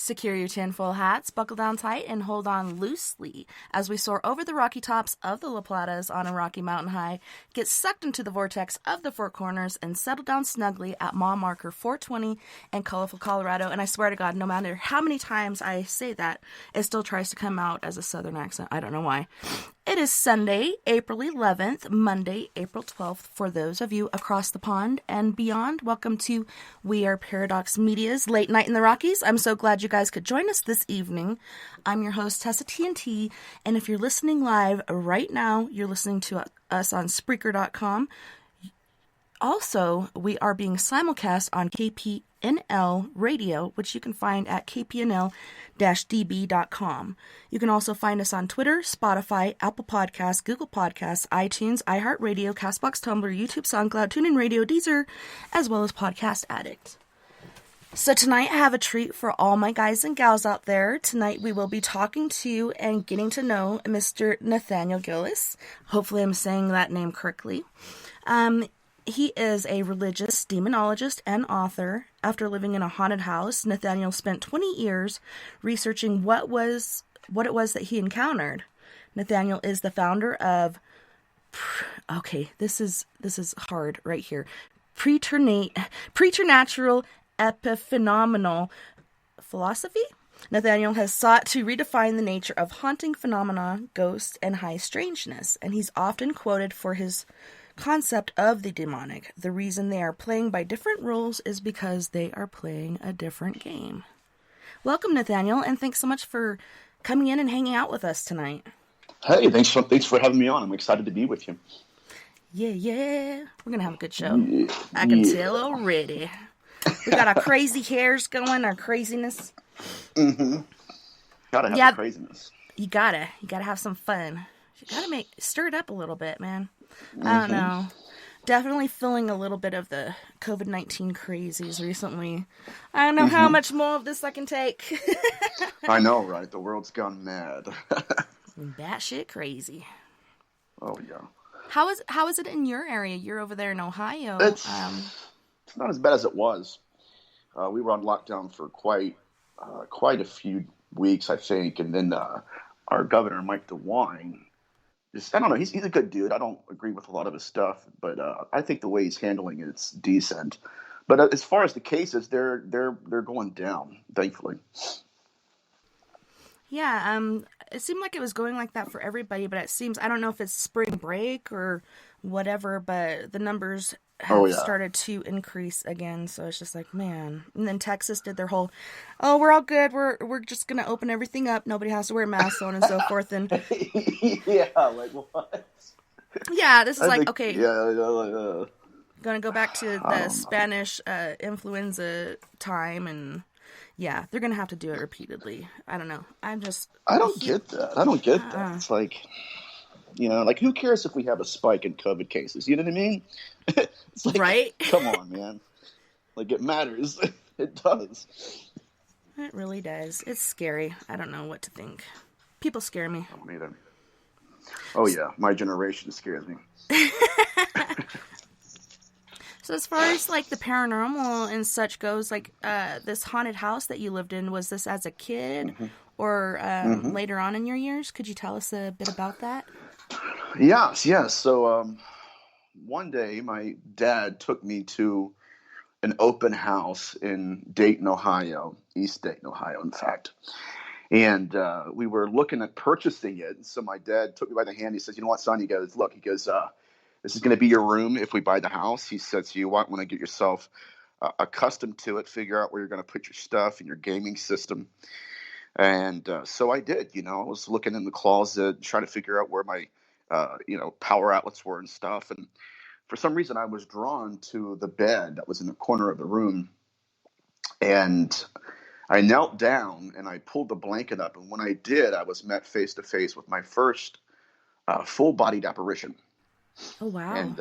Secure your tinfoil hats, buckle down tight, and hold on loosely as we soar over the rocky tops of the La Platas on a rocky mountain high, get sucked into the vortex of the Four Corners, and settle down snugly at mile marker 420 in colorful Colorado. And I swear to God, no matter how many times I say that, it still tries to come out as a southern accent. I don't know why. It is Sunday, April 11th, Monday, April 12th, for those of you across the pond and beyond. Welcome to We Are Paradox Media's Late Night in the Rockies. I'm so glad you guys could join us this evening. I'm your host, Tessa TNT, and if you're listening live right now, you're listening to us on Spreaker.com. Also, we are being simulcast on KPNL Radio, which you can find at kpnl-db.com. You can also find us on Twitter, Spotify, Apple Podcasts, Google Podcasts, iTunes, iHeartRadio, CastBox, Tumblr, YouTube, SoundCloud, TuneIn Radio, Deezer, as well as Podcast Addict. So tonight I have a treat for all my guys and gals out there. Tonight we will be talking to and getting to know Mr. Nathaniel Gillis. Hopefully I'm saying that name correctly. He is a religious demonologist and author. After living in a haunted house, Nathaniel spent 20 years researching what it was that he encountered. Nathaniel is the founder of, this is hard right here, preternatural epiphenomenal philosophy. Nathaniel has sought to redefine the nature of haunting phenomena, ghosts, and high strangeness, and he's often quoted for his concept of the demonic. The reason they are playing by different rules is because they are playing a different game. Welcome, Nathaniel, and thanks so much for coming in and hanging out with us tonight. Hey, thanks for having me on. I'm excited to be with you. Yeah. We're going to have a good show. Yeah. I can tell already. We got our crazy hairs going, our craziness. Mm-hmm. Gotta have the craziness. You gotta have some fun. You gotta stir it up a little bit, man. I don't know. Definitely feeling a little bit of the COVID-19 crazies recently. I don't know how much more of this I can take. I know, right? The world's gone mad. Batshit crazy. Oh, yeah. How is it in your area? You're over there in Ohio. It's not as bad as it was. We were on lockdown for quite a few weeks, I think. And then our governor, Mike DeWine, I don't know. He's a good dude. I don't agree with a lot of his stuff, but I think the way he's handling it's decent. But as far as the cases, they're going down, thankfully. Yeah, it seemed like it was going like that for everybody, but it seems, I don't know if it's spring break or whatever, but the numbers have started to increase again, so it's just like, man. And then Texas did their whole, we're all good, we're just going to open everything up, nobody has to wear masks, so on and so forth, and... Yeah, like what? Yeah, this is okay. Yeah. Going to go back to the Spanish influenza time, and... Yeah, they're going to have to do it repeatedly. I don't know. I don't get that. It's like, who cares if we have a spike in COVID cases? You know what I mean? It's like, right? Come on, man. Like, it matters. It does. It really does. It's scary. I don't know what to think. People scare me. I don't either. Oh, yeah. My generation scares me. So as far as, the paranormal and such goes, this haunted house that you lived in, was this as a kid or later on in your years? Could you tell us a bit about that? Yes. So one day my dad took me to an open house in Dayton, Ohio, East Dayton, Ohio, in fact. And we were looking at purchasing it. So my dad took me by the hand. He says, "You know what, son?" He goes, "This is going to be your room if we buy the house." He said, "So you want to get yourself accustomed to it, figure out where you're going to put your stuff and your gaming system." And so I did. I was looking in the closet, trying to figure out where my, power outlets were and stuff. And for some reason, I was drawn to the bed that was in the corner of the room. And I knelt down and I pulled the blanket up. And when I did, I was met face to face with my first full-bodied apparition. Oh, wow. And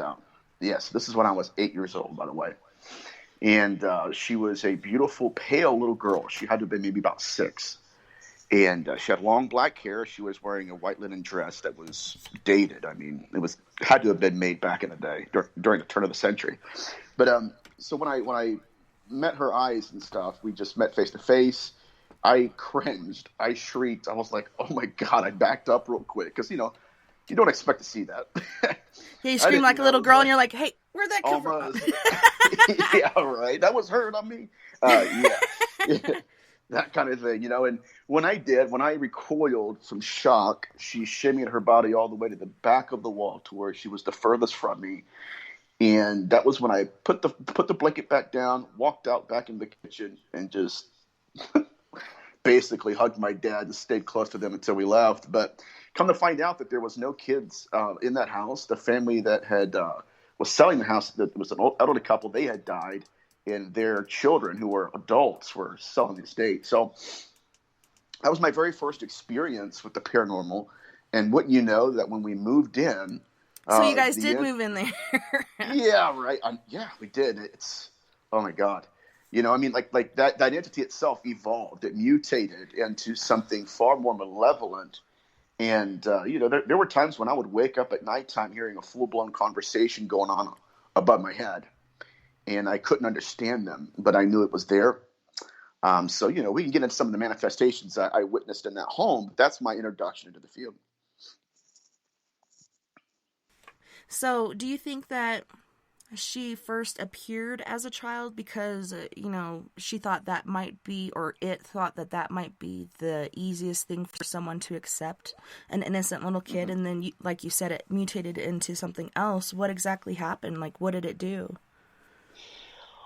yes, this is when I was 8 years old, by the way. And she was a beautiful, pale little girl. She had to have been maybe about 6. And she had long black hair. She was wearing a white linen dress that was dated. I mean, had to have been made back in the day during the turn of the century. But so when I met her eyes and stuff, we just met face to face. I cringed. I shrieked. I was like, oh my God, I backed up real quick. Because, you don't expect to see that. Yeah, you I scream didn't, like a little girl, and like, you're like, "Hey, where'd that come from?" almost. Yeah, right. That was her, not me. Yeah. That kind of thing, And when I recoiled from shock, she shimmied her body all the way to the back of the wall to where she was the furthest from me. And that was when I put the blanket back down, walked out back in the kitchen, and just basically hugged my dad and stayed close to them until we left. But come to find out that there was no kids in that house. The family that had was selling the house, that was an elderly couple, they had died, and their children, who were adults, were selling the estate. So that was my very first experience with the paranormal. And wouldn't you know that when we moved in, So you guys did move in there. yeah, right. Yeah, we did. It's, oh my God. Like that entity itself evolved. It mutated into something far more malevolent. And, there were times when I would wake up at nighttime hearing a full-blown conversation going on above my head. And I couldn't understand them, but I knew it was there. So, we can get into some of the manifestations I witnessed in that home. But that's my introduction into the field. So, do you think that she first appeared as a child because, she thought that might be, or it thought that might be the easiest thing for someone to accept, an innocent little kid, and then, like you said, it mutated into something else? What exactly happened? Like, what did it do?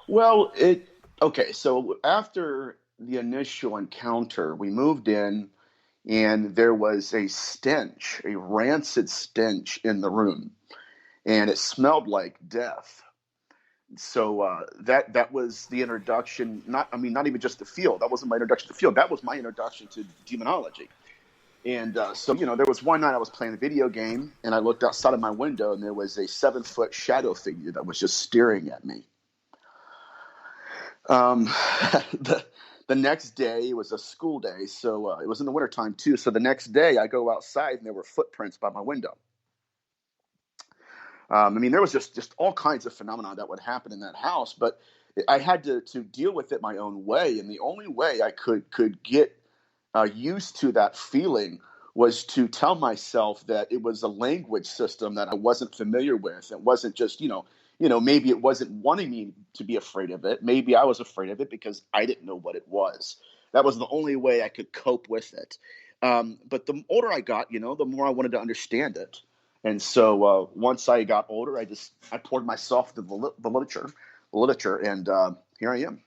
Well, okay, so after the initial encounter, we moved in, and there was a stench, a rancid stench in the room, and it smelled like death. So that was the introduction. Not even just the field. That wasn't my introduction to the field. That was my introduction to demonology. And so there was one night I was playing a video game, and I looked outside of my window, and there was a 7-foot shadow figure that was just staring at me. The next day, it was a school day, so it was in the wintertime too. So the next day, I go outside, and there were footprints by my window. There was just all kinds of phenomena that would happen in that house, but I had to deal with it my own way, and the only way I could get used to that feeling was to tell myself that it was a language system that I wasn't familiar with. It wasn't just, maybe it wasn't wanting me to be afraid of it. Maybe I was afraid of it because I didn't know what it was. That was the only way I could cope with it. But the older I got, the more I wanted to understand it. And so once I got older, I poured myself to the literature, and here I am.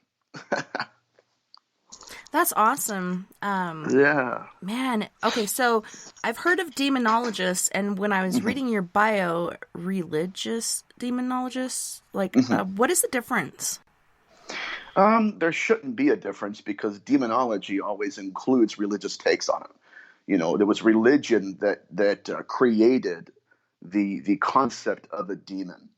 That's awesome. Yeah. Man, okay, so I've heard of demonologists, and when I was reading your bio, religious demonologists, what is the difference? There shouldn't be a difference because demonology always includes religious takes on it. There was religion that created the concept of a demon.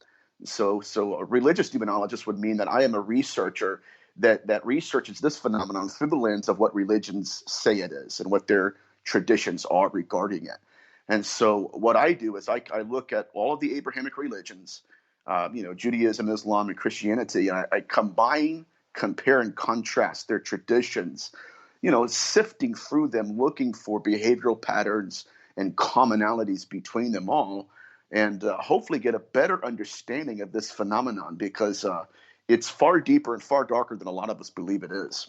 So a religious demonologist would mean that I am a researcher that researches this phenomenon through the lens of what religions say it is and what their traditions are regarding it. And so what I do is I look at all of the Abrahamic religions, Judaism, Islam, and Christianity, and I combine, compare, and contrast their traditions, sifting through them, looking for behavioral patterns and commonalities between them all, and hopefully get a better understanding of this phenomenon, because it's far deeper and far darker than a lot of us believe it is.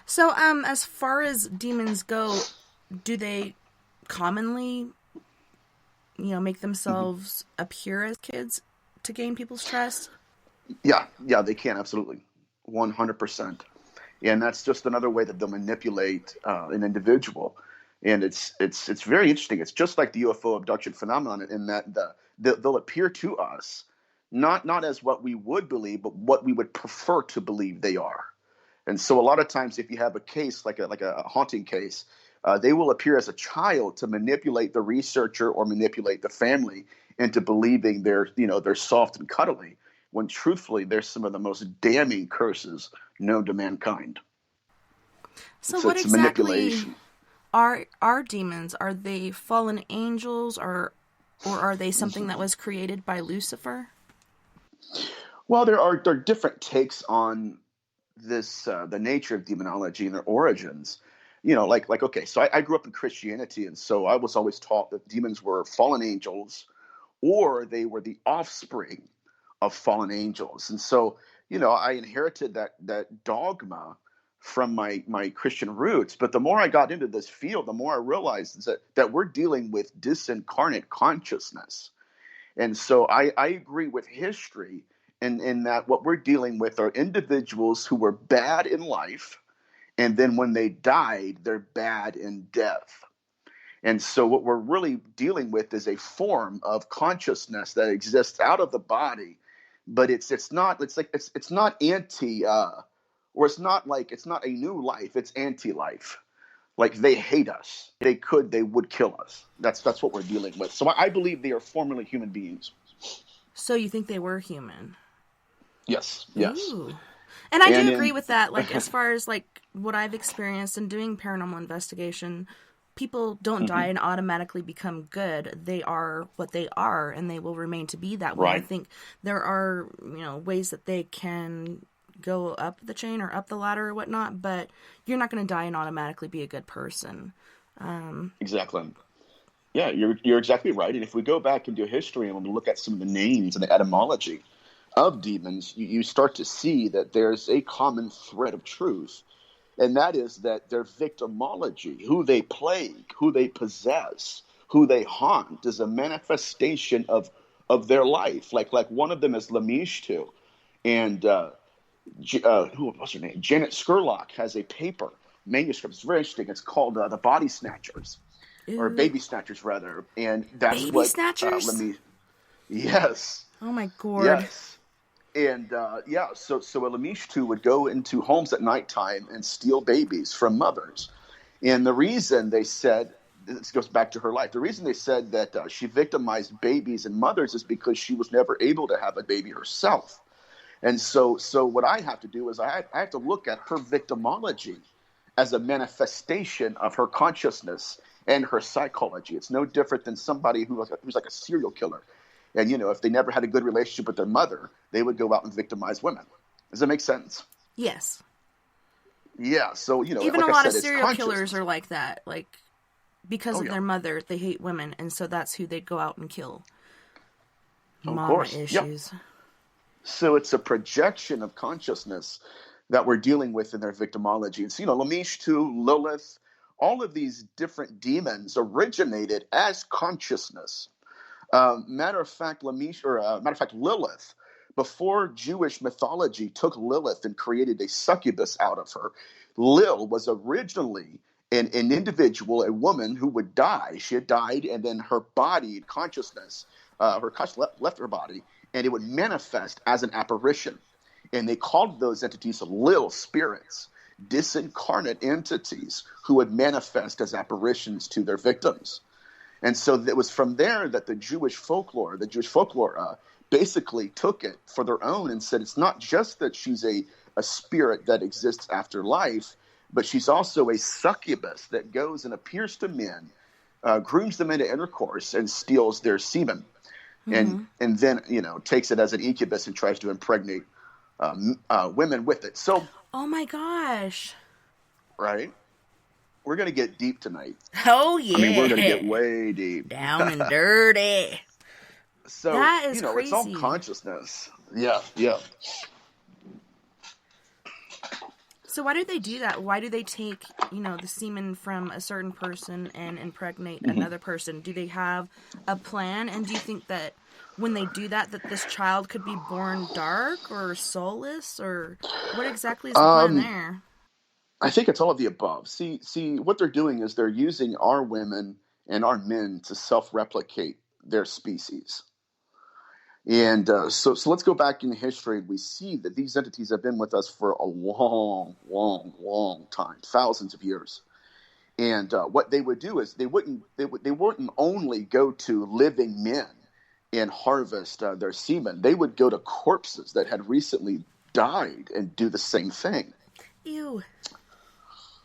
So, as far as demons go, do they commonly, make themselves appear as kids to gain people's trust? Yeah, they can, absolutely, 100%. And that's just another way that they'll manipulate an individual. And it's very interesting. It's just like the UFO abduction phenomenon in that they'll appear to us not as what we would believe, but what we would prefer to believe they are. And so a lot of times, if you have a case like a haunting case, they will appear as a child to manipulate the researcher or manipulate the family into believing they're soft and cuddly, when truthfully they're some of the most damning curses known to mankind. So what exactly are demons? Are they fallen angels, or are they something that was created by Lucifer? Well, there are different takes on the nature of demonology and their origins. Okay, so I grew up in Christianity, and so I was always taught that demons were fallen angels, or they were the offspring of fallen angels. And so, I inherited that dogma from my Christian roots. But the more I got into this field, the more I realized that we're dealing with disincarnate consciousness. And so I agree with history in that what we're dealing with are individuals who were bad in life, and then when they died, they're bad in death. And so what we're really dealing with is a form of consciousness that exists out of the body, but it's not anti or it's not a new life, it's anti-life. Like, they hate us. They would kill us. That's what we're dealing with. So I believe they are formerly human beings. So you think they were human? Yes. Ooh. And I do agree with that. Like, as far as like what I've experienced in doing paranormal investigation, people don't die and automatically become good. They are what they are, and they will remain to be that way. Right. I think there are, ways that they can go up the chain or up the ladder or whatnot, but you're not going to die and automatically be a good person. Exactly. Yeah, you're exactly right. And if we go back into history and when we look at some of the names and the etymology of demons, you start to see that there's a common thread of truth. And that is that their victimology, who they plague, who they possess, who they haunt, is a manifestation of their life. Like one of them is Lamishtu. And what's her name? Janet Scurlock has a paper manuscript. It's very interesting. It's called The Body Snatchers. Ew. Or Baby Snatchers, rather. And that's Baby what... Snatchers? Yes. Oh, my God. Yes. And, so a Lamishtu would go into homes at nighttime and steal babies from mothers. And the reason they said, this goes back to her life, the reason they said that she victimized babies and mothers is because she was never able to have a baby herself. And so what I have to do is I have to look at her victimology as a manifestation of her consciousness and her psychology. It's no different than somebody who's like a serial killer. And, if they never had a good relationship with their mother, they would go out and victimize women. Does that make sense? Yes. Yeah. So, even like a lot I said, of serial killers are like that. Like, because of yeah. their mother, they hate women, and so that's who they'd go out and kill. Of Mama course. issues. Yep. So it's a projection of consciousness that we're dealing with in their victimology. And so, Lamishtu, Lilith, all of these different demons originated as consciousness. Matter of fact, Lilith, before Jewish mythology took Lilith and created a succubus out of her, Lil was originally an individual, a woman who would die. She had died, and then her body, consciousness, her consciousness left her body, and it would manifest as an apparition. And they called those entities Lil spirits, disincarnate entities who would manifest as apparitions to their victims. And so it was from there that the Jewish folklore basically took it for their own and said it's not just that she's a spirit that exists after life, but she's also a succubus that goes and appears to men, grooms them into intercourse, and steals their semen. And then, takes it as an incubus and tries to impregnate women with it. So, oh my gosh. Right? We're going to get deep tonight. Oh, yeah. I mean, we're going to get way deep. Down and dirty. So, that is crazy. It's all consciousness. Yeah, yeah. So why do they do that? Why do they take, the semen from a certain person and impregnate another person? Do they have a plan? And do you think that when they do that this child could be born dark or soulless? Or what exactly is the plan there? I think it's all of the above. See, what they're doing is they're using our women and our men to self-replicate their species. And so let's go back in history. We see that these entities have been with us for a long, long, long time, thousands of years. And what they would do is they wouldn't only go to living men and harvest their semen. They would go to corpses that had recently died and do the same thing. Ew.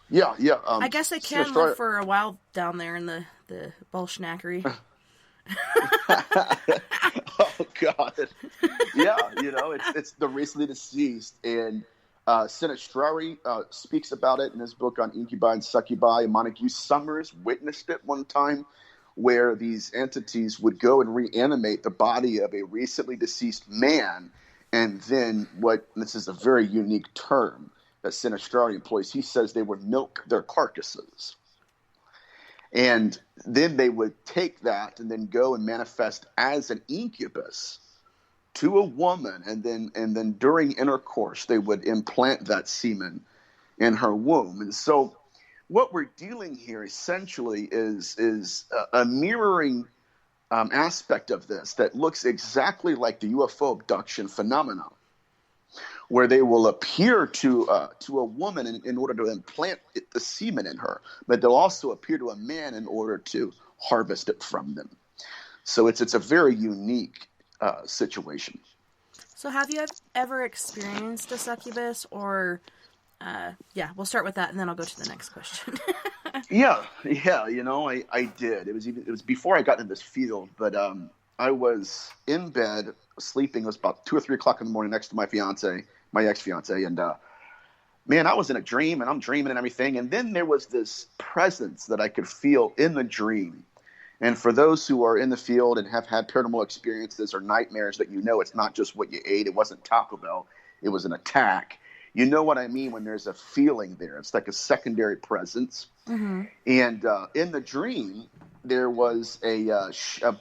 Yeah. I guess they can live for a while down there in the Bolshnackery. Oh God. Yeah, it's the recently deceased, and Sinistrari speaks about it in his book on Incubi and Succubi. Montague Summers witnessed it one time, where these entities would go and reanimate the body of a recently deceased man, and then this is a very unique term that Sinistrari employs, he says they would milk their carcasses. And then they would take that and then go and manifest as an incubus to a woman, and then during intercourse they would implant that semen in her womb. And so what we're dealing here essentially is a mirroring aspect of this that looks exactly like the UFO abduction phenomenon, where they will appear to a woman in order to implant the semen in her, but they'll also appear to a man in order to harvest it from them. So it's a very unique situation. So have you ever experienced a succubus, or we'll start with that and then I'll go to the next question. Yeah, I did. It was before I got into this field, but I was in bed sleeping. It was about 2 or 3 o'clock in the morning next to my ex-fiance, and man, I was in a dream, and I'm dreaming and everything, and then there was this presence that I could feel in the dream. And for those who are in the field and have had paranormal experiences or nightmares, that it's not just what you ate. It wasn't Taco Bell. It was an attack. You know what I mean when there's a feeling there. It's like a secondary presence. Mm-hmm. And in the dream, there was a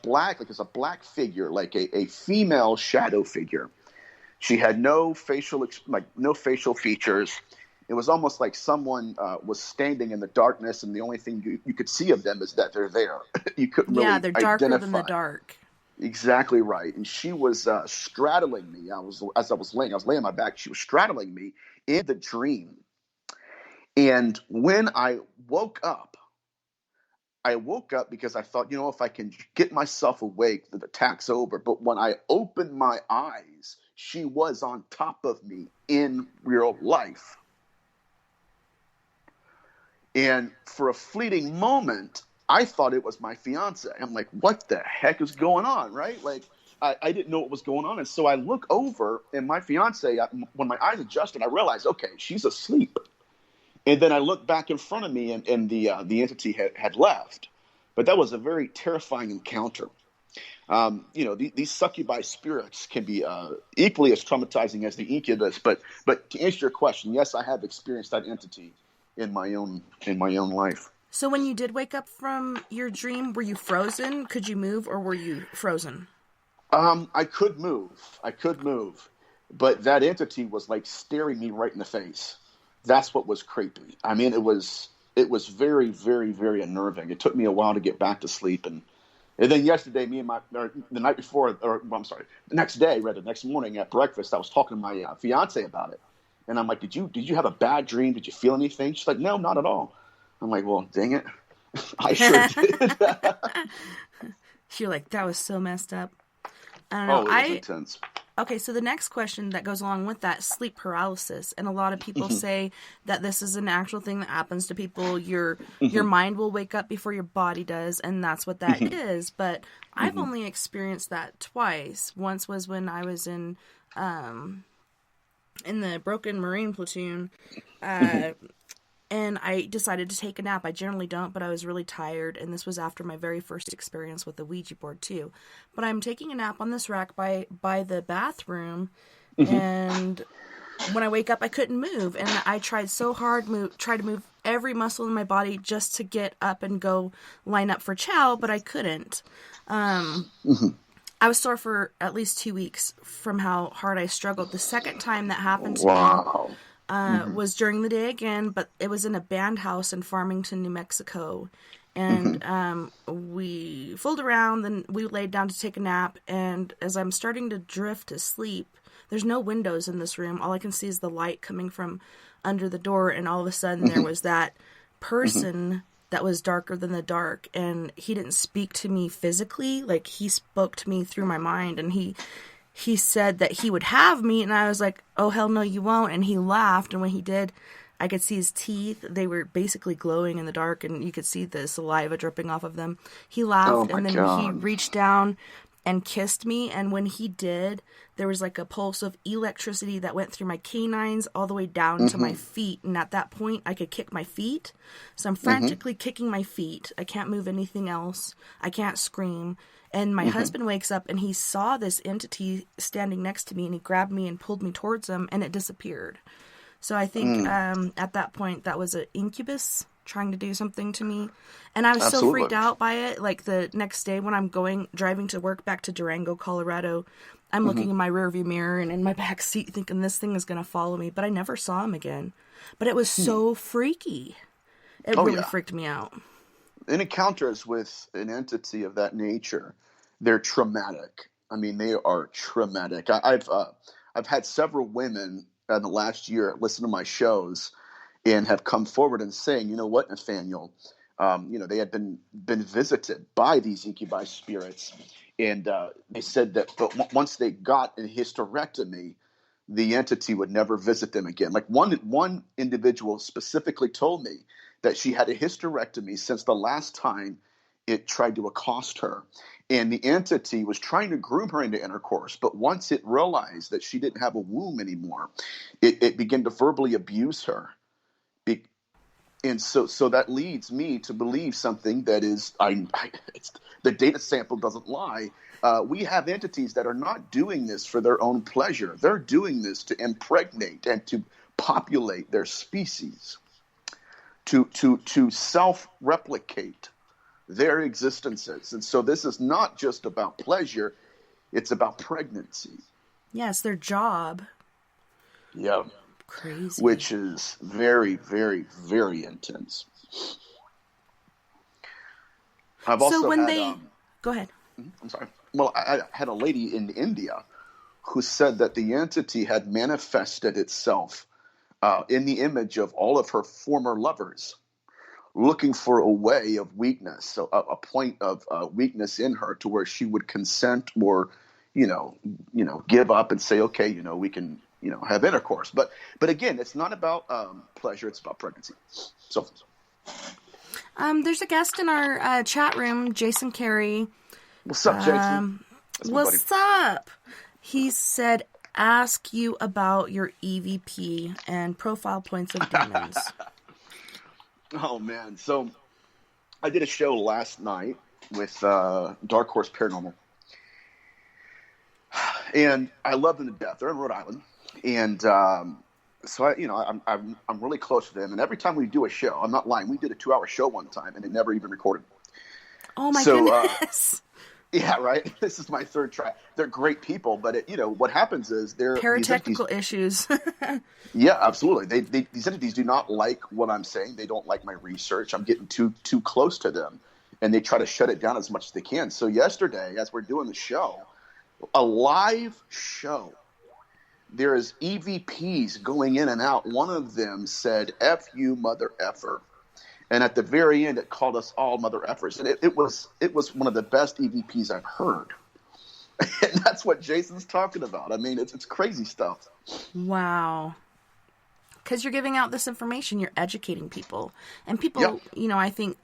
black figure, like a female shadow figure. She had no facial features. It was almost like someone was standing in the darkness, and the only thing you could see of them is that they're there. You couldn't really identify. Yeah, they're darker than the dark. Exactly right. And she was straddling me. I was laying on my back. She was straddling me in the dream. And when I woke up because I thought, if I can get myself awake, the attack's over. But when I opened my eyes, she was on top of me in real life. And for a fleeting moment, I thought it was my fiance. I'm like, what the heck is going on, right? Like, I didn't know what was going on. And so I look over, and my fiance, when my eyes adjusted, I realized, okay, she's asleep. And then I looked back in front of me, and the entity had left. But that was a very terrifying encounter. These succubi spirits can be equally as traumatizing as the incubus. But to answer your question, yes, I have experienced that entity in my own life. So when you did wake up from your dream, were you frozen? Could you move, or were you frozen? I could move, but that entity was like staring me right in the face. That's what was creepy. I mean, it was very, very, very unnerving. It took me a while to get back to sleep, and then yesterday, the next morning at breakfast, I was talking to my fiance about it. And I'm like, did you have a bad dream? Did you feel anything? She's like, no, not at all. I'm like, well, dang it. I sure did. You're like, that was so messed up. I don't know. It was intense. Okay, so the next question that goes along with that, sleep paralysis. And a lot of people say that this is an actual thing that happens to people. Your mind will wake up before your body does, and that's what that is. But I've only experienced that twice. Once was when I was in the Broken Marine Platoon, and I decided to take a nap. I generally don't, but I was really tired, and this was after my very first experience with the Ouija board, too. But I'm taking a nap on this rack by the bathroom, and when I wake up, I couldn't move, and I tried so hard, tried to move every muscle in my body just to get up and go line up for chow, but I couldn't. I was sore for at least 2 weeks from how hard I struggled. The second time that happened to me was during the day again, but it was in a band house in Farmington, New Mexico. And we fooled around, then we laid down to take a nap, and as I'm starting to drift to sleep, there's no windows in this room. All I can see is the light coming from under the door, and all of a sudden there was that person that was darker than the dark, and he didn't speak to me physically, like he spoke to me through my mind, and he said that he would have me, and I was like, oh hell no you won't, and he laughed, and when he did, I could see his teeth. They were basically glowing in the dark, and you could see the saliva dripping off of them. He laughed, and then he reached down and kissed me. And when he did, there was like a pulse of electricity that went through my canines all the way down to my feet. And at that point, I could kick my feet. So I'm frantically kicking my feet. I can't move anything else. I can't scream. And my husband wakes up and he saw this entity standing next to me, and he grabbed me and pulled me towards him, and it disappeared. So I think at that point that was an incubus trying to do something to me. And I was so freaked out by it. Like the next day when I'm driving to work back to Durango, Colorado, I'm looking in my rearview mirror and in my back seat thinking this thing is going to follow me. But I never saw him again. But it was so freaky. It really freaked me out. In encounters with an entity of that nature, they're traumatic. I mean, they are traumatic. I've had several women in the last year listen to my shows and have come forward and saying, you know what, Nathaniel, they had been visited by these incubi spirits, and they said that but once they got a hysterectomy, the entity would never visit them again. Like one individual specifically told me that she had a hysterectomy since the last time it tried to accost her. And the entity was trying to groom her into intercourse, but once it realized that she didn't have a womb anymore, it began to verbally abuse her. And so that leads me to believe something that is, the data sample doesn't lie. We have entities that are not doing this for their own pleasure. They're doing this to impregnate and to populate their species, to self-replicate their existences. And so this is not just about pleasure, it's about pregnancy. Yes, their job. Yeah. Crazy. Which is very, very, very intense. I've also had, go ahead. I'm sorry. Well, I had a lady in India who said that the entity had manifested itself in the image of all of her former lovers, looking for a way of weakness, so a point of weakness in her to where she would consent or, give up and say, okay, we can, have intercourse. But again, it's not about pleasure; it's about pregnancy. So, there's a guest in our chat room, Jason Carey. What's up, Jason? What's up? He said, "Ask you about your EVP and profile points of demons." Oh, man. So I did a show last night with Dark Horse Paranormal. And I love them to death. They're in Rhode Island. And so, I'm really close to them. And every time we do a show, I'm not lying, we did a 2-hour show one time, and it never even recorded. Oh, my goodness. Yeah, right. This is my third try. They're great people, but what happens is they're paratechnical issues. Yeah, absolutely. These entities do not like what I'm saying. They don't like my research. I'm getting too close to them, and they try to shut it down as much as they can. So yesterday, as we're doing the show, a live show, there is EVPs going in and out. One of them said, "F you, mother effer." And at the very end, it called us all mother effers. And it was one of the best EVPs I've heard. And that's what Jason's talking about. I mean, it's crazy stuff. Wow. Because you're giving out this information. You're educating people. And people, I think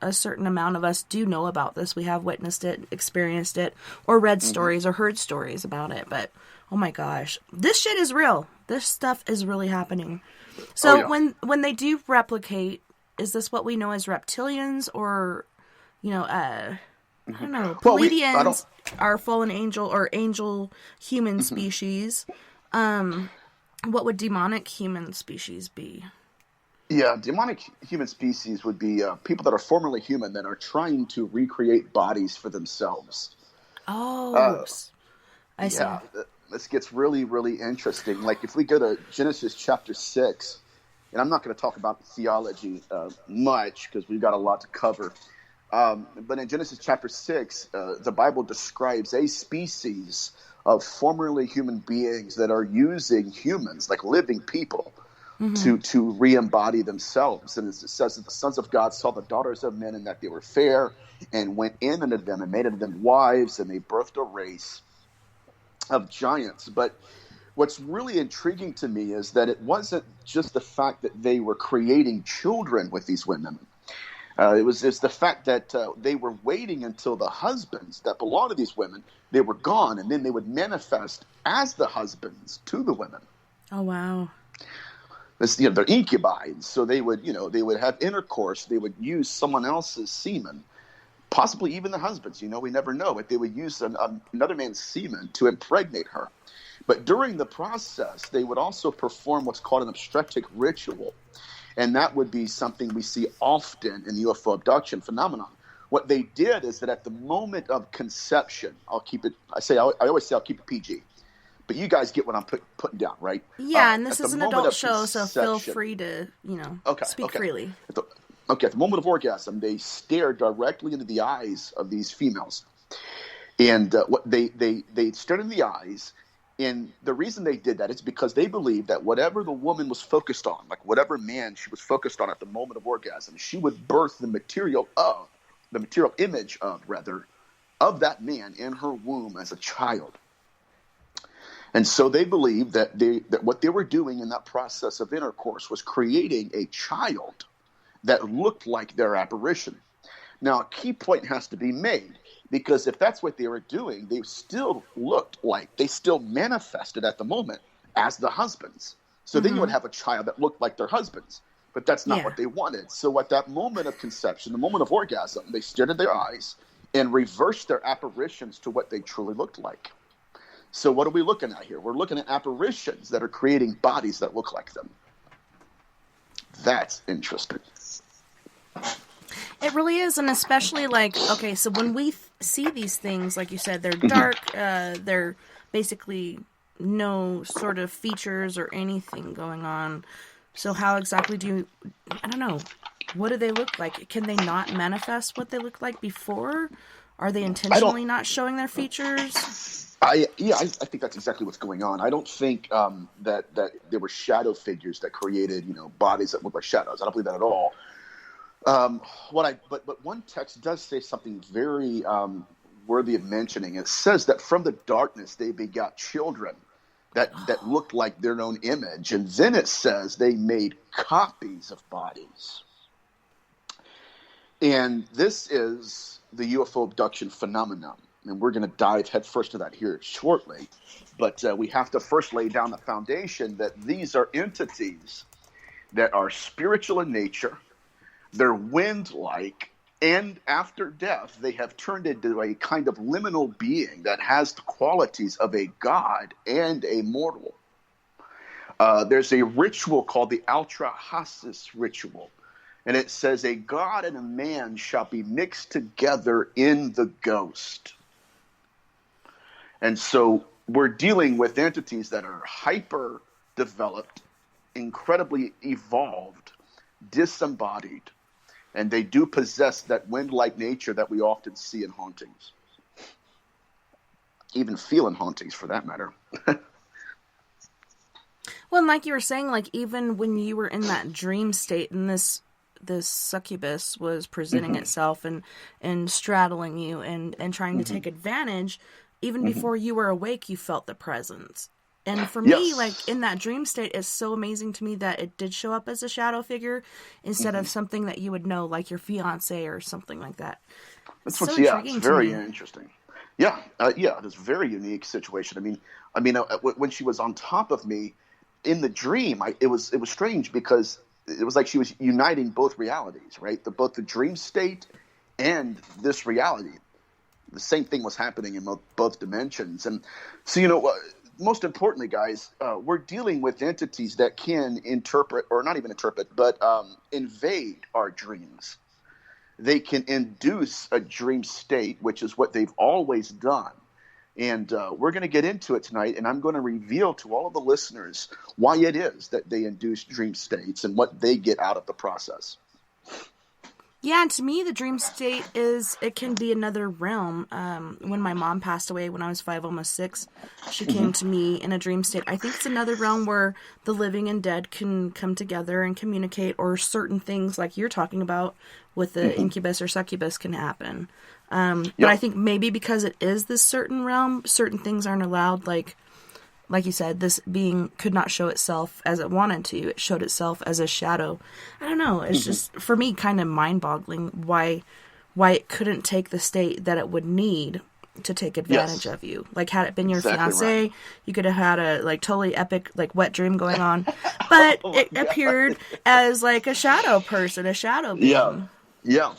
a certain amount of us do know about this. We have witnessed it, experienced it, or read stories or heard stories about it. But, oh my gosh, this shit is real. This stuff is really happening. So when they do replicate, is this what we know as reptilians or, I don't know, Pleiadians are fallen angel or angel human species. What would demonic human species be? Yeah, demonic human species would be people that are formerly human that are trying to recreate bodies for themselves. Oh, I see. Yeah, this gets really, really interesting. Like if we go to Genesis chapter 6, and I'm not going to talk about theology much because we've got a lot to cover. But in Genesis chapter 6, the Bible describes a species of formerly human beings that are using humans, like living people, to re-embody themselves. And it says that the sons of God saw the daughters of men and that they were fair and went in unto them and made unto them wives, and they birthed a race of giants. But what's really intriguing to me is that it wasn't just the fact that they were creating children with these women. It's the fact that they were waiting until the husbands that belonged to these women, they were gone, and then they would manifest as the husbands to the women. Oh, wow. They're incubi, so they would have intercourse. They would use someone else's semen, possibly even the husbands. We never know, but they would use another man's semen to impregnate her. But during the process, they would also perform what's called an obstructive ritual. And that would be something we see often in the UFO abduction phenomenon. What they did is that at the moment of conception, I always say I'll keep it PG. But you guys get what I'm putting down, right? Yeah, and this is an adult show, so feel free to, speak freely. At the moment of orgasm, they stare directly into the eyes of these females. And what they stared into the eyes. And the reason they did that is because they believed that whatever the woman was focused on, like whatever man she was focused on at the moment of orgasm, she would birth the material image of that man in her womb as a child. And so they believed that what they were doing in that process of intercourse was creating a child that looked like their apparition. Now, a key point has to be made, because if that's what they were doing, they still manifested at the moment as the husbands. So then you would have a child that looked like their husbands, but that's not what they wanted. So at that moment of conception, the moment of orgasm, they stared at their eyes and reversed their apparitions to what they truly looked like. So what are we looking at here? We're looking at apparitions that are creating bodies that look like them. That's interesting. It really is, and especially so when we see these things, like you said, they're dark, they're basically no sort of features or anything going on. So how exactly I don't know, what do they look like? Can they not manifest what they looked like before? Are they intentionally not showing their features? I think that's exactly what's going on. I don't think that there were shadow figures that created, bodies that look like shadows. I don't believe that at all. But one text does say something very worthy of mentioning. It says that from the darkness they begot children that looked like their own image, and then it says they made copies of bodies. And this is the UFO abduction phenomenon. And we're going to dive headfirst to that here shortly. But we have to first lay down the foundation that these are entities that are spiritual in nature. They're wind-like, and after death, they have turned into a kind of liminal being that has the qualities of a god and a mortal. There's a ritual called the Altra Hasus ritual. And it says, a god and a man shall be mixed together in the ghost. And so we're dealing with entities that are hyper-developed, incredibly evolved, disembodied, and they do possess that wind-like nature that we often see in hauntings. Even feel in hauntings, for that matter. Well, and like you were saying, even when you were in that dream state and this succubus was presenting itself and straddling you and trying to take advantage, even before you were awake, you felt the presence. And for me, in that dream state, it's so amazing to me that it did show up as a shadow figure instead of something that you would know, like your fiance or something like that. It's very interesting. Yeah, it's a very unique situation. I mean, when she was on top of me in the dream, it was strange because it was like she was uniting both realities, right? Both the dream state and this reality. The same thing was happening in both dimensions. And so, most importantly, guys, we're dealing with entities that can interpret, or not even interpret, but invade our dreams. They can induce a dream state, which is what they've always done. And we're going to get into it tonight, and I'm going to reveal to all of the listeners why it is that they induce dream states and what they get out of the process. Yeah, and to me, the dream state it can be another realm. When my mom passed away when I was 5, almost 6, she came to me in a dream state. I think it's another realm where the living and dead can come together and communicate, or certain things like you're talking about with the incubus or succubus can happen. But I think maybe because it is this certain realm, certain things aren't allowed, like like you said, this being could not show itself as it wanted to. It showed itself as a shadow. I don't know. It's just, for me, kind of mind-boggling why it couldn't take the state that it would need to take advantage of you. Like, had it been your fiance, you could have had a, like, totally epic, like, wet dream going on. But it appeared as, like, a shadow person, a shadow being. Yeah.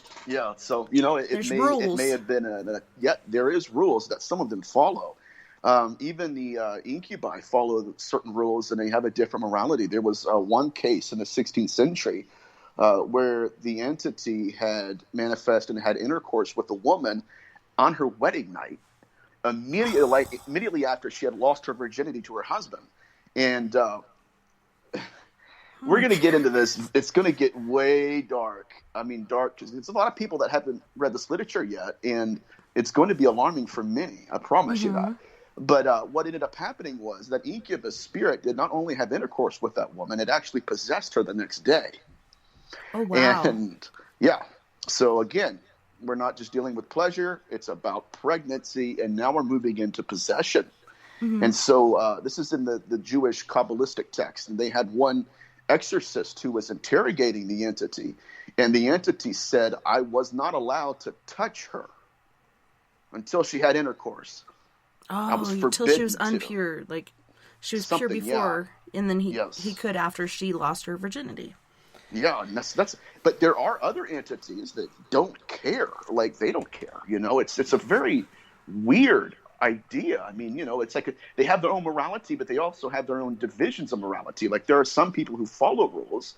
So, it may have been there is rules that some of them follow. Even the incubi follow certain rules, and they have a different morality. There was one case in the 16th century where the entity had manifested and had intercourse with a woman on her wedding night, immediately after she had lost her virginity to her husband. And we're going to get into this. It's going to get way dark. I mean, dark, because there's a lot of people that haven't read this literature yet, and it's going to be alarming for many. I promise you that. But what ended up happening was that Incubus spirit did not only have intercourse with that woman, it actually possessed her the next day. Oh, wow. And, so again, we're not just dealing with pleasure. It's about pregnancy, and now we're moving into possession. And so this is in the Jewish Kabbalistic text, and they had one exorcist who was interrogating the entity, and the entity said, I was not allowed to touch her until she had intercourse. Oh, until she was unpure. Like, she was pure before, and then he could after she lost her virginity. Yeah, and that's. But there are other entities that don't care. Like, they don't care. It's a very weird idea. I mean, it's like they have their own morality, but they also have their own divisions of morality. Like, there are some people who follow rules,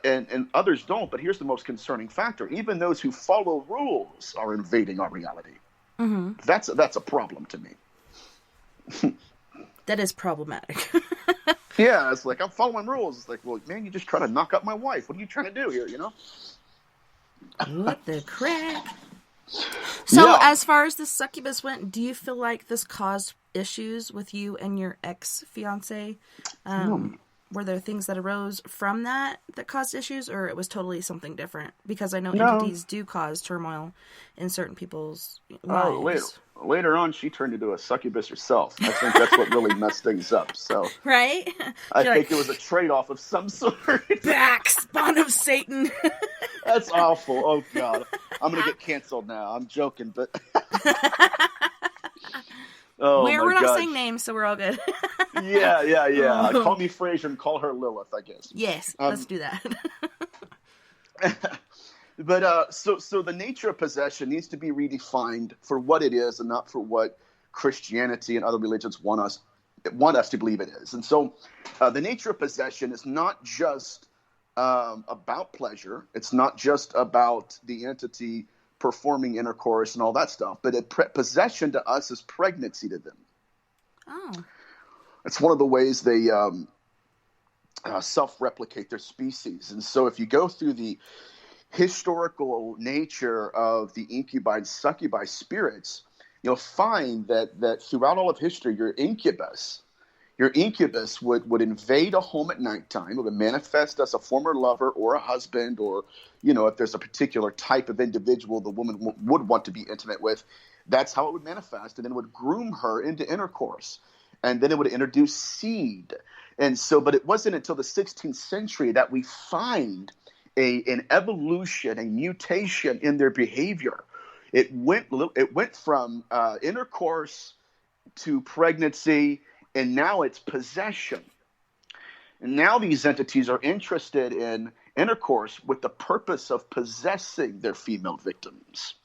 and others don't. But here's the most concerning factor: even those who follow rules are invading our reality. That's a problem to me. That is problematic. Yeah, it's like, I'm following rules. It's like, well, man, you just trying to knock up my wife. What are you trying to do here, What the crack? So, as far as the succubus went, do you feel like this caused issues with you and your ex-fiance? Were there things that arose from that caused issues, or it was totally something different? Because I know entities do cause turmoil in certain people's lives. Later on, she turned into a succubus herself. I think that's what really messed things up. So, right? I think it was a trade-off of some sort. Back, spawn of Satan. That's awful. Oh, God. I'm going to get canceled now. I'm joking, but... We're not saying names, so we're all good. Yeah. Call me Fraser and call her Lilith, I guess. Yes, let's do that. But so the nature of possession needs to be redefined for what it is and not for what Christianity and other religions want us to believe it is. And so the nature of possession is not just about pleasure. It's not just about the entity performing intercourse and all that stuff, but possession to us is pregnancy to them. Oh. It's one of the ways they self-replicate their species. And so if you go through the historical nature of the incubi and succubi spirits, you'll find that throughout all of history, your incubus would invade a home at nighttime. It would manifest as a former lover or a husband, or, if there's a particular type of individual the woman would want to be intimate with, that's how it would manifest. And then it would groom her into intercourse. And then it would introduce seed. And so, but it wasn't until the 16th century that we find an evolution, a mutation in their behavior. It went from intercourse to pregnancy, and now it's possession. And now these entities are interested in intercourse with the purpose of possessing their female victims.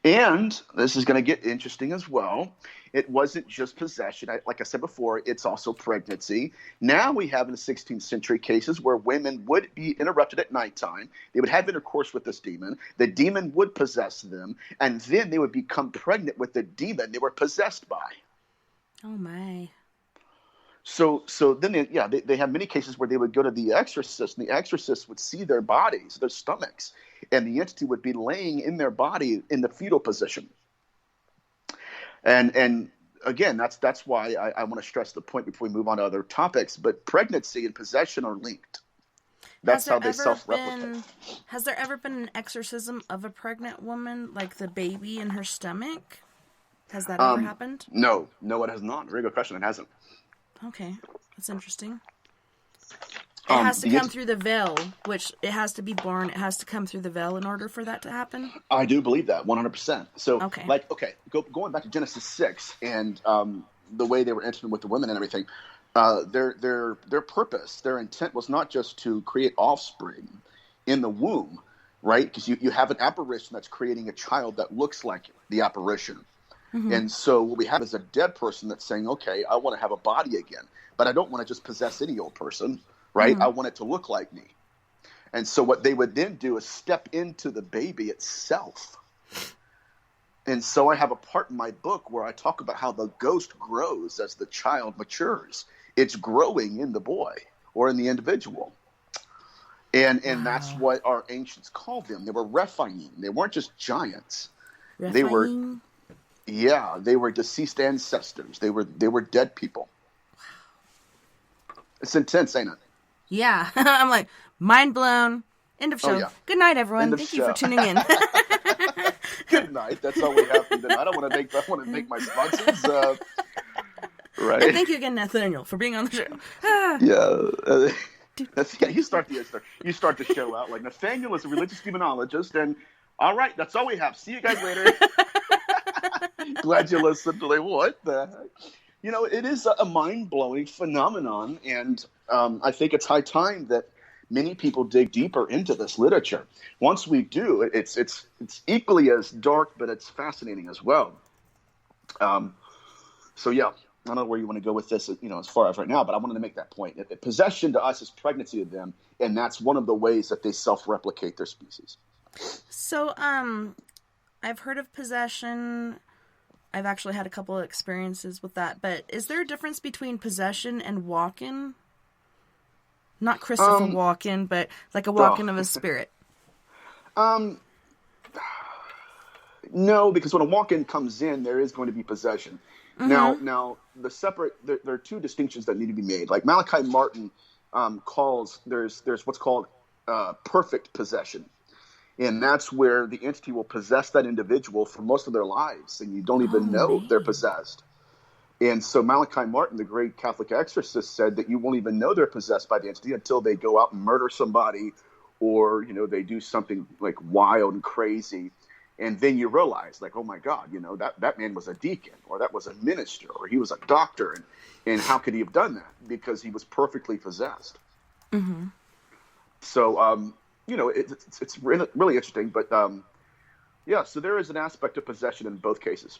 And this is going to get interesting as well. It wasn't just possession. Like I said before, it's also pregnancy. Now we have in the 16th century cases where women would be interrupted at nighttime. They would have intercourse with this demon. The demon would possess them, and then they would become pregnant with the demon they were possessed by. Oh, my. So then, they have many cases where they would go to the exorcist, and the exorcist would see their bodies, their stomachs, and the entity would be laying in their body in the fetal position. And again, that's why I want to stress the point before we move on to other topics. But pregnancy and possession are linked. That's how they self-replicate. Has there ever been an exorcism of a pregnant woman, like the baby in her stomach? Has that ever happened? No, it has not. Very good question. It hasn't. Okay, that's interesting. It has to come through the veil, which it has to be born. It has to come through the veil in order for that to happen. I do believe that 100%. So, okay, going back to Genesis 6 and the way they were intimate with the women and everything, their purpose, their intent was not just to create offspring in the womb, right? Because you have an apparition that's creating a child that looks like the apparition. Mm-hmm. And so what we have is a dead person that's saying, okay, I want to have a body again, but I don't want to just possess any old person, right? Mm-hmm. I want it to look like me. And so what they would then do is step into the baby itself. And so I have a part in my book where I talk about how the ghost grows as the child matures. It's growing in the boy or in the individual. And that's what our ancients called them. They were Rephaim. They weren't just giants. Rephaim? They were deceased ancestors. They were dead people. Wow. It's intense, ain't it? Yeah. I'm like, mind blown. End of show. Good night, everyone. Thank you for tuning in. Good night. That's all we have for tonight. I want to thank my sponsors. Right. And thank you again, Nathaniel, for being on the show. You start the show out like Nathaniel is a religious demonologist, and all right, that's all we have. See you guys later. Glad you listened. Like, what the heck? It is a mind-blowing phenomenon, and I think it's high time that many people dig deeper into this literature. Once we do, it's equally as dark, but it's fascinating as well. I don't know where you want to go with this, as far as right now, but I wanted to make that point. Possession to us is pregnancy to them, and that's one of the ways that they self-replicate their species. So, I've heard of possession. I've actually had a couple of experiences with that, but is there a difference between possession and walk-in? Not Christopher Walken, but like a walk-in of a spirit. No, because when a walk-in comes in, there is going to be possession. Mm-hmm. Now, there are two distinctions that need to be made. Like Malachi Martin there's what's called perfect possession. And that's where the entity will possess that individual for most of their lives, and you don't even know they're possessed. And so Malachi Martin, the great Catholic exorcist, said that you won't even know they're possessed by the entity until they go out and murder somebody, or they do something like wild and crazy. And then you realize, like, oh my God, that man was a deacon, or that was a minister, or he was a doctor, and how could he have done that? Because he was perfectly possessed. Mm-hmm. So, it's really interesting, but so there is an aspect of possession in both cases.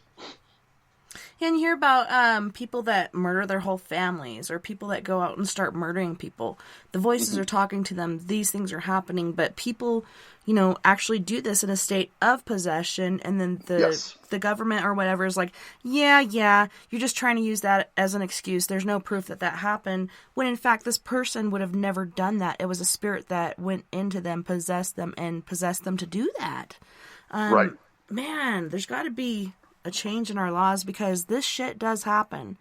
And you hear about people that murder their whole families, or people that go out and start murdering people. The voices are talking to them. These things are happening, but people, actually do this in a state of possession, and then the government or whatever is like, yeah, you're just trying to use that as an excuse. There's no proof that happened, when in fact this person would have never done that. It was a spirit that went into them, possessed them to do that. Right. Man, there's got to be a change in our laws, because this shit does happen.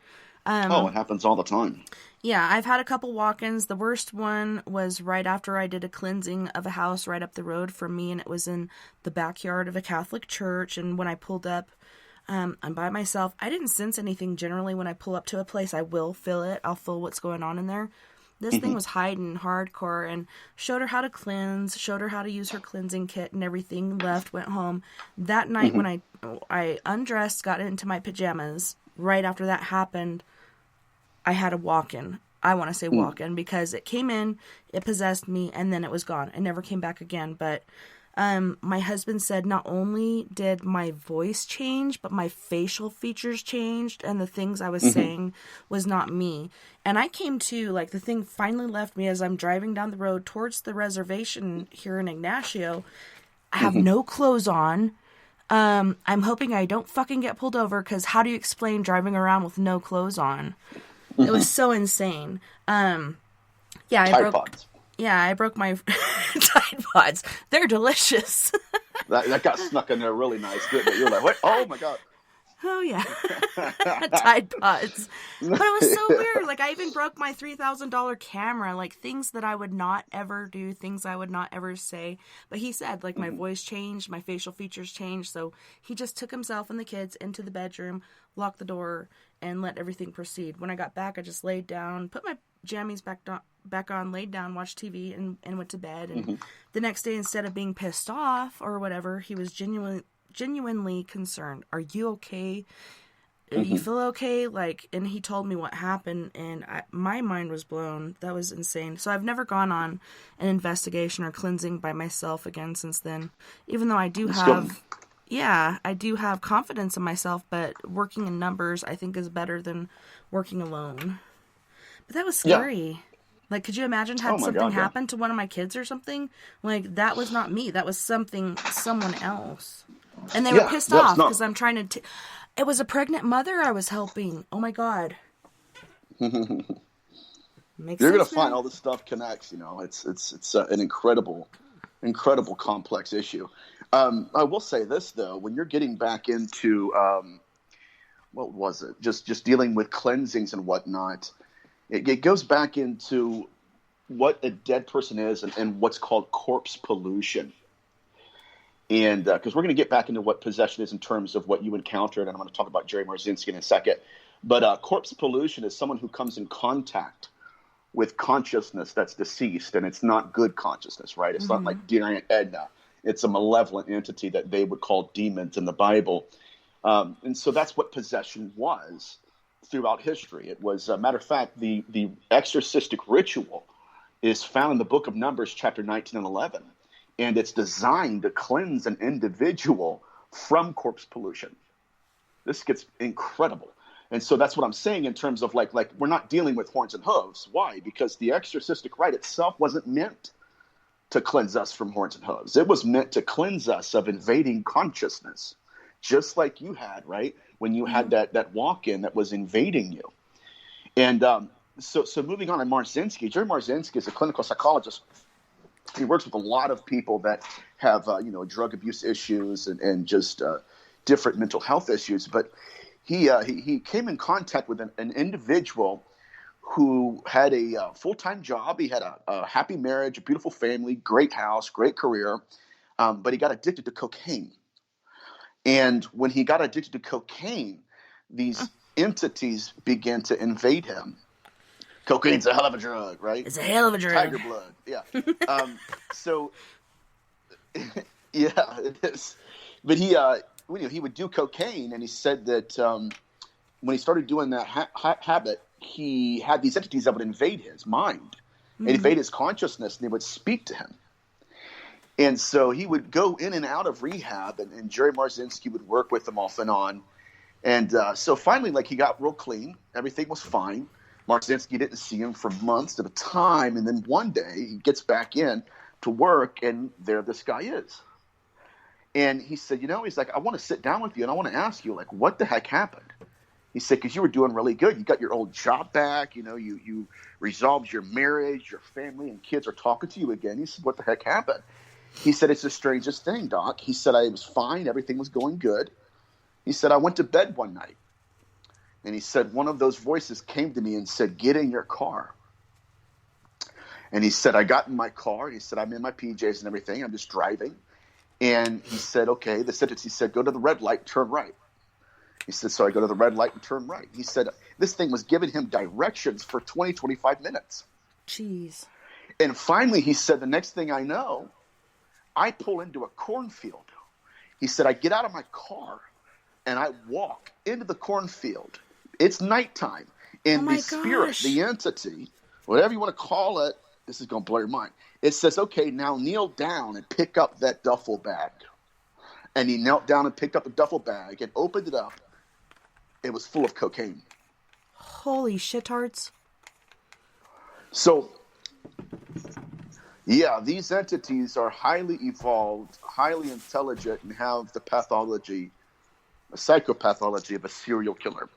It happens all the time. Yeah, I've had a couple walk-ins. The worst one was right after I did a cleansing of a house right up the road from me, and it was in the backyard of a Catholic church. And when I pulled up, I'm by myself. I didn't sense anything. Generally, when I pull up to a place, I will feel it. I'll feel what's going on in there. This thing was hiding hardcore, and showed her how to cleanse, showed her how to use her cleansing kit and everything, left, went home. That night when I undressed, got into my pajamas, right after that happened, I had a walk-in. I want to say walk-in, because it came in, it possessed me, and then it was gone. It never came back again. But my husband said not only did my voice change, but my facial features changed, and the things I was saying was not me. And I came to, like, the thing finally left me as I'm driving down the road towards the reservation here in Ignacio. I have no clothes on. I'm hoping I don't fucking get pulled over, because how do you explain driving around with no clothes on? It was so insane. I broke my Tide Pods. They're delicious. that got snuck in there really nice, didn't it? You're like, what? Oh my God. Oh, yeah. Tide Pods. But it was so weird. Like, I even broke my $3,000 camera. Like, things that I would not ever do, things I would not ever say. But he said, like, my voice changed, my facial features changed. So he just took himself and the kids into the bedroom, locked the door, and let everything proceed. When I got back, I just laid down, put my jammies back on, laid down, watched TV, and went to bed. And the next day, instead of being pissed off or whatever, he was genuinely concerned. Are you okay? You feel okay? Like, and he told me what happened, and my mind was blown. That was insane. So I've never gone on an investigation or cleansing by myself again since then. Even though I do have confidence in myself, but working in numbers I think is better than working alone. But that was scary. Yeah. Like, could you imagine had something happened to one of my kids or something? Like, that was not me. That was someone else. And they were pissed off because I'm trying to... It was a pregnant mother I was helping. Oh, my God. You're going to find all this stuff connects, you know. It's an incredible complex issue. I will say this, though. When you're getting back into... what was it? Just dealing with cleansings and whatnot... It goes back into what a dead person is and what's called corpse pollution. And because we're going to get back into what possession is in terms of what you encountered, and I'm going to talk about Jerry Marzinski in a second. But corpse pollution is someone who comes in contact with consciousness that's deceased, and it's not good consciousness, right? It's not like dear Aunt Edna. It's a malevolent entity that they would call demons in the Bible. And so that's what possession was throughout history. It was, a matter of fact, the exorcistic ritual is found in the book of Numbers, chapter 19 and 11, and it's designed to cleanse an individual from corpse pollution. This gets incredible. And so that's what I'm saying in terms of like we're not dealing with horns and hooves. Why? Because the exorcistic rite itself wasn't meant to cleanse us from horns and hooves. It was meant to cleanse us of invading consciousness, just like you had, right? When you had that walk-in that was invading you. And so moving on to Marzinski, Jerry Marzinski is a clinical psychologist. He works with a lot of people that have, drug abuse issues and just different mental health issues. But he came in contact with an individual who had a full-time job. He had a happy marriage, a beautiful family, great house, great career, but he got addicted to cocaine. And when he got addicted to cocaine, these entities began to invade him. Cocaine's a hell of a drug, right? It's a hell of a drug. Tiger blood, yeah. Yeah, it is. But he would do cocaine, and he said that when he started doing that habit, he had these entities that would invade his mind, and invade his consciousness, and they would speak to him. And so he would go in and out of rehab, and Jerry Marzinski would work with him off and on. And so finally, he got real clean. Everything was fine. Marzinski didn't see him for months at a time. And then one day he gets back in to work, and there this guy is. And he said, he's like, I want to sit down with you, and I want to ask you, what the heck happened? He said, because you were doing really good. You got your old job back. You resolved your marriage, your family, and kids are talking to you again. He said, what the heck happened? He said, it's the strangest thing, Doc. He said, I was fine. Everything was going good. He said, I went to bed one night. And he said, one of those voices came to me and said, get in your car. And he said, I got in my car. And he said, I'm in my PJs and everything. I'm just driving. And he said, okay. The sentence, he said, go to the red light, turn right. He said, so I go to the red light and turn right. He said, this thing was giving him directions for 20, 25 minutes. Jeez. And finally, he said, the next thing I know, I pull into a cornfield. He said, I get out of my car and I walk into the cornfield. It's nighttime. And the spirit, the entity, whatever you want to call it, this is going to blow your mind. It says, okay, now kneel down and pick up that duffel bag. And he knelt down and picked up the duffel bag and opened it up. It was full of cocaine. Holy shitards. So, yeah, these entities are highly evolved, highly intelligent, and have the pathology, a psychopathology of a serial killer.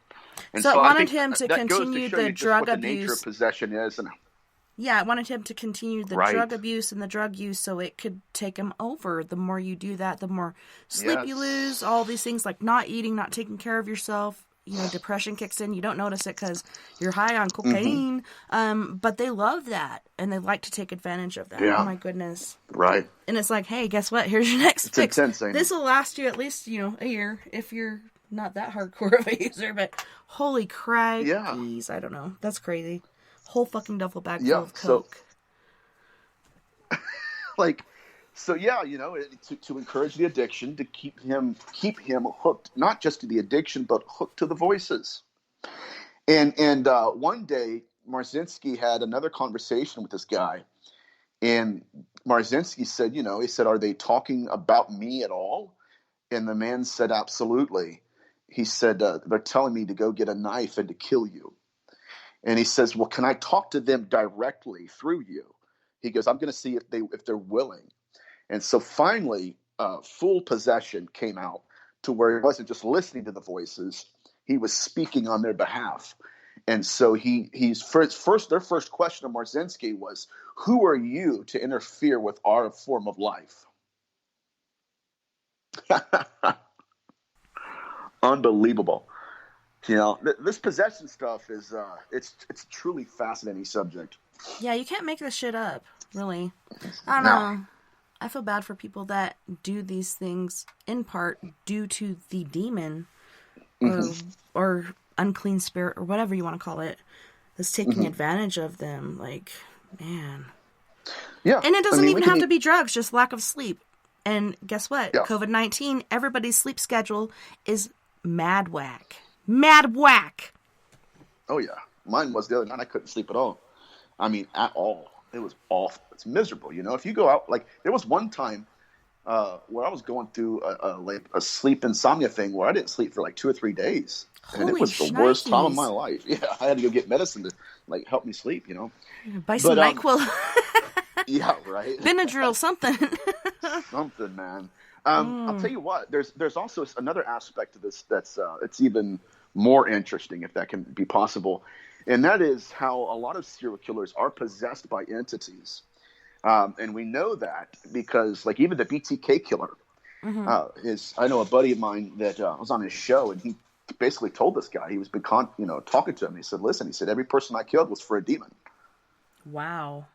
And so I wanted him to continue the drug abuse. The nature of possession is. And Yeah, I wanted him to continue the Right. drug abuse and the drug use so it could take him over. The more you do that, the more sleep you lose, all these things like not eating, not taking care of yourself. You know, depression kicks in. You don't notice it because you're high on cocaine. But they love that, and they like to take advantage of that. Yeah. Oh, my goodness. Right. And it's like, hey, guess what? Here's your next fix. Intense, ain't it? This will last you at least, a year if you're not that hardcore of a user. But holy crap. Yeah. Geez, I don't know. That's crazy. Whole fucking duffel bag full of coke. To encourage the addiction, to keep him hooked, not just to the addiction, but hooked to the voices. And one day, Marzinski had another conversation with this guy, and Marzinski said, he said, "Are they talking about me at all?" And the man said, "Absolutely." He said, "They're telling me to go get a knife and to kill you." And he says, "Well, can I talk to them directly through you?" He goes, "I'm going to see if they're willing." And so finally, full possession came out to where he wasn't just listening to the voices; he was speaking on their behalf. And so their first question of Marzinski was, "Who are you to interfere with our form of life?" Unbelievable. This possession stuff is it's a truly fascinating subject. Yeah, you can't make this shit up, really. I don't know. I feel bad for people that do these things in part due to the demon or unclean spirit or whatever you want to call it that's taking advantage of them. Like, man. Yeah. And it doesn't even have to be drugs, just lack of sleep. And guess what? Yeah. COVID-19, everybody's sleep schedule is mad whack. Mad whack. Oh, yeah. Mine was the other night. I couldn't sleep at all. I mean, at all. It was awful. It's miserable. If you go out, like, there was one time where I was going through a sleep insomnia thing where I didn't sleep for like 2 or 3 days. And it was the worst time of my life. Yeah, I had to go get medicine to, like, help me sleep, Buy some NyQuil. Yeah, right. Benadryl, something. Something, man. I'll tell you what. There's also another aspect to this that's it's even more interesting, if that can be possible, and that is how a lot of serial killers are possessed by entities, and we know that because, like, even the BTK killer I know a buddy of mine that was on his show, and he basically told this guy, he was talking to him. He said, "Listen," he said, "every person I killed was for a demon." Wow.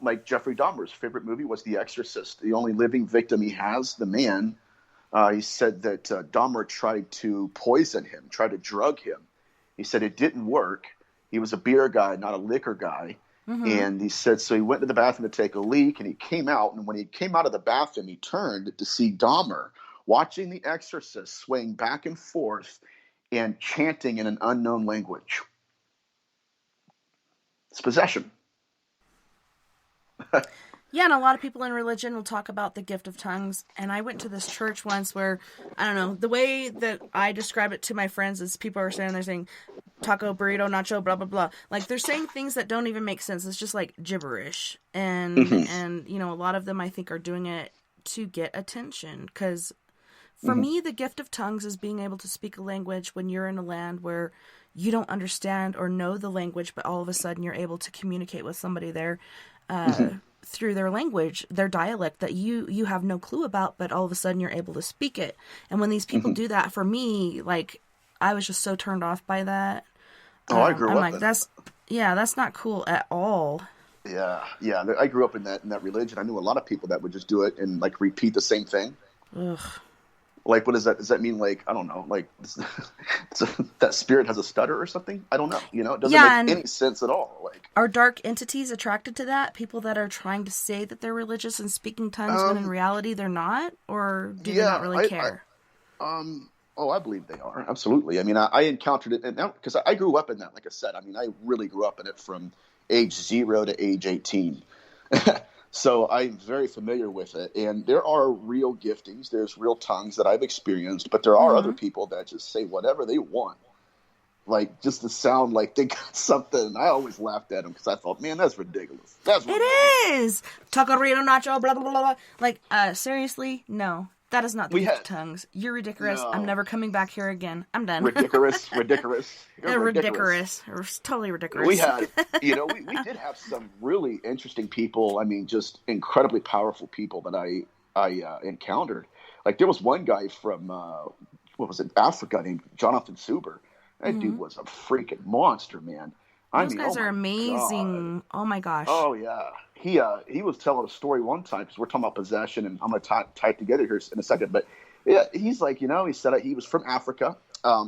Like Jeffrey Dahmer's favorite movie was The Exorcist. The only living victim he has, the man, he said that Dahmer tried to poison him, tried to drug him. He said it didn't work. He was a beer guy, not a liquor guy. And he said, so he went to the bathroom to take a leak, and he came out. And when he came out of the bathroom, he turned to see Dahmer watching The Exorcist swaying back and forth and chanting in an unknown language. It's possession. Yeah, and a lot of people in religion will talk about the gift of tongues. And I went to this church once where, I don't know, the way that I describe it to my friends is people are standing there saying, taco, burrito, nacho, blah, blah, blah. Like, they're saying things that don't even make sense. It's just like gibberish. And, a lot of them I think are doing it to get attention. Because for me, the gift of tongues is being able to speak a language when you're in a land where you don't understand or know the language, but all of a sudden you're able to communicate with somebody there. Through their language, their dialect that you have no clue about, but all of a sudden you're able to speak it. And when these people do that, for me, like, I was just so turned off by that. I grew up like, that's not cool at all. Yeah. I grew up in that religion. I knew a lot of people that would just do it and, like, repeat the same thing. Ugh. Like, what does that? Does that mean, like, I don't know, like, that spirit has a stutter or something? I don't know. It doesn't make any sense at all. Like, are dark entities attracted to that? People that are trying to say that they're religious and speaking tongues when in reality they're not? Or do they not really care? I believe they are. Absolutely. I mean, I encountered it because I grew up in that. Like I said, I mean, I really grew up in it from age 0 to age 18. So I'm very familiar with it. And there are real giftings. There's real tongues that I've experienced. But there are other people that just say whatever they want. Like, just to sound like they got something. I always laughed at them because I thought, man, that's ridiculous. It is. Taco, burrito, nacho, blah, blah, blah, blah. Like, seriously? No. That is not the We gift had of tongues. You're ridiculous. I'm no never coming back here again. I'm done. ridiculous. You're ridiculous. It's totally We ridiculous. had, we did have some really interesting people. I mean, just incredibly powerful people that I encountered. Like there was one guy from Africa named Jonathan Suber. That dude was a freaking monster, man. Those guys are amazing. God. Oh my gosh. Oh yeah. He was telling a story one time because we're talking about possession, and I'm gonna tie it together here in a second. But yeah, he's like, he said he was from Africa.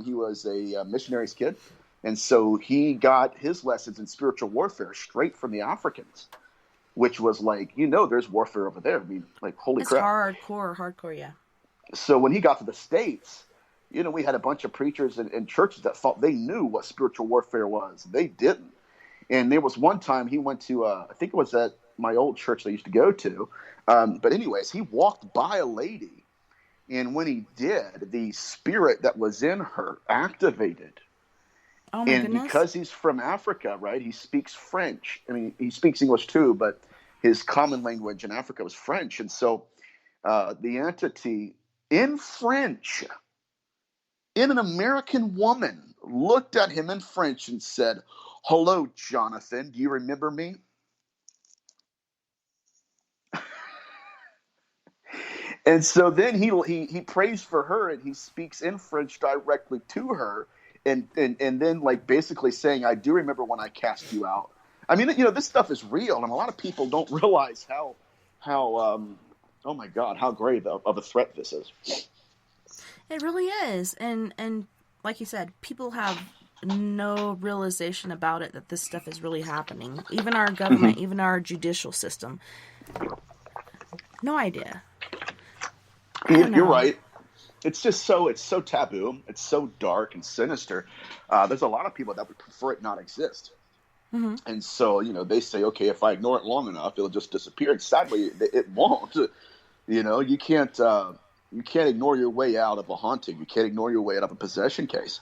He was a missionary's kid, and so he got his lessons in spiritual warfare straight from the Africans, which was like, there's warfare over there. I mean, like, holy crap. It's hardcore, yeah. So when he got to the States, we had a bunch of preachers and churches that thought they knew what spiritual warfare was. They didn't. And there was one time he went to, I think it was at my old church I used to go to. But anyways, he walked by a lady. And when he did, the spirit that was in her activated. Oh my goodness. Because he's from Africa, right, he speaks French. I mean, he speaks English too, but his common language in Africa was French. And so the entity in French, in an American woman, looked at him in French and said, "Hello, Jonathan. Do you remember me?" And so then he prays for her, and he speaks in French directly to her, and then like basically saying, "I do remember when I cast you out." I mean, this stuff is real, and a lot of people don't realize how oh my God, how grave of a threat this is. It really is, and like you said, people have no realization about it, that this stuff is really happening. Even our government, even our judicial system, no idea. You're right. It's so taboo. It's so dark and sinister. There's a lot of people that would prefer it not exist. Mm-hmm. And so, they say, okay, if I ignore it long enough, it'll just disappear. And sadly, it won't. You can't ignore your way out of a haunting. You can't ignore your way out of a possession case.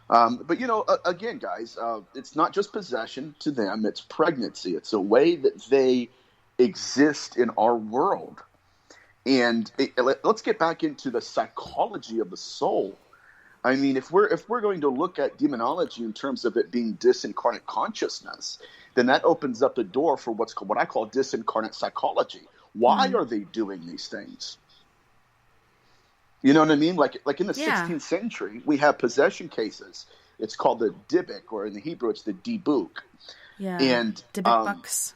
But, again, guys, it's not just possession to them. It's pregnancy. It's a way that they exist in our world. And let's get back into the psychology of the soul. I mean, if we're going to look at demonology in terms of it being disincarnate consciousness, then that opens up the door for what I call disincarnate psychology. Why are they doing these things? You know what I mean? Like in the 16th century, we have possession cases. It's called the Dybbuk, or in the Hebrew, it's the Dibuk. Yeah. And Dybbuk bucks.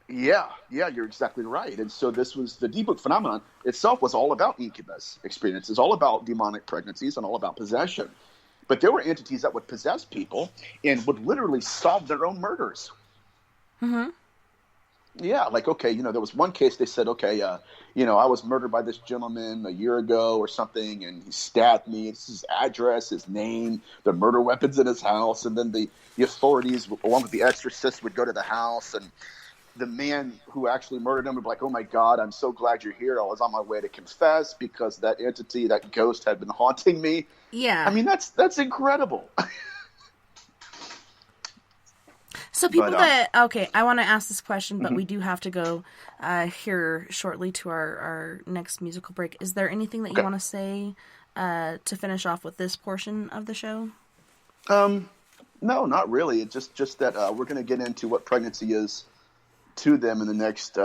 Yeah, you're exactly right. And so this was the Dibuk phenomenon itself was all about incubus experiences, all about demonic pregnancies, and all about possession. But there were entities that would possess people and would literally solve their own murders. Mm-hmm. Yeah, like, okay, there was one case they said, okay, I was murdered by this gentleman a year ago or something, and he stabbed me. It's his address, his name, the murder weapons in his house, and then the authorities, along with the exorcist, would go to the house, and the man who actually murdered him would be like, "Oh my God, I'm so glad you're here. I was on my way to confess because that entity, that ghost, had been haunting me." Yeah. I mean, that's incredible. So people I want to ask this question, but we do have to go here shortly to our next musical break. Is there anything that you want to say to finish off with this portion of the show? No, not really. It's just that we're going to get into what pregnancy is to them in the next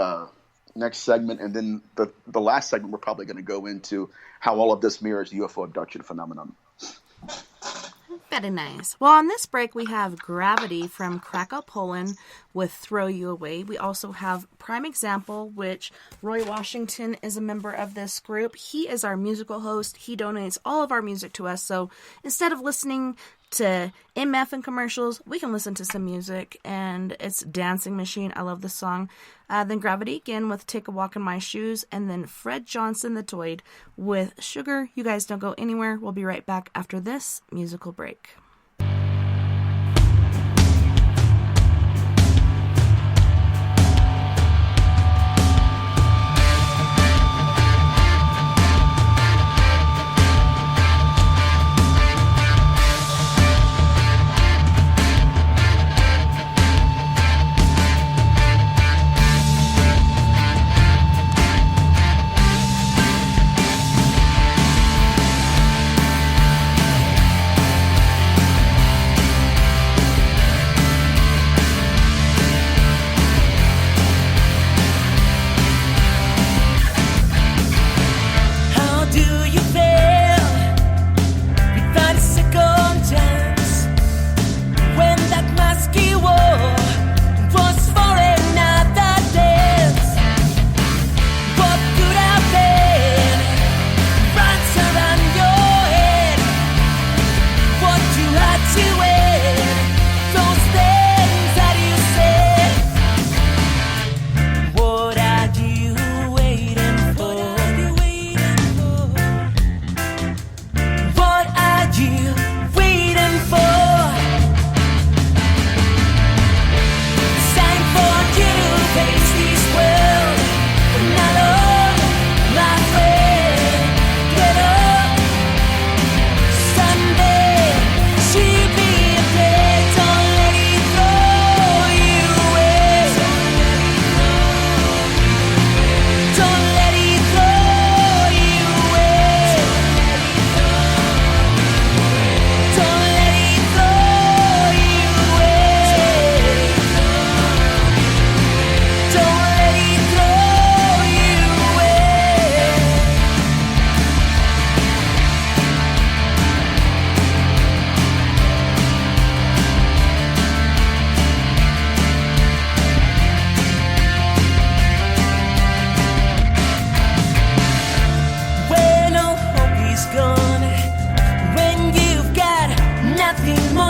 segment, and then the last segment we're probably going to go into how all of this mirrors the UFO abduction phenomenon. Very nice. Well, on this break, we have Gravity from Krakow, Poland with Throw You Away. We also have Prime Example, which Roy Washington is a member of this group. He is our musical host. He donates all of our music to us. So instead of listening to MF and commercials, we can listen to some music, and it's Dancing Machine. I love this song. Then Gravity again with Take a Walk in My Shoes, and then Fred Johnson the Toid with Sugar. You guys don't go anywhere. We'll be right back after this musical break.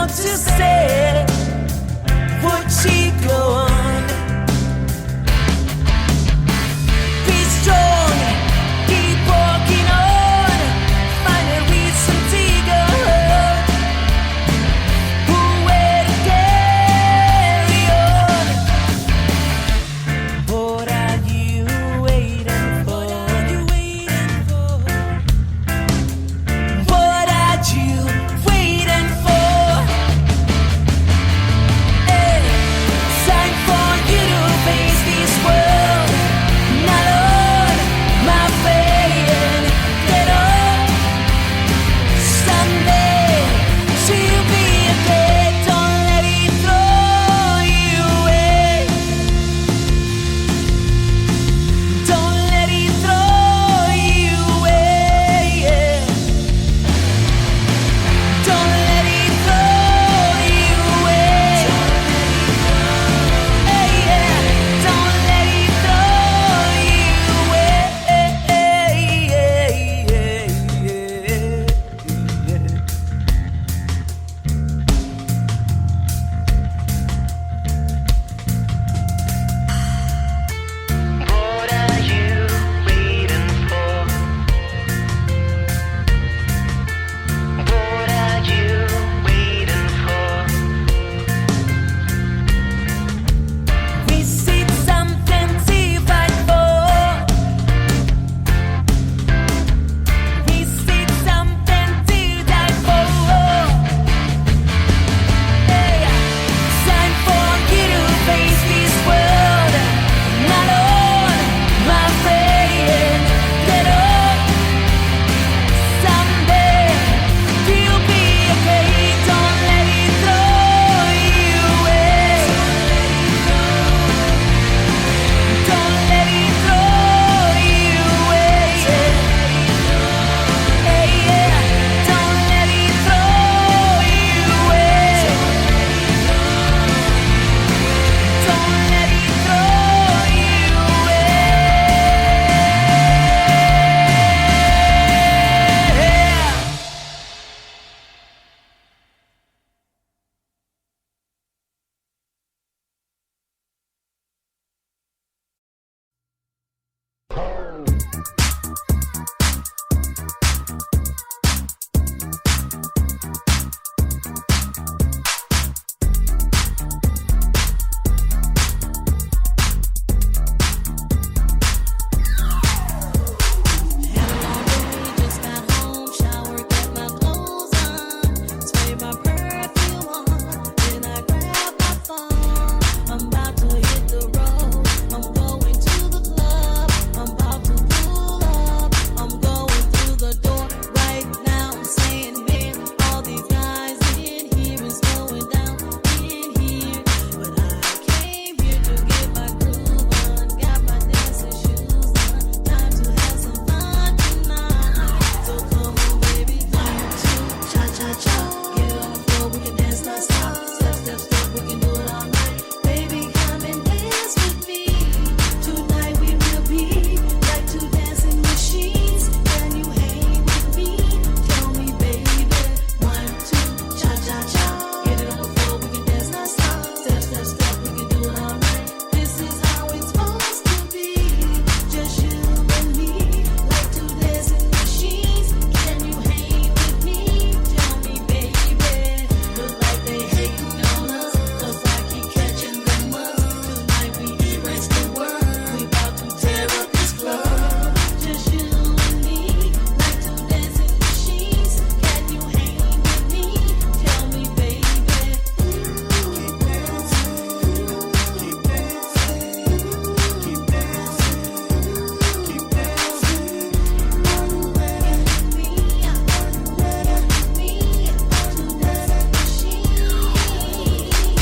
want to say, would she go on? Be strong, keep walking on, find a reason to go. Who will carry on? What are you waiting for? What are you waiting for? Hey, time for you to face this world. Not alone, my friend. Get up. Someday she'll be okay. Don't let it throw you away. Don't let it throw you away. Don't let it throw you away. Don't let it throw you What are you waiting for? What are you waiting for? We see something to fight for. We see something to die for. Hey, time for you to face this world. Not alone, my friend. Get up. Someday you'll be okay. Don't let it throw you away. Don't let it throw you away. Don't let it throw you away. Don't let it throw you away. Just got home, shower, get my clothes on, spray my perfume on, then I grab my phone. I'm about to hit the road. I'm going to the club. I'm about to pull up. I'm going through the door right now. I'm saying, man, all these guys in here is going down in here. But I came here to get my groove on, got my dancing shoes on. Time to have some fun tonight. So come on, baby, 1, 2, cha cha cha. Get on the floor, we can dance non-stop. Step, step, step, we can do it all night. Baby, come and dance with me. Tonight we will be like two dancing machines. Can you hang with me? Tell me, baby. 1, 2, cha cha cha. Get it on the floor, we can dance non-stop. Step, step, step, we can do it all night. This is how it's supposed to be. Just you and me, like two dancing machines. Can you hang with me? Tell me, baby. Look like they hating on us, 'cause I keep catching them up. Tonight we erase the world. We about to tear up this club. Just you and me, like two dancing machines. Can you hang with me? Tell me, baby. Keep dancing, keep dancing, keep dancing, keep dancing.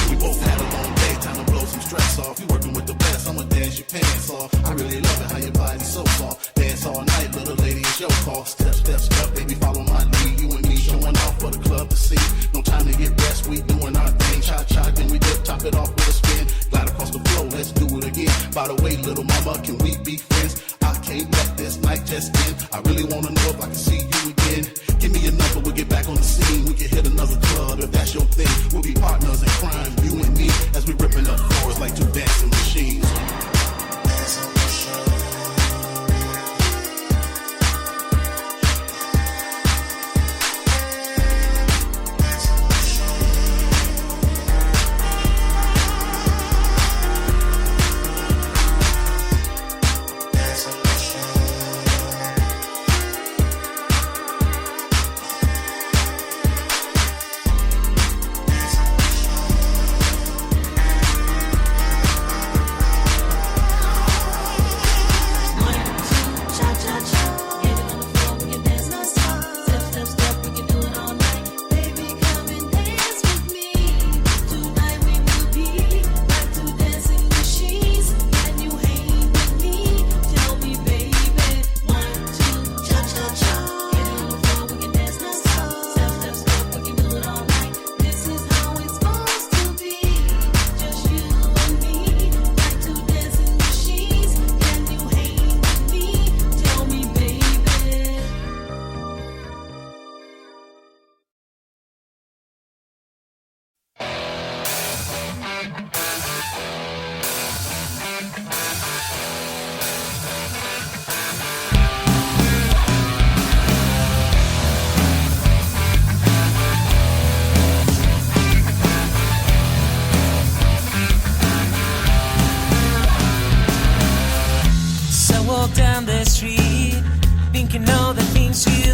We both had a long day, time to blow some stress off. You working with the best, I'ma dance your pants off. I really love it how your body's so soft. Dance all night, little lady, it's your call. Step, step, step, baby, follow my lead. You and me showing off for the club to see. No time to get rest, we doing our thing. Cha cha, then we dip, top it off with a spin. Glide across the floor, let's do it again. By the way, little mama, can we be friends? I can't let this night just end. I really wanna know if I can see you again. Give me your number, we'll get back on the scene. We can hit another club if that's your thing.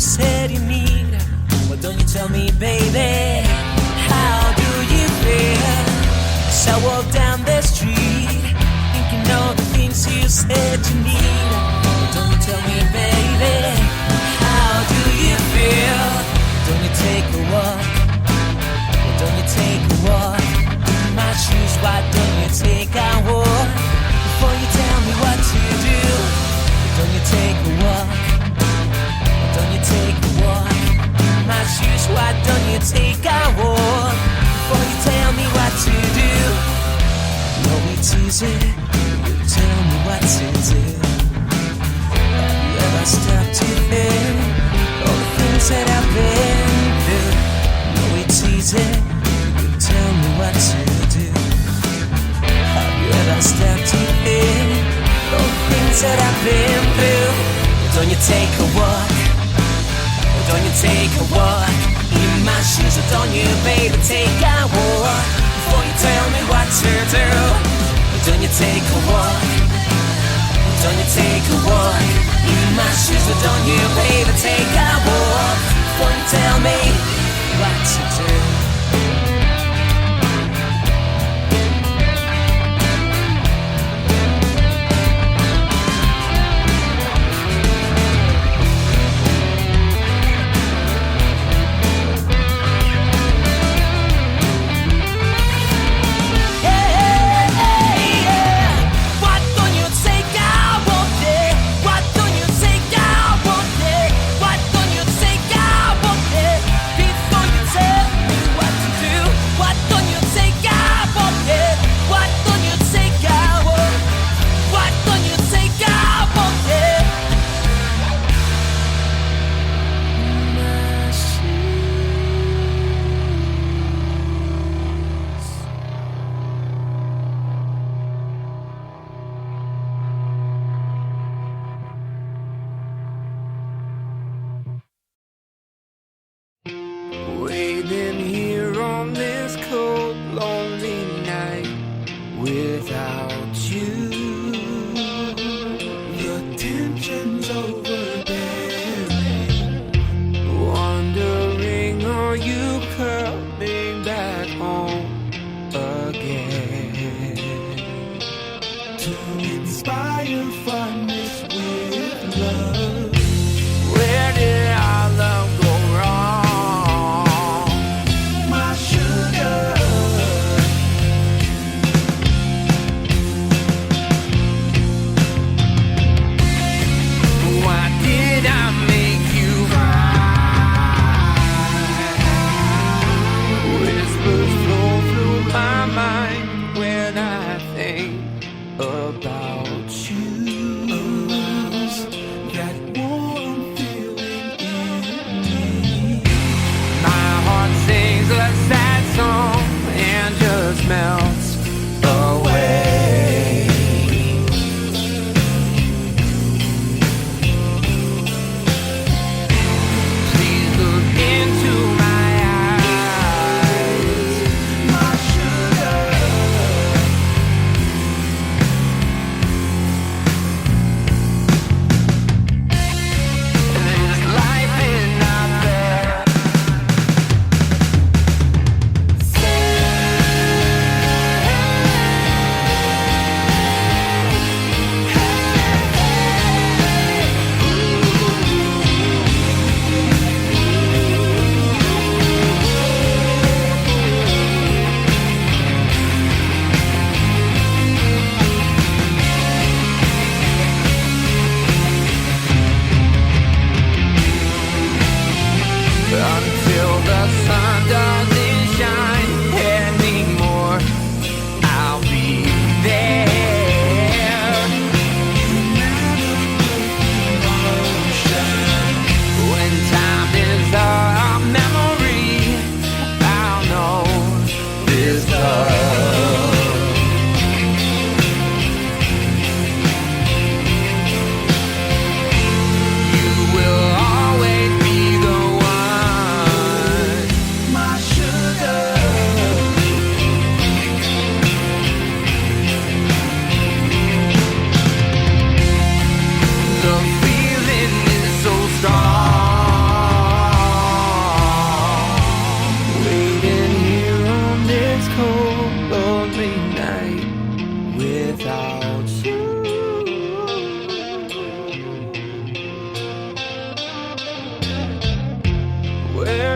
said you need. Why don't you tell me, baby? How do you feel? As I walk down the street, thinking all the things you said you need. Why don't you tell me, baby? How do you feel? Don't you take a walk? Why don't you take a walk? In my shoes, why don't you take a walk? Before you tell me what to do, why don't you take a walk? Why don't you take a walk? In my shoes, why don't you take a walk? Before you tell me what to do. No, it's easy, you tell me what to do. Have you ever stopped to think all the things that I've been through? No, it's easy, you tell me what to do. Have you ever stopped to think all the things that I've been through? Don't you take a walk? Don't you take a walk? In my shoes, don't you, baby, take a walk? Before you tell me what to do, don't you take a walk? Don't you take a walk? In my shoes, don't you, baby, take a walk? Before you tell me what to do. Before you tell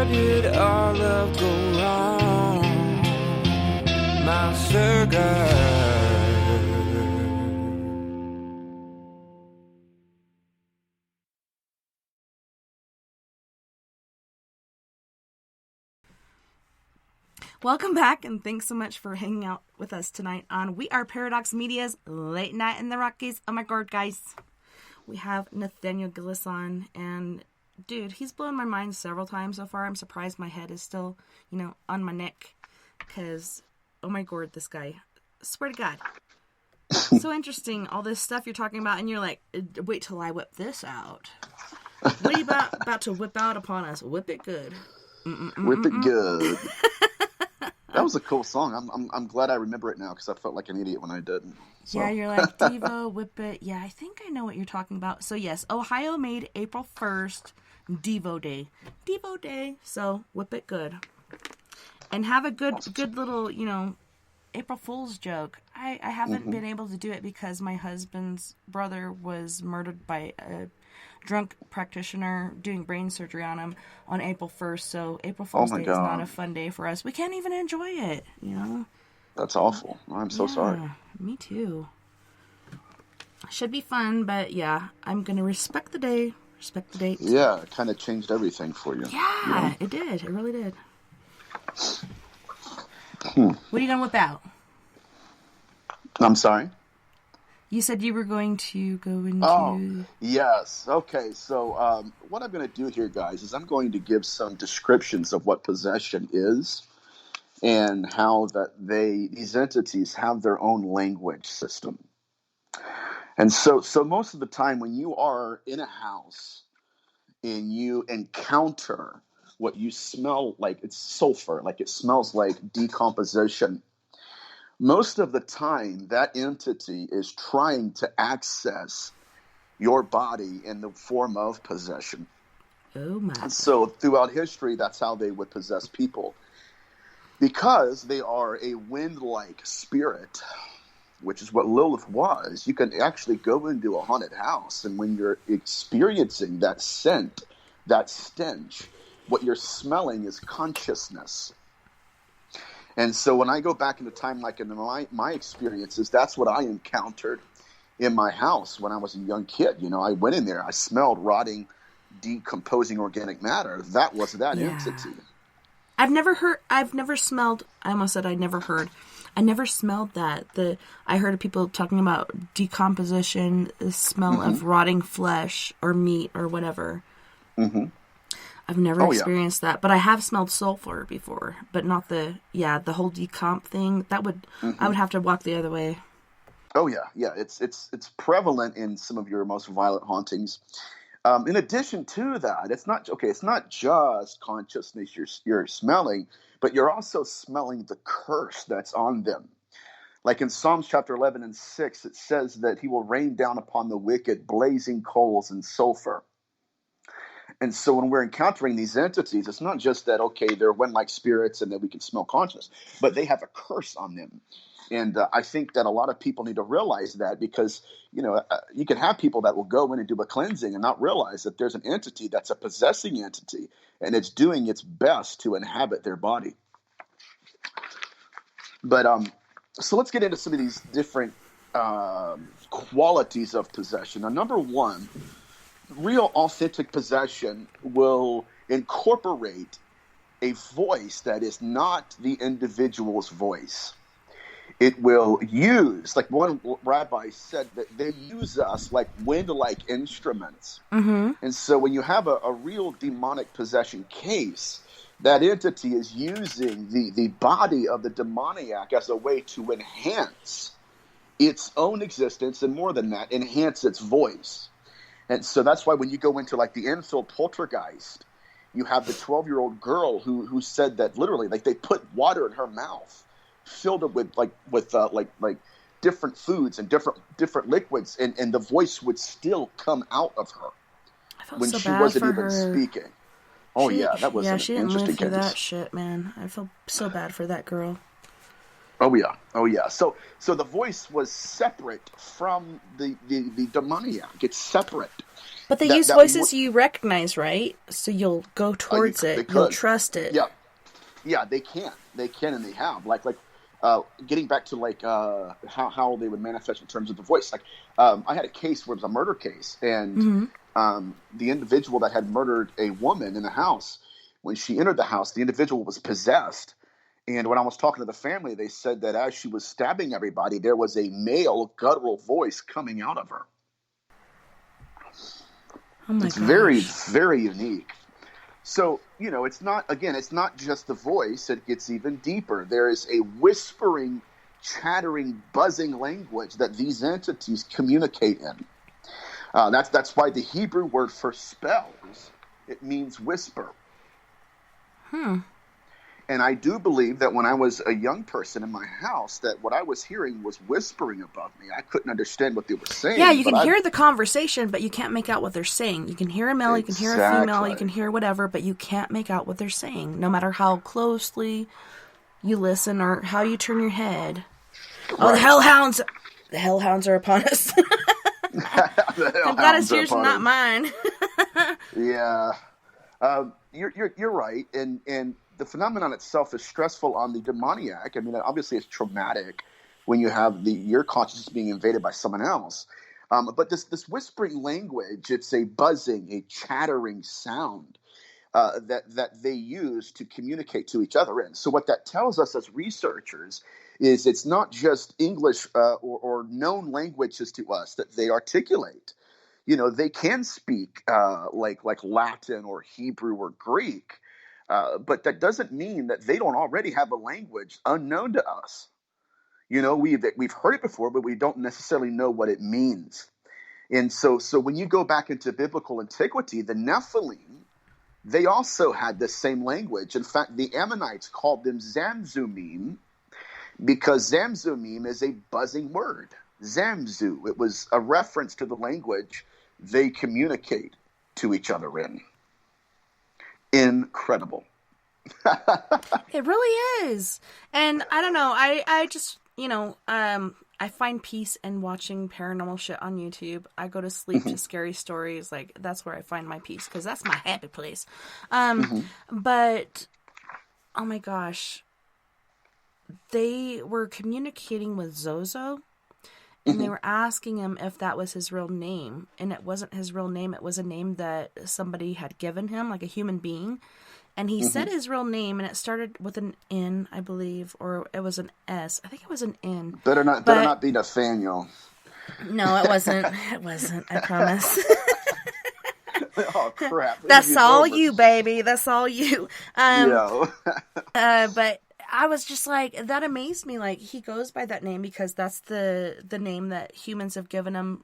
Where did our love go wrong, my sugar? Welcome back, and thanks so much for hanging out with us tonight on We Are Paradox Media's Late Night in the Rockies. Oh my god, guys. We have Nathaniel Gillis on, and dude, he's blown my mind several times so far. I'm surprised my head is still, on my neck, because, oh my god, this guy. Swear to God. So interesting, all this stuff you're talking about, and you're like, wait till I whip this out. What are you about to whip out upon us? Whip it good. Whip it good. That was a cool song. I'm glad I remember it now because I felt like an idiot when I didn't. So. Yeah, you're like, Devo, whip it. Yeah, I think I know what you're talking about. So yes, Ohio made April 1st Devo Day. Devo Day. So whip it good. And have a good little, April Fool's joke. I haven't been able to do it because my husband's brother was murdered by a drunk practitioner doing brain surgery on him on April 1st. So April Fool's Day is not a fun day for us. We can't even enjoy it, That's awful. I'm so sorry. Me too. Should be fun, but yeah, I'm going to respect the day, respect the date. Yeah, it kind of changed everything for you. Yeah, it did. It really did. What are you going to whip out? I'm sorry? You said you were going to go into... Oh, yes. Okay, so what I'm going to do here, guys, is I'm going to give some descriptions of what possession is and how that these entities have their own language system. And so most of the time when you are in a house and you encounter what you smell like, it's sulfur, like it smells like decomposition, most of the time, that entity is trying to access your body in the form of possession. Oh, my. And so throughout history, that's how they would possess people. Because they are a wind-like spirit, which is what Lilith was, you can actually go into a haunted house, and when you're experiencing that scent, that stench, what you're smelling is consciousness. And so when I go back into time, like in my experiences, that's what I encountered in my house when I was a young kid. I went in there, I smelled rotting, decomposing organic matter. That was that entity. I never smelled that. I heard of people talking about decomposition, the smell of rotting flesh or meat or whatever. Mm-hmm. I've never experienced that, but I have smelled sulfur before, but not the whole decomp thing. That would, I would have to walk the other way. Oh yeah. It's prevalent in some of your most violent hauntings. In addition to that, it's not just consciousness you're smelling, but you're also smelling the curse that's on them. Like in Psalms chapter 11 and 6, it says that he will rain down upon the wicked blazing coals and sulfur. And so when we're encountering these entities, it's not just that, they're wind-like spirits and that we can smell consciousness, but they have a curse on them. And I think that a lot of people need to realize that because, you can have people that will go in and do a cleansing and not realize that there's an entity that's a possessing entity and it's doing its best to inhabit their body. But so let's get into some of these different qualities of possession. Now, number one, real authentic possession will incorporate a voice that is not the individual's voice. It will use, like one rabbi said, that they use us like wind-like instruments. Mm-hmm. And so when you have a real demonic possession case, that entity is using the body of the demoniac as a way to enhance its own existence, and more than that, enhance its voice. And so that's why when you go into like the Enfield poltergeist, you have the 12-year-old girl who said that literally, like, they put water in her mouth, filled it with different foods and different liquids, and the voice would still come out of her when she wasn't even speaking. Oh, that was an she didn't interesting live through case. that shit, man. I feel so bad for that girl. Oh yeah, oh yeah. So the voice was separate from the demoniac. It's separate. But they use That voices you recognize, right? So you'll go towards they it. You'll could. trust it. Yeah, yeah. They can, and they have. Getting back to how they would manifest in terms of the voice. I had a case where it was a murder case, and the individual that had murdered a woman in the house, when she entered the house, the individual was possessed. And when I was talking to the family, they said that as she was stabbing everybody, there was a male guttural voice coming out of her. Oh my It's gosh. very, very unique. So, it's not just the voice. It gets even deeper. There is a whispering, chattering, buzzing language that these entities communicate in. That's why the Hebrew word for spells, it means whisper. And I do believe that when I was a young person in my house, that what I was hearing was whispering above me. I couldn't understand what they were saying. Yeah, you can hear the conversation, but you can't make out what they're saying. You can hear a male, you can hear a female, Exactly. you can hear whatever, but you can't make out what they're saying, no matter how closely you listen or how you turn your head. Oh, the hellhounds! The hellhounds are upon us. I've got his ears, not mine. Yeah, you're right, and the phenomenon itself is stressful on the demoniac. I mean, obviously, it's traumatic when you have your consciousness being invaded by someone else. But this whispering language, it's a buzzing, a chattering sound that they use to communicate to each other in. So what that tells us as researchers is it's not just English or known languages to us that they articulate. They can speak like Latin or Hebrew or Greek, but that doesn't mean that they don't already have a language unknown to us. We've heard it before, but we don't necessarily know what it means. And so when you go back into biblical antiquity, the Nephilim, they also had the same language. In fact, the Ammonites called them Zamzumim because Zamzumim is a buzzing word. Zamzu, it was a reference to the language they communicate to each other in. Incredible. It really is. And I don't know, I just, I find peace in watching paranormal shit on YouTube. I go to sleep to scary stories. That's where I find my peace, because that's my happy place. But, oh my gosh, they were communicating with Zozo, and they were asking him if that was his real name. And it wasn't his real name. It was a name that somebody had given him, like a human being. And he said his real name, and it started with an N, I believe, or it was an S. I think it was an N. Better not be Nathaniel. No, it wasn't. It wasn't. I promise. Oh crap! That's all you, baby. That's all you. Yeah. But I was just like, that amazed me. Like, he goes by that name because that's the name that humans have given him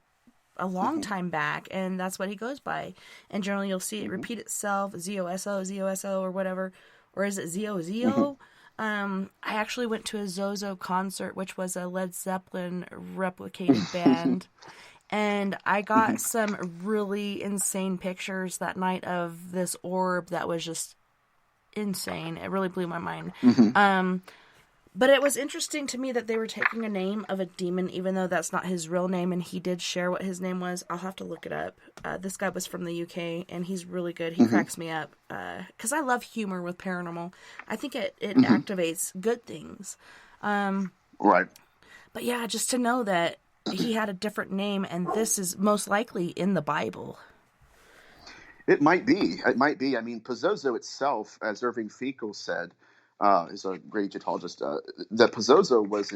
a long time back, and that's what he goes by. And generally you'll see it repeat itself, ZOSO, or whatever. Or is it ZOZO? I actually went to a Zozo concert, which was a Led Zeppelin replicated band. And I got some really insane pictures that night of this orb that was just insane. It really blew my mind. But it was interesting to me that they were taking a name of a demon, even though that's not his real name, and he did share what his name was. I'll have to look it up. This guy was from the UK, and he's really good. He cracks me up, because I love humor with paranormal. I think it activates good things. Right. But yeah, just to know that he had a different name, and this is most likely in the Bible. It might be. It might be. I mean, Pozozo itself, as Irving Fecal said, is a great Egyptologist, that Pozozo was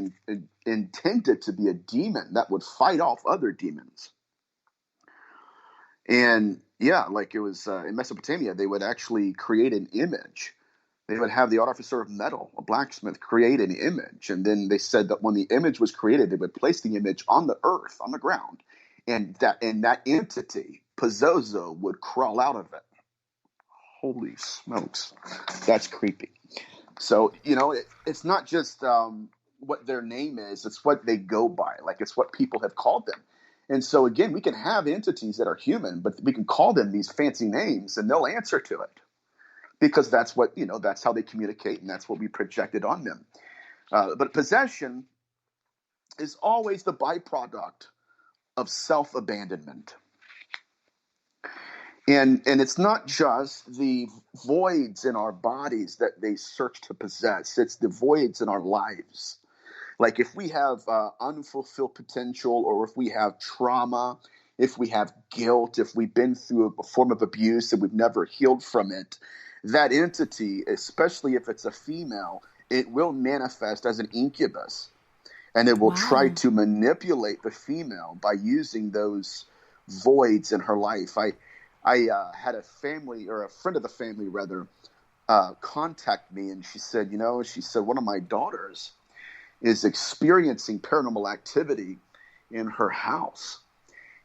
intended to be a demon that would fight off other demons. And yeah, like it was in Mesopotamia, they would actually create an image. They would have the artificer of metal, a blacksmith, create an image. And then they said that when the image was created, they would place the image on the earth, on the ground. And that entity, Pozozo, would crawl out of it. Holy smokes. That's creepy. So, it's not just what their name is. It's what they go by. Like, it's what people have called them. And so, again, we can have entities that are human, but we can call them these fancy names, and they'll answer to it. Because that's what, that's how they communicate, and that's what we projected on them. But possession is always the byproduct of self-abandonment. And it's not just the voids in our bodies that they search to possess. It's the voids in our lives. Like if we have unfulfilled potential, or if we have trauma, if we have guilt, if we've been through a form of abuse and we've never healed from it, that entity, especially if it's a female, it will manifest as an incubus. And it will try to manipulate the female by using those voids in her life. I had a family, or a friend of the family rather, contact me, and she said, one of my daughters is experiencing paranormal activity in her house.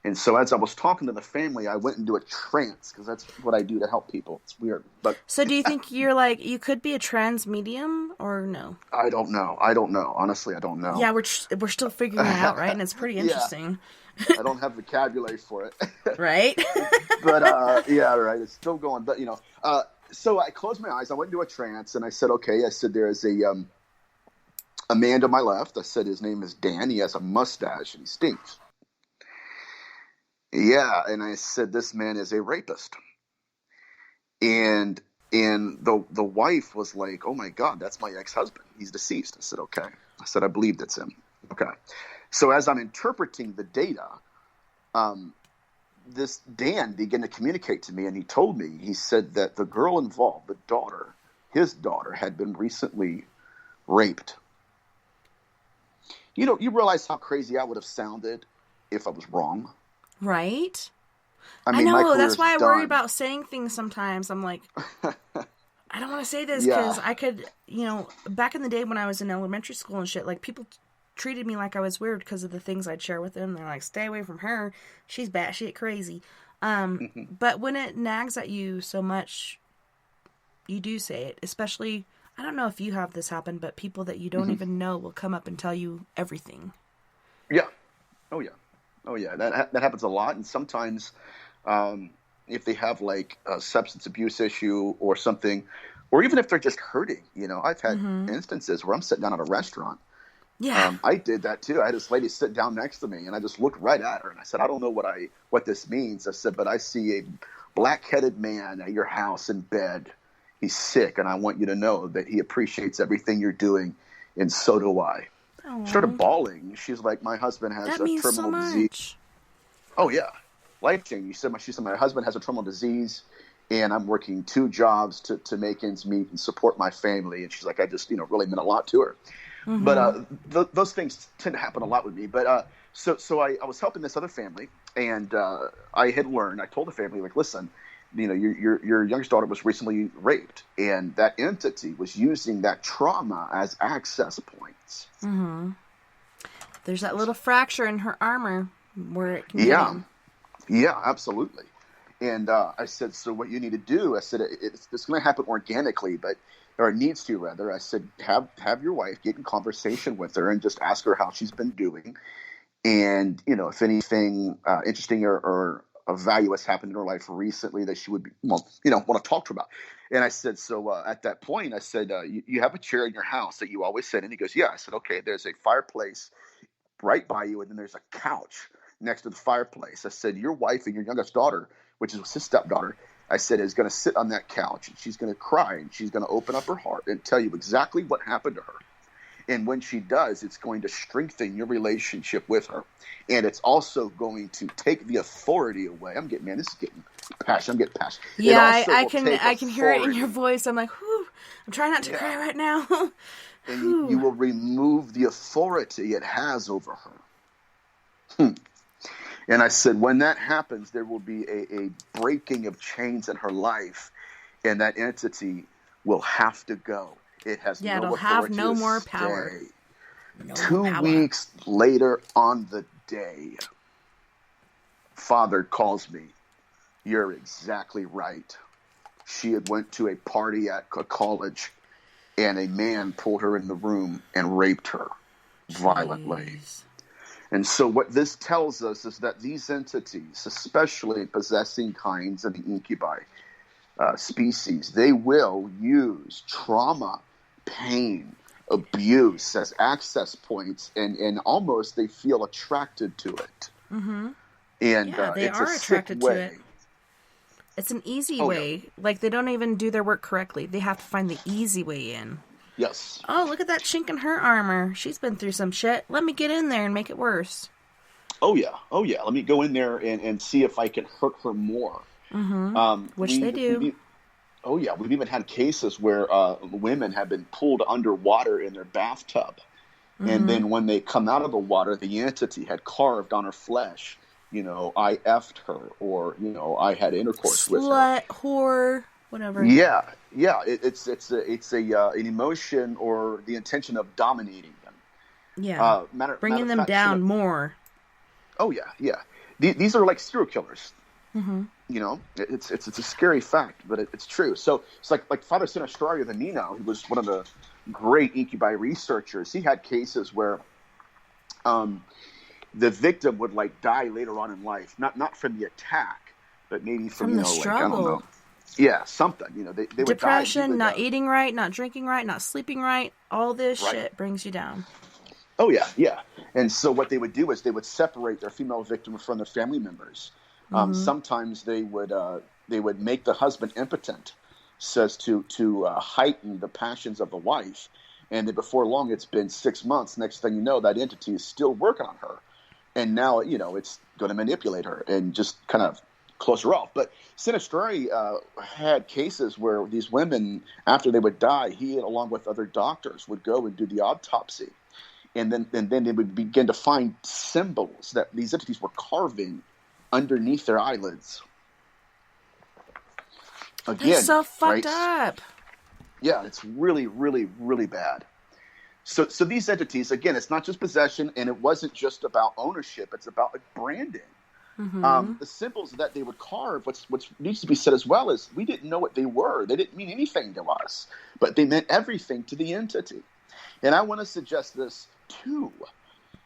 And so as I was talking to the family, I went into a trance, because that's what I do to help people. It's weird. But So do you think you could be a trans medium, or no? I don't know. Honestly, I don't know. Yeah, we're still figuring it out, right? And it's pretty interesting. I don't have vocabulary for it. Right? But yeah, right. It's still going. But so I closed my eyes. I went into a trance, and I said, okay. I said, there is a man to my left. I said, his name is Dan. He has a mustache and he stinks. Yeah, and I said, this man is a rapist. And the wife was like, oh my God, that's my ex-husband. He's deceased. I said, okay. I said, I believe that's him. Okay. So as I'm interpreting the data, this Dan began to communicate to me, and he told me, he said that the girl involved, the daughter, his daughter, had been recently raped. You realize how crazy I would have sounded if I was wrong? Right? I mean, know. That's why I worry about saying things sometimes. I'm like, I don't want to say this because I could, back in the day when I was in elementary school and shit, like people treated me like I was weird because of the things I'd share with them. They're like, stay away from her. She's batshit crazy. But when it nags at you so much, you do say it. Especially, I don't know if you have this happen, but people that you don't even know will come up and tell you everything. Yeah. Oh, yeah. Oh, yeah. That happens a lot. And sometimes if they have like a substance abuse issue or something, or even if they're just hurting, I've had instances where I'm sitting down at a restaurant. Yeah. I did that too. I had this lady sit down next to me, and I just looked right at her, and I said, I don't know what this means. I said, but I see a black-headed man at your house in bed. He's sick, and I want you to know that he appreciates everything you're doing, and so do I. Aww. She started bawling. She's like, my husband has That a means terminal so much. disease. Oh, yeah. Life-changing. She said, my husband has a terminal disease, and I'm working 2 jobs to make ends meet and support my family. And she's like, I just, really meant a lot to her. But those things tend to happen a lot with me. But so I was helping this other family, and I had learned. I told the family, like, listen, your youngest daughter was recently raped, and that entity was using that trauma as access points. There's that little fracture in her armor where it can get in. Yeah, absolutely. And I said, so what you need to do, I said, it's going to happen organically, or it needs to, rather. I said, have your wife get in conversation with her and just ask her how she's been doing. And, if anything interesting or of value has happened in her life recently that she would want to talk to her about. And I said, so at that point, I said, you have a chair in your house that you always sit in? He goes, yeah. I said, okay, there's a fireplace right by you, and then there's a couch next to the fireplace. I said, your wife and your youngest daughter, which is his stepdaughter, I said, is going to sit on that couch, and she's going to cry, and she's going to open up her heart and tell you exactly what happened to her. And when she does, it's going to strengthen your relationship with her. And it's also going to take the authority away. This is getting passionate. I'm getting passionate. Yeah, I can hear it in your voice. I'm like, whew, I'm trying not to cry right now. And you will remove the authority it has over her. And I said, when that happens, there will be a breaking of chains in her life, and that entity will have to go. It has no it'll authority have no to more stay. power. 2 weeks later on the day, Father calls me. You're exactly right. She had went to a party at a college, and a man pulled her in the room and raped her violently. Jeez. And so what this tells us is that these entities, especially possessing kinds of the incubi species, they will use trauma, pain, abuse as access points, and almost they feel attracted to it. Mm-hmm. And Yeah, they it's are a sick attracted to way. it. It's an easy Oh, way. Like, they don't even do their work correctly. They have to find the easy way in. Yes. Oh, look at that chink in her armor. She's been through some shit. Let me get in there and make it worse. Oh yeah. Let me go in there and see if I can hurt her more. Mm-hmm. Which they do. We've even had cases where women have been pulled underwater in their bathtub, and then when they come out of the water, the entity had carved on her flesh, I effed her, or I had intercourse with her. Slut, whore, whatever. Yeah. It's an emotion or the intention of dominating them. Yeah. Bringing them down more. Oh yeah. These are like serial killers. Mm-hmm. It's a scary fact, but it's true. So it's like Father Sinistrario the Nino, who was one of the great incubi researchers. He had cases where the victim would die later on in life, not from the attack, but maybe from the struggle. I don't know. Yeah, something. They would die. Depression, not eating right, not drinking right, not sleeping right. All this shit brings you down. Oh yeah. And so what they would do is they would separate their female victim from their family members. Sometimes they would make the husband impotent, so as to heighten the passions of the wife. And then before long, it's been 6 months. Next thing you know, that entity is still working on her, and now it's going to manipulate her and just kind of close her off. But Sinistrari had cases where these women, after they would die, he, along with other doctors, would go and do the autopsy, and then they would begin to find symbols that these entities were carving underneath their eyelids. Again, it's so fucked up. Yeah, it's really, really, really bad. So these entities, again, it's not just possession, and it wasn't just about ownership. It's about branding. Mm-hmm. The symbols that they would carve, what needs to be said as well is we didn't know what they were. They didn't mean anything to us, but they meant everything to the entity. And I want to suggest this too.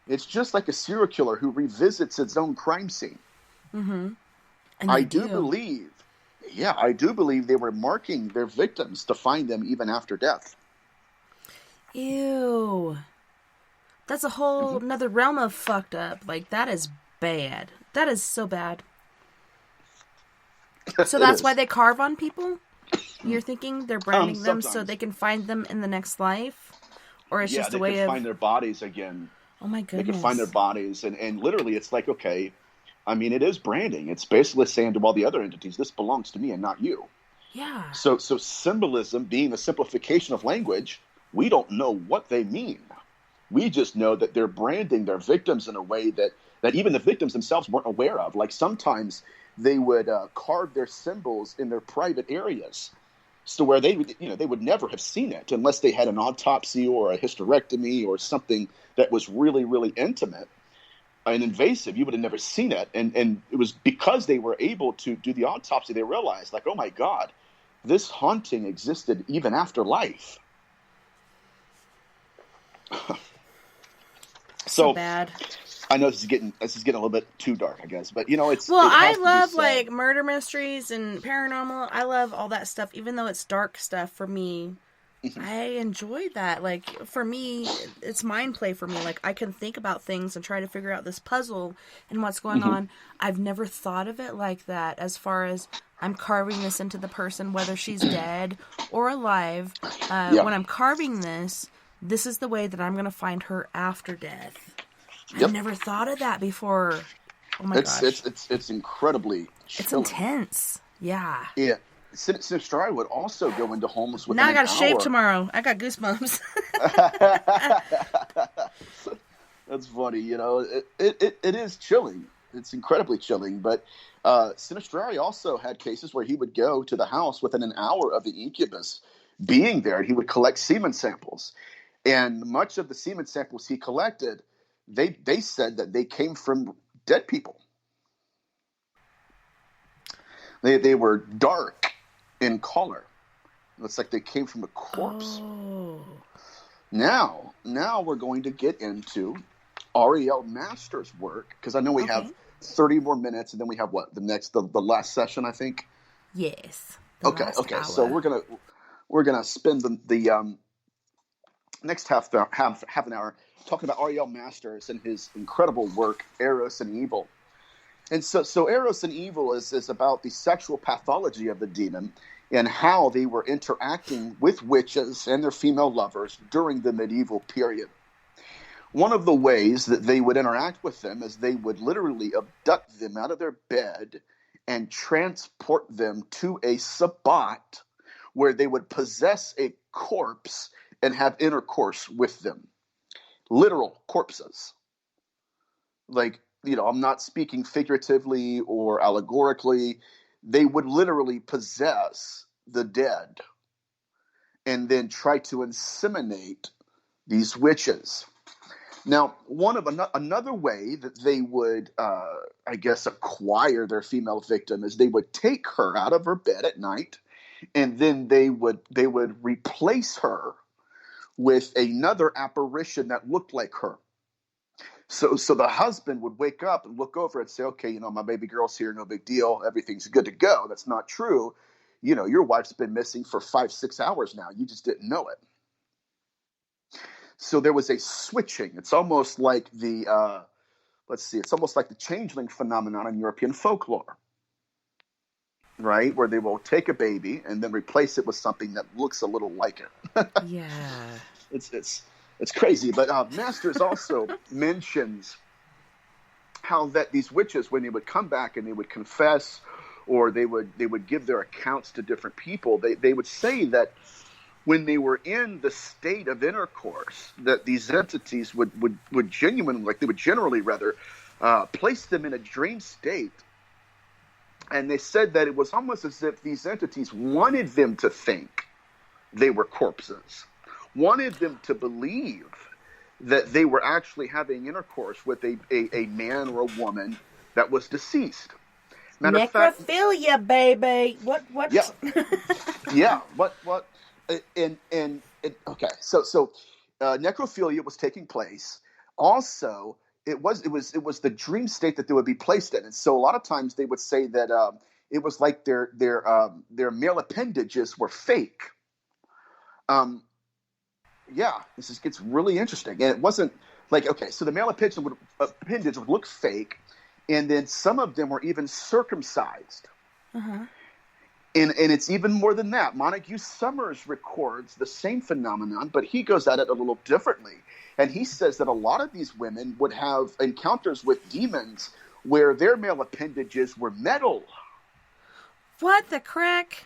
It's just like a serial killer who revisits its own crime scene. Mm-hmm. I do believe they were marking their victims to find them even after death. Ew. That's a whole another realm of fucked up. Like, that is bad. That is so bad. So that's why they carve on people? You're thinking they're branding them so they can find them in the next life? Or it's just a way of... they can find their bodies again. Oh my goodness. They can find their bodies. And literally, it's like, okay... I mean, it is branding. It's basically saying to all the other entities, this belongs to me and not you. Yeah. So symbolism being a simplification of language, we don't know what they mean. We just know that they're branding their victims in a way that even the victims themselves weren't aware of. Like sometimes they would carve their symbols in their private areas, so where they would never have seen it unless they had an autopsy or a hysterectomy or something that was really, really intimate and invasive. You would have never seen it. And it was because they were able to do the autopsy, they realized, like, oh my God, this haunting existed even after life. So bad. I know this is getting a little bit too dark, I guess, but it's. Well, I love like murder mysteries and paranormal. I love all that stuff, even though it's dark stuff for me. I enjoy that. Like, for me, it's mind play for me. Like, I can think about things and try to figure out this puzzle and what's going on. I've never thought of it like that, as far as I'm carving this into the person, whether she's dead or alive. When I'm carving this is the way that I'm going to find her after death. I've never thought of that before. Oh my gosh. It's incredibly chilling. It's intense. Yeah. Yeah. Sinistrari would also go into homes within now I an gotta hour. shave tomorrow. I got goosebumps. That's funny. It is chilling. It's incredibly chilling. But Sinistrari also had cases where he would go to the house within an hour of the incubus being there. He would collect semen samples. And much of the semen samples he collected, they said that they came from dead people. They were dark in color. Looks like they came from a corpse. Oh. Now we're going to get into Ariel Master's work, because I know we have 30 more minutes, and then we have the last session, I think. Yes. Okay. Hour. So we're gonna spend next half an hour talking about Ariel Masters and his incredible work, Eros and Evil. And so Eros and Evil is about the sexual pathology of the demon and how they were interacting with witches and their female lovers during the medieval period. One of the ways that they would interact with them is they would literally abduct them out of their bed and transport them to a sabbat where they would possess a corpse and have intercourse with them. Literal corpses. Like, I'm not speaking figuratively or allegorically. They would literally possess the dead and then try to inseminate these witches. Now, another way that they would, acquire their female victim is they would take her out of her bed at night, and then they would replace her with another apparition that looked like her. So the husband would wake up and look over and say, okay, my baby girl's here, no big deal, everything's good to go. That's not true. Your wife's been missing for 5-6 hours now. You just didn't know it. So there was a switching. It's almost like it's almost like the changeling phenomenon in European folklore, right? Where they will take a baby and then replace it with something that looks a little like it. Yeah. It's crazy, but Masters also mentions how that these witches, when they would come back and they would confess, or they would give their accounts to different people, they would say that when they were in the state of intercourse, that these entities would generally place them in a dream state, and they said that it was almost as if these entities wanted them to think they were corpses. Wanted them to believe that they were actually having intercourse with a man or a woman that was deceased. Necrophilia, baby. What? Yeah. Yeah. What? Okay. So, necrophilia was taking place. Also, it was the dream state that they would be placed in, and so a lot of times they would say that it was like their male appendages were fake. Yeah, gets really interesting. And it wasn't like, okay, so the male appendage would look fake, and then some of them were even circumcised. Uh-huh. And it's even more than that. Montague Summers records the same phenomenon, but he goes at it a little differently. And he says that a lot of these women would have encounters with demons where their male appendages were metal. What the crack?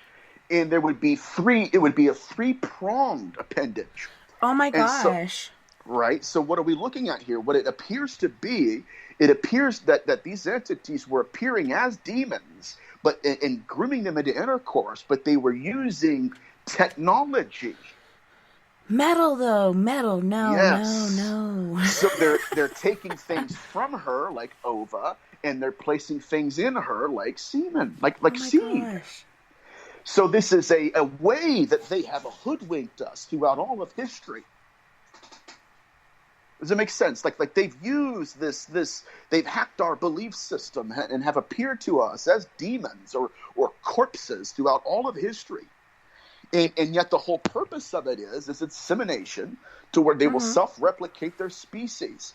And it would be a 3-pronged appendage. Oh my gosh. Right? So what are we looking at here? What it appears to be, that these entities were appearing as demons, but and grooming them into intercourse, but they were using technology. Metal, though. Metal. No, yes. No. So they're taking things from her, like ova, and they're placing things in her, like semen, like seed. Gosh. So this is a way that they have hoodwinked us throughout all of history. Does it make sense? Like they've used this, they've hacked our belief system and have appeared to us as demons or corpses throughout all of history. And yet the whole purpose of it is insemination, to where they will self-replicate their species.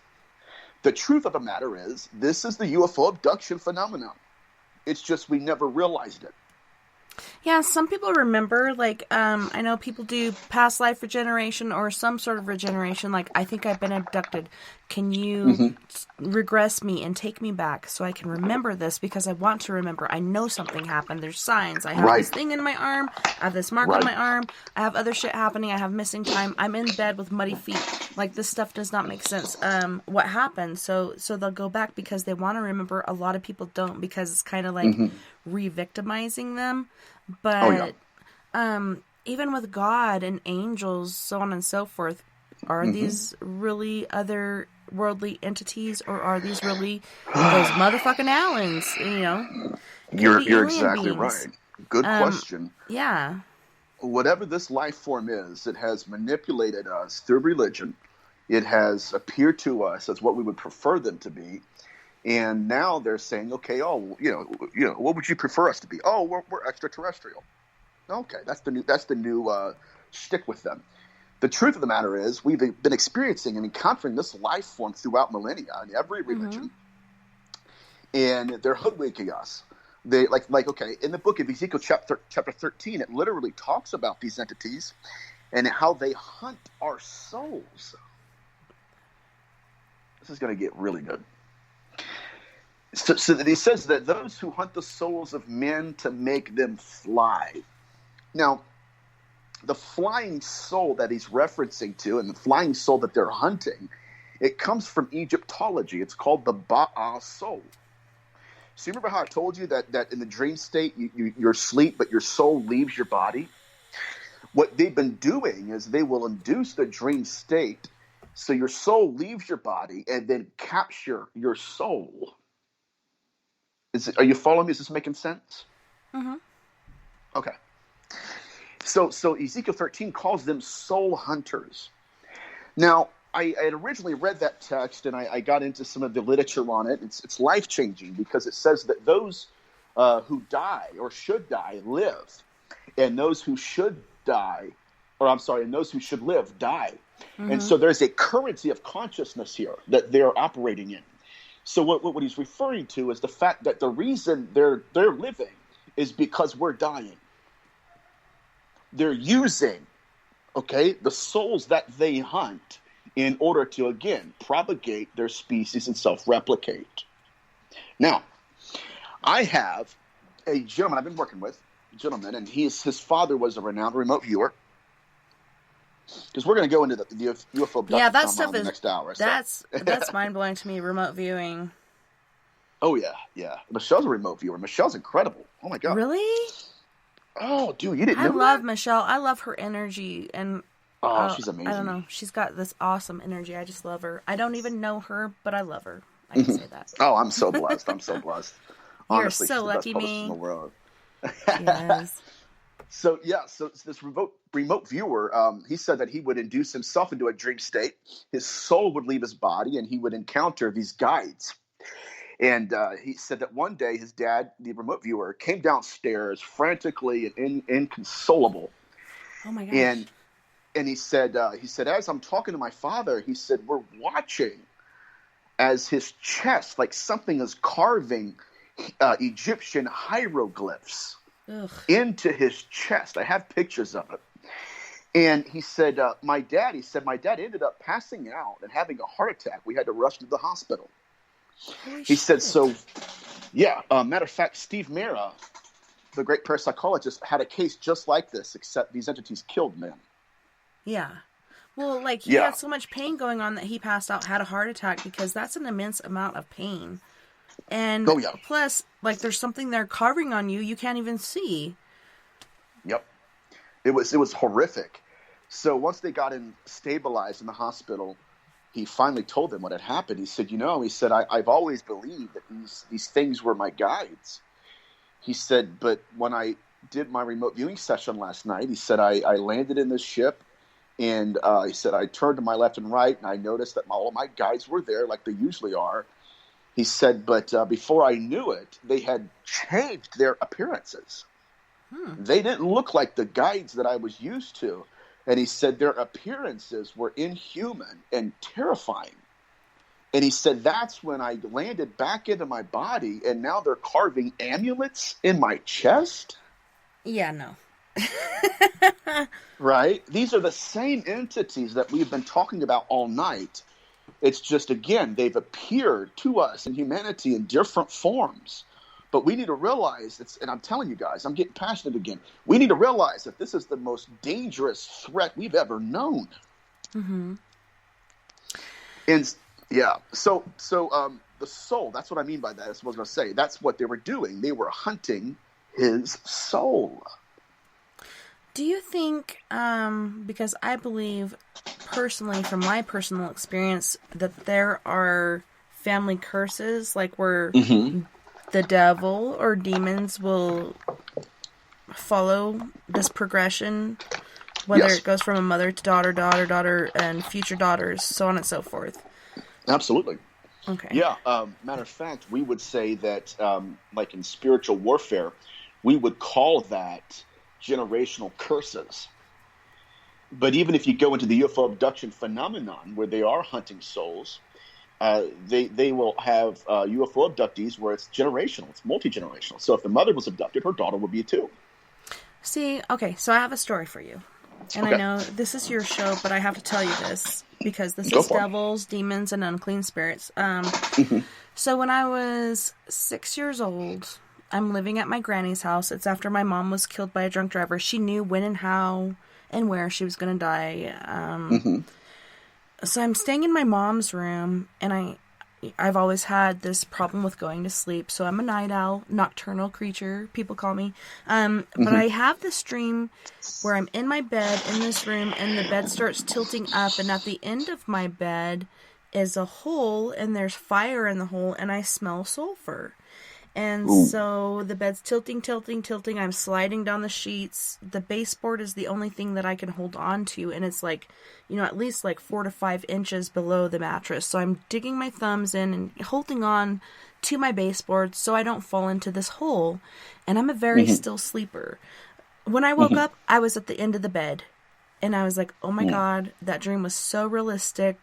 The truth of the matter is, this is the UFO abduction phenomenon. It's just we never realized it. Yeah, some people remember, like, I know people do past life regeneration or some sort of regeneration, like, I think I've been abducted. Can you regress me and take me back so I can remember this, because I want to remember. I know something happened. There's signs. I have this thing in my arm. I have this mark on my arm. I have other shit happening. I have missing time. I'm in bed with muddy feet. Like, this stuff does not make sense. What happened? So they'll go back because they want to remember. A lot of people don't, because it's kind of like re-victimizing them. But even with God and angels, so on and so forth, are these really other worldly entities, or are these really those motherfucking Allens? You know, you're exactly right. Good question. Yeah. Whatever this life form is, it has manipulated us through religion. It has appeared to us as what we would prefer them to be. And now they're saying, okay, what would you prefer us to be? Oh, we're extraterrestrial. Okay, that's the new shtick with them. the truth of the matter is we've been experiencing and encountering this life form throughout millennia in every religion, and they're hoodwinking us. They okay, in the book of Ezekiel chapter 13, it literally talks about these entities and how they hunt our souls. This is going to get really good. So he says that those who hunt the souls of men to make them fly. Now, the flying soul that he's referencing to and the flying soul that they're hunting, it comes from Egyptology. It's called the Ba'a soul. So you remember how I told you that in the dream state, you're asleep, but your soul leaves your body? What they've been doing is they will induce the dream state so your soul leaves your body and then capture your soul. Are you following me? Is this making sense? Mm-hmm. Okay. So Ezekiel 13 calls them soul hunters. Now, I had originally read that text, and I got into some of the literature on it. It's life-changing because it says that those who die or should die live, and those who should die, and those who should live die. Mm-hmm. And so there's a currency of consciousness here that they're operating in. So what he's referring to is the fact that the reason they're living is because we're dying. They're using, the souls that they hunt in order to, again, propagate their species and self-replicate. Now, I have a gentleman I've been working with, and his father was a renowned remote viewer. Because we're going to go into the UFO abduction phenomenon in the next hour. That's mind-blowing to me, remote viewing. Oh, yeah. Michelle's a remote viewer. Michelle's incredible. Oh, my God. Really? Oh, dude, you didn't know that? I love Michelle. I love her energy. And she's amazing. I don't know. She's got this awesome energy. I just love her. I don't even know her, but I love her. I can say that. Oh, I'm so blessed. Honestly, You're so she's lucky, the best me. in the world. Yes. So this remote viewer, he said that he would induce himself into a dream state. His soul would leave his body, and he would encounter these guides. And he said that one day his dad, the remote viewer, came downstairs frantically and inconsolable. Oh my gosh. And he said, as I'm talking to my father, he said, we're watching as his chest, like something is carving Egyptian hieroglyphs. Ugh. Into his chest. I have pictures of it. And he said, my dad ended up passing out and having a heart attack. We had to rush him to the hospital. Holy he shit. said, matter of fact, Steve Mera, the great parapsychologist, had a case just like this, except these entities killed men. Yeah. Well, he had so much pain going on that he passed out, had a heart attack, because that's an immense amount of pain. And plus, there's something they're carving on you you can't even see. Yep. It was horrific. So once they got him stabilized in the hospital, he finally told them what had happened. He said, I've always believed that these things were my guides. He said, but when I did my remote viewing session last night, he said, I landed in this ship, and he said, I turned to my left and right, and I noticed that all of my guides were there like they usually are. He said, but before I knew it, they had changed their appearances. They didn't look like the guides that I was used to. And he said their appearances were inhuman and terrifying. And he said that's when I landed back into my body, and now they're carving amulets in my chest? Yeah, no. Right? These are the same entities that we've been talking about all night. It's just, again, they've appeared to us in humanity in different forms. But we need to realize, and I'm telling you guys, I'm getting passionate again. We need to realize that this is the most dangerous threat we've ever known. Mm-hmm. And, so the soul, that's what I mean by that. That's what I was going to say. That's what they were doing. They were hunting his soul. Do you think, because I believe personally, from my personal experience, that there are family curses, where the devil or demons will follow this progression, whether it goes from a mother to daughter, and future daughters, so on and so forth? Absolutely. Okay. Yeah. Matter of fact, we would say that, in spiritual warfare, we would call that generational curses. But even if you go into the UFO abduction phenomenon, where they are hunting souls, they will have UFO abductees where it's generational, it's multi-generational. So if the mother was abducted, her daughter would be too. See, okay, so I have a story for you. And Okay. I know this is your show, but I have to tell you this because this Go is for it. devils, demons, and unclean spirits. So when I was 6 years old, I'm living at my granny's house. It's after my mom was killed by a drunk driver. She knew when and how and where she was going to die. So I'm staying in my mom's room, and I've always had this problem with going to sleep. So I'm a night owl, nocturnal creature, people call me. But I have this dream where I'm in my bed in this room, and the bed starts tilting up, and at the end of my bed is a hole, and there's fire in the hole, and I smell sulfur. And so the bed's tilting. I'm sliding down the sheets. The baseboard is the only thing that I can hold on to. And it's like, at least like 4 to 5 inches below the mattress. So I'm digging my thumbs in and holding on to my baseboard so I don't fall into this hole. And I'm a very still sleeper. When I woke up, I was at the end of the bed. And I was like, oh my God, that dream was so realistic.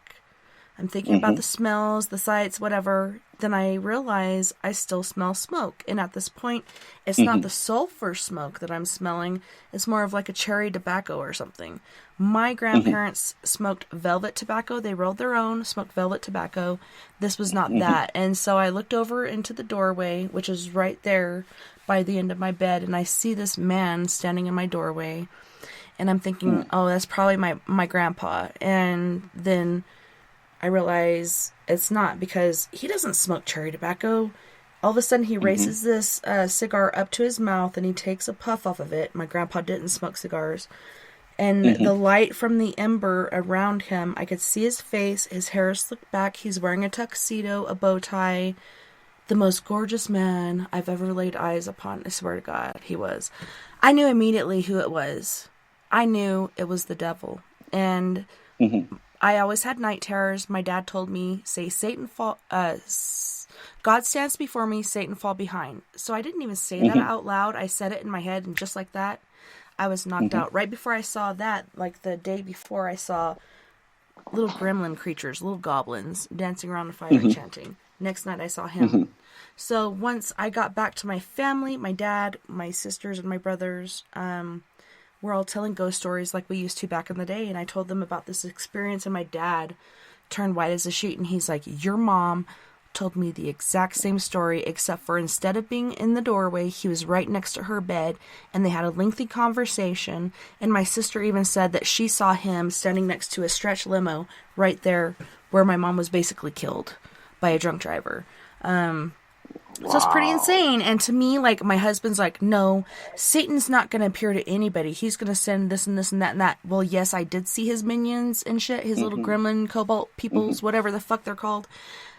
I'm thinking about the smells, the sights, whatever. Then I realize I still smell smoke. And at this point, it's not the sulfur smoke that I'm smelling. It's more of like a cherry tobacco or something. My grandparents smoked velvet tobacco. They rolled their own, smoked velvet tobacco. This was not that. And so I looked over into the doorway, which is right there by the end of my bed. And I see this man standing in my doorway. And I'm thinking, oh, that's probably my grandpa. And then I realize it's not, because he doesn't smoke cherry tobacco. All of a sudden, he raises this cigar up to his mouth, and he takes a puff off of it. My grandpa didn't smoke cigars. And the light from the ember around him, I could see his face. His hair is slicked back. He's wearing a tuxedo, a bow tie. The most gorgeous man I've ever laid eyes upon. I swear to God, he was. I knew immediately who it was. I knew it was the devil. And I always had night terrors. My dad told me, say Satan fall, God stands before me, Satan fall behind. So I didn't even say that out loud. I said it in my head, and just like that, I was knocked out. Right before I saw that, like the day before, I saw little gremlin creatures, little goblins, dancing around the fire chanting. Next night I saw him. So once I got back to my family, my dad, my sisters, and my brothers, we're all telling ghost stories like we used to back in the day. And I told them about this experience, and my dad turned white as a sheet, and he's like, your mom told me the exact same story, except for instead of being in the doorway, he was right next to her bed, and they had a lengthy conversation. And my sister even said that she saw him standing next to a stretch limo right there where my mom was basically killed by a drunk driver. So it's pretty insane. And to me, like, my husband's like, no, Satan's not going to appear to anybody. He's going to send this and this and that and that. Well, yes, I did see his minions and shit, his little gremlin, cobalt peoples, whatever the fuck they're called.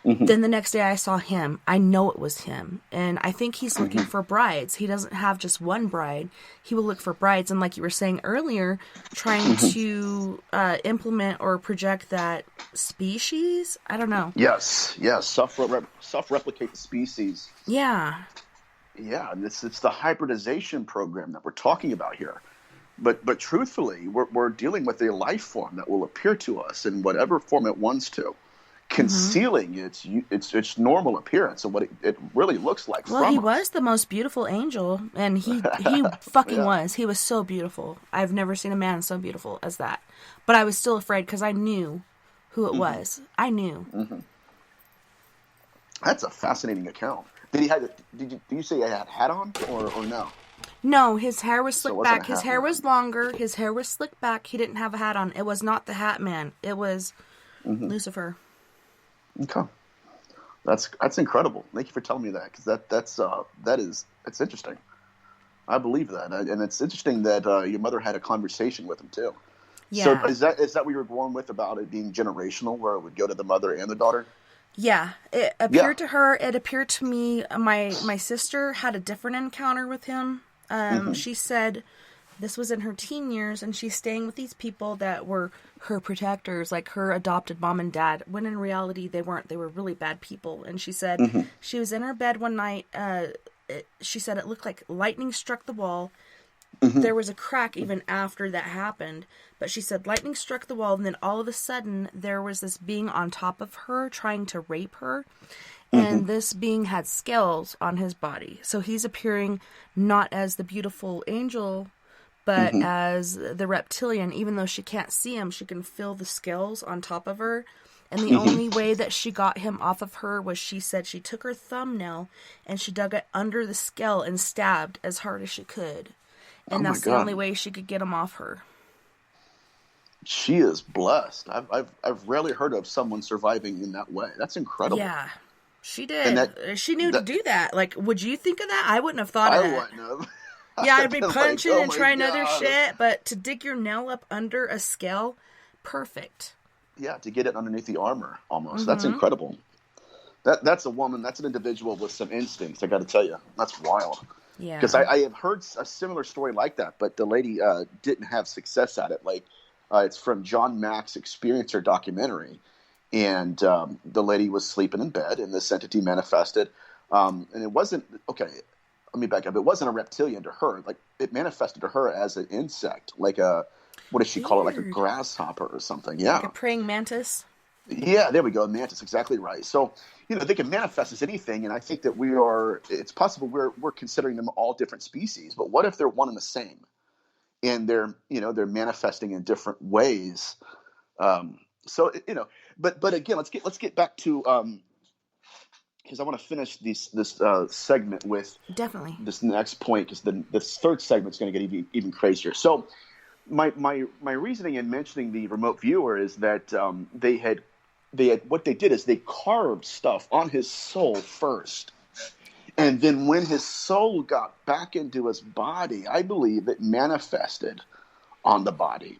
Then the next day I saw him. I know it was him. And I think he's looking for brides. He doesn't have just one bride. He will look for brides. And like you were saying earlier, trying to implement or project that species. I don't know. Yes. Self-replicate the species. Yeah. Yeah, and it's the hybridization program that we're talking about here. But truthfully, we're dealing with a life form that will appear to us in whatever form it wants to, concealing its normal appearance and what it really looks like. Well, from he us. was the most beautiful angel, and he fucking was. He was so beautiful. I've never seen a man so beautiful as that. But I was still afraid because I knew who it was. I knew. That's a fascinating account. Did you say he had a hat on or no? No, his hair was slicked wasn't back. a His hat hair man. was longer. His hair was slicked back. He didn't have a hat on. It was not the Hat Man. It was Lucifer. Okay, that's incredible. Thank you for telling me that, because that's interesting. I believe that, and it's interesting that your mother had a conversation with him too. Yeah. So is that what you were going with about it being generational, where it would go to the mother and the daughter? Yeah, it appeared to her. It appeared to me. My sister had a different encounter with him. She said this was in her teen years, and she's staying with these people that were her protectors, like her adopted mom and dad, when in reality they weren't. They were really bad people. And she said she was in her bed one night. She said it looked like lightning struck the wall. there was a crack even after that happened. But she said lightning struck the wall, and then all of a sudden there was this being on top of her trying to rape her. And this being had scales on his body. So he's appearing not as the beautiful angel, but as the reptilian. Even though she can't see him, she can feel the scales on top of her. And the only way that she got him off of her was, she said she took her thumbnail and she dug it under the scale and stabbed as hard as she could. And that's the only way she could get him off her. She is blessed. I've rarely heard of someone surviving in that way. That's incredible. Yeah, she did. She knew to do that. Like, would you think of that? I wouldn't have thought of that. I wouldn't have. Yeah, I'd be punching like, and trying God. other shit, but to dig your nail up under a scale, perfect. Yeah, to get it underneath the armor, almost. That's incredible. That's a woman. That's an individual with some instincts. I got to tell you, that's wild. Yeah. Because I have heard a similar story like that, but the lady didn't have success at it. Like, it's from John Mack's Experiencer documentary, and the lady was sleeping in bed, and this entity manifested. And it wasn't let me back up. It wasn't a reptilian to her. Like, it manifested to her as an insect, like a, what does she call it? Like a grasshopper or something. Yeah. Like a praying mantis? Yeah, there we go. Mantis, exactly right. So, they can manifest as anything, and I think that it's possible we're considering them all different species, but what if they're one and the same? And they're manifesting in different ways. But again, let's get back to, because I want to finish this segment with definitely this next point, because this third segment is going to get even crazier. So my reasoning in mentioning the remote viewer is that they had what they did is they carved stuff on his soul first. And then when his soul got back into his body, I believe it manifested on the body.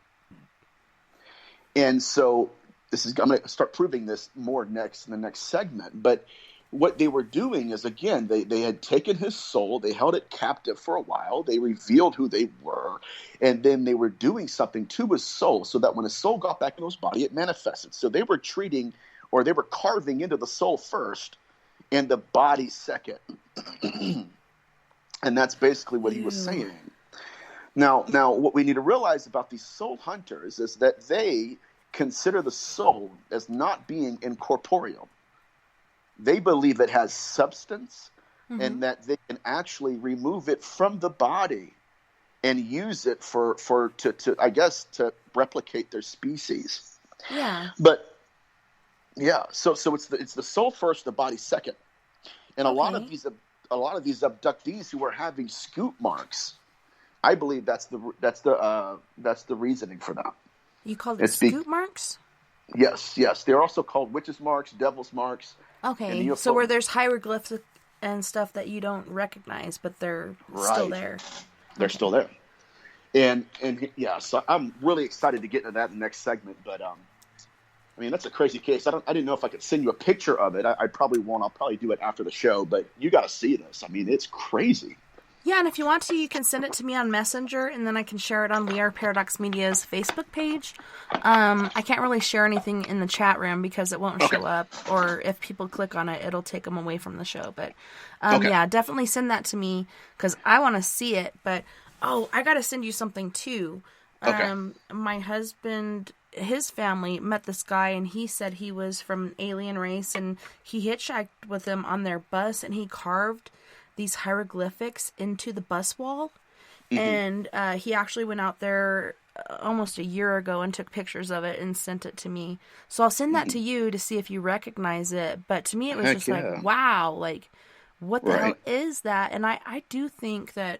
And so I'm going to start proving this more in the next segment. But what they were doing is, again, they had taken his soul, they held it captive for a while, they revealed who they were, and then they were doing something to his soul so that when his soul got back into his body, it manifested. So they were carving into the soul first and the body second. And that's basically what he was saying. Now, what we need to realize about these soul hunters is that they consider the soul as not being incorporeal. They believe it has substance and that they can actually remove it from the body and use it to replicate their species. Yeah. But yeah, so it's the soul first, the body second. And a lot of these abductees who are having scoop marks, I believe that's the reasoning for that. You call it scoop marks? Yes. They're also called witches' marks, devil's marks. Okay, so where there's hieroglyphs and stuff that you don't recognize, but they're still there. They're still there. And yeah, so I'm really excited to get into that in the next segment. But that's a crazy case. I didn't know if I could send you a picture of it. I probably won't. I'll probably do it after the show. But you got to see this. It's crazy. Yeah, and if you want to, you can send it to me on Messenger, and then I can share it on We Are Paradox Media's Facebook page. I can't really share anything in the chat room because it won't show up, or if people click on it, it'll take them away from the show. But yeah, definitely send that to me because I want to see it. But I got to send you something too. My husband, his family met this guy, and he said he was from an alien race, and he hitchhiked with them on their bus, and he carved these hieroglyphics into the bus wall. And he actually went out there almost a year ago and took pictures of it and sent it to me. So I'll send that to you to see if you recognize it. But to me, it was like, wow, like, what the hell is that? And I do think that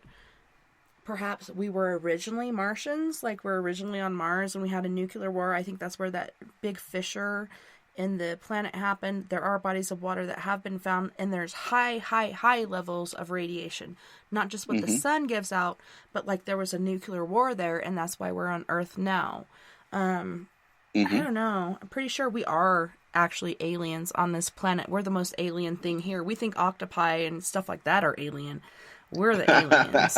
perhaps we were originally Martians, like we're originally on Mars and we had a nuclear war. I think that's where that big fissure in the planet happened. There are bodies of water that have been found, and there's high levels of radiation. Not just what the sun gives out, but like there was a nuclear war there, and that's why we're on Earth now. I don't know. I'm pretty sure we are actually aliens on this planet. We're the most alien thing here. We think octopi and stuff like that are alien. We're the aliens.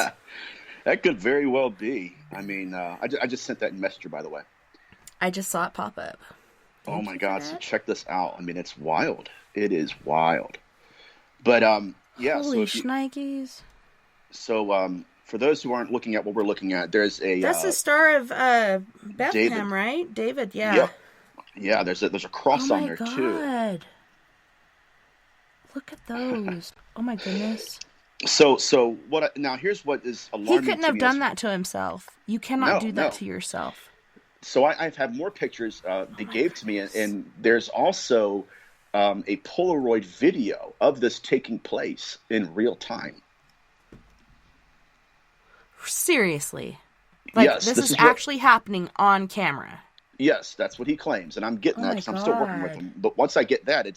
That could very well be. I just sent that in Messenger, by the way. I just saw it pop up. Oh my God! So check this out. It's wild. It is wild. But yeah. Holy shnikes. So For those who aren't looking at what we're looking at, there's a That's the Star of Bethlehem, David. right? David, yeah. Yep. Yeah, there's a cross on there too. God. Look at those. Oh my goodness. So now here's what is alarming. He couldn't have done that to himself. You cannot do that to yourself. So I've had more pictures they gave to me, and there's also a Polaroid video of this taking place in real time. Seriously. Like, yes, this is actually happening on camera. Yes, that's what he claims, and I'm getting that because I'm still working with him. But once I get that, can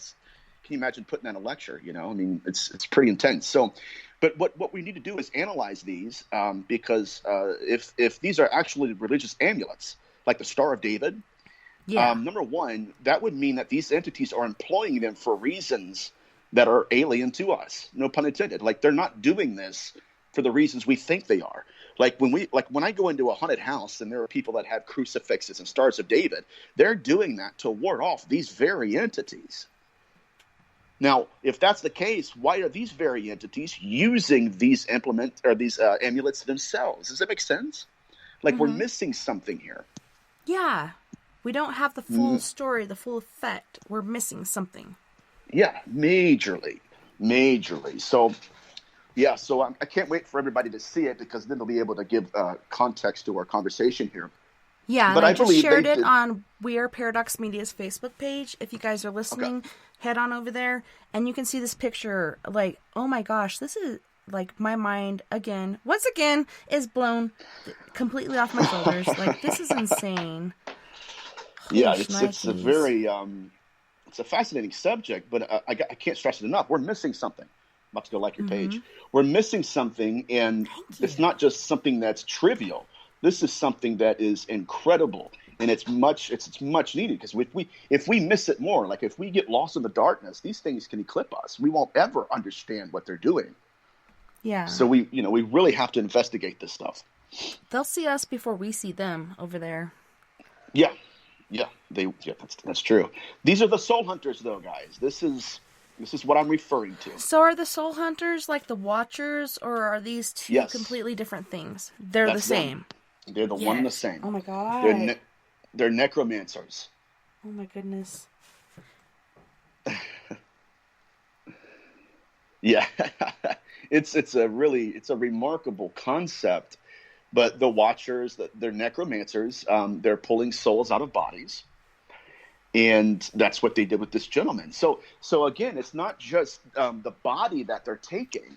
you imagine putting that in a lecture? You know, I mean, it's pretty intense. So, but what we need to do is analyze these because if these are actually religious amulets, like the Star of David, number one, that would mean that these entities are employing them for reasons that are alien to us. No pun intended. Like, they're not doing this for the reasons we think they are. Like when I go into a haunted house and there are people that have crucifixes and Stars of David, they're doing that to ward off these very entities. Now, if that's the case, why are these very entities using these amulets themselves? Does that make sense? Like, we're missing something here. Yeah. We don't have the full story, the full effect. We're missing something. Yeah, majorly. So, yeah, so I can't wait for everybody to see it because then they'll be able to give context to our conversation here. Yeah, but I just shared it on We Are Paradox Media's Facebook page. If you guys are listening, head on over there, and you can see this picture. Like, oh my gosh, this is, like, my mind, once again, is blown completely off my shoulders. Like, this is insane. Yeah, it's a very, it's a fascinating subject, but I can't stress it enough. We're missing something. I'm about to go like your page. We're missing something, and it's not just something that's trivial. This is something that is incredible, and it's much needed because if we miss it more, like if we get lost in the darkness, these things can eclipse us. We won't ever understand what they're doing. Yeah. So we really have to investigate this stuff. They'll see us before we see them over there. Yeah. That's true. These are the soul hunters, though, guys. This is what I'm referring to. So are the soul hunters like the Watchers, or are these two completely different things? They're the same. They're the one and the same. Oh my god. They're necromancers. Oh my goodness. Yeah. It's a remarkable concept. But the Watchers, they're necromancers. They're pulling souls out of bodies. And that's what they did with this gentleman. So again, it's not just the body that they're taking.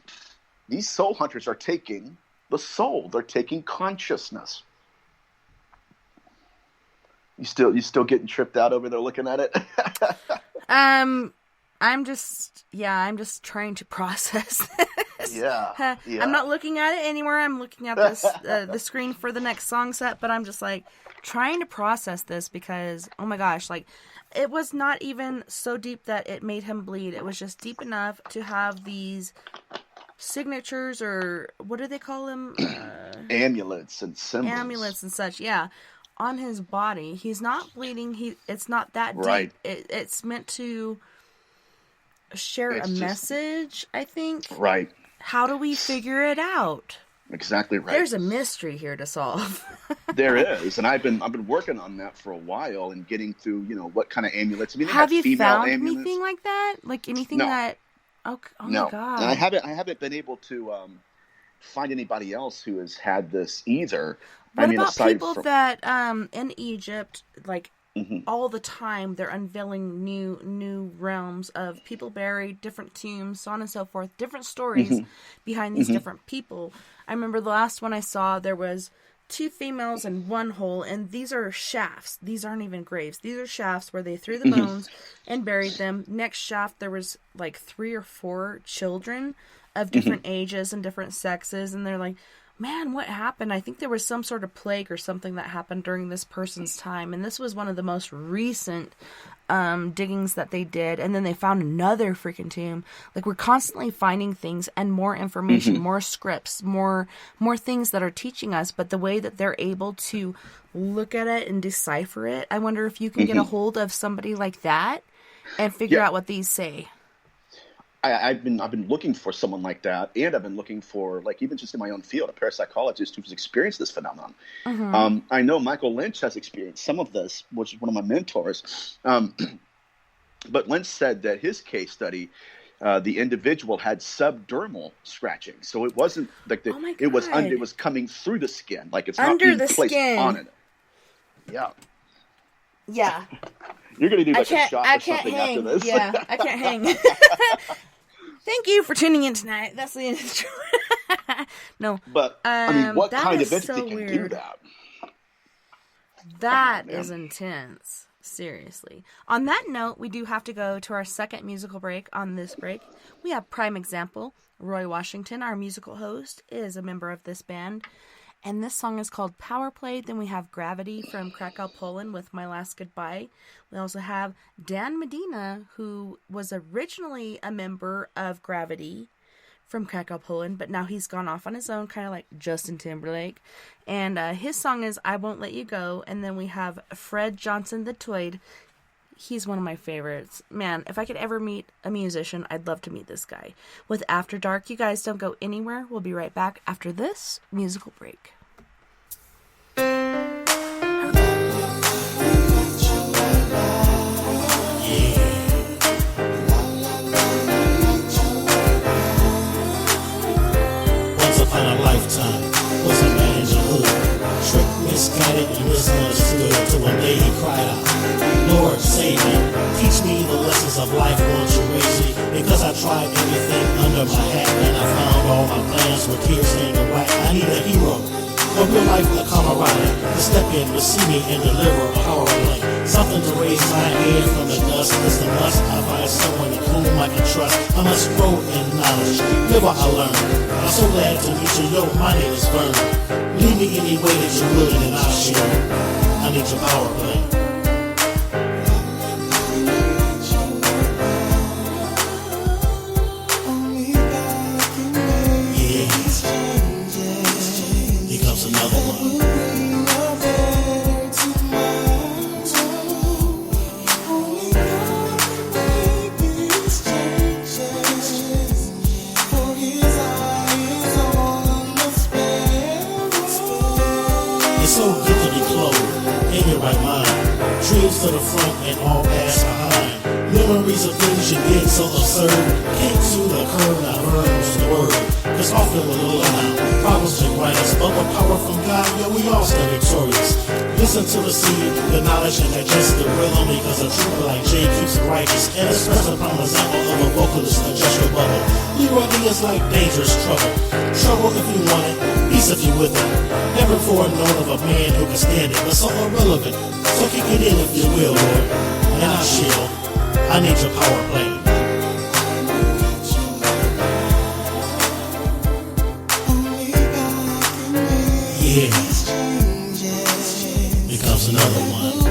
These soul hunters are taking the soul. They're taking consciousness. You still getting tripped out over there looking at it? I'm just trying to process this. Yeah. I'm not looking at it anywhere. I'm looking at this the screen for the next song set, but I'm just like trying to process this because, oh my gosh, like, it was not even so deep that it made him bleed. It was just deep enough to have these signatures, or what do they call them? Amulets and symbols. Amulets and such, yeah. On his body. He's not bleeding. It's not that deep. Right. It's meant to share a message, I think. Right. How do we figure it out? Exactly right. There's a mystery here to solve. There is, and I've been working on that for a while and getting through, what kind of amulets. I mean, have you found amulets. anything like that? Like anything that? Oh no. My god! And I haven't been able to find anybody else who has had this either. What about people that in Egypt, like all the time, they're unveiling new realms of people buried, different tombs, so on and so forth, different stories behind these different people. I remember the last one I saw, there was 2 females in one hole, and these are shafts. These aren't even graves. These are shafts where they threw the bones and buried them. Next shaft, there was like 3 or 4 children of different ages and different sexes, and they're like, man, what happened? I think there was some sort of plague or something that happened during this person's time. And this was one of the most recent diggings that they did. And then they found another freaking tomb. Like, we're constantly finding things and more information, more scripts, more things that are teaching us. But the way that they're able to look at it and decipher it, I wonder if you can get a hold of somebody like that and figure out what these say. I've been looking for someone like that, and I've been looking for, like, even just in my own field, a parapsychologist who's experienced this phenomenon. I know Michael Lynch has experienced some of this, which is one of my mentors. But Lynch said that his case study, the individual had subdermal scratching, so it wasn't like it was coming through the skin, like it's not being placed on it. Yeah. Yeah. You're gonna do like a shot or something hang. after this. Yeah, I can't hang. Thank you for tuning in tonight. That's the intro. No. But I mean, what kind of entity so can weird. do that? That is intense. Seriously. On that note, we do have to go to our second musical break. On this break, we have prime example. Roy Washington, our musical host, is a member of this band. And this song is called Power Play. Then we have Gravity from Krakow, Poland with My Last Goodbye. We also have Dan Medina, who was originally a member of Gravity from Krakow, Poland, but now he's gone off on his own, kind of like Justin Timberlake. And his song is I Won't Let You Go. And then we have Fred Johnson the Toid. He's one of my favorites. Man, if I could ever meet a musician, I'd love to meet this guy. With After Dark, you guys don't go anywhere. We'll be right back after this musical break. Once upon a lifetime, was a man in the hood. Tricked, misguided, and misunderstood. Till one day he cried out, Lord, save me. Teach me the lessons of life, won't you raise me? Because I tried everything under my hat, and I found all my plans were tears in the white. I need a hero, a real life, a camaraderie, to step in, receive me, and deliver a power play. Something to raise my head from the dust. It's the must. I find someone in whom I can trust. I must grow in knowledge, live what I learn. I'm so glad to meet you, yo, my name is Vernon. Lead me any way that you're willing, and I'll share. I need your power play. Another one. It's so good to be clothed in your right mind. Dreams to the front and all past behind. Memories of things you did so absurd. Came to the curb, now heard was the word. Cause often we're low now, problems can grind us, but with power from God, yo, we all stay victorious. Listen to the seed, the knowledge, and digest the rhythm, because a trooper like Jay keeps it righteous, and express a prime example of a vocalist, adjust your bubble. Leroy D is like dangerous trouble. Trouble if you want it, peace if you with it. Never foreknown of a man who can stand it, but so irrelevant. So kick it in if you will, Lord, and I'll shield. I need your power play. Yeah, becomes another one.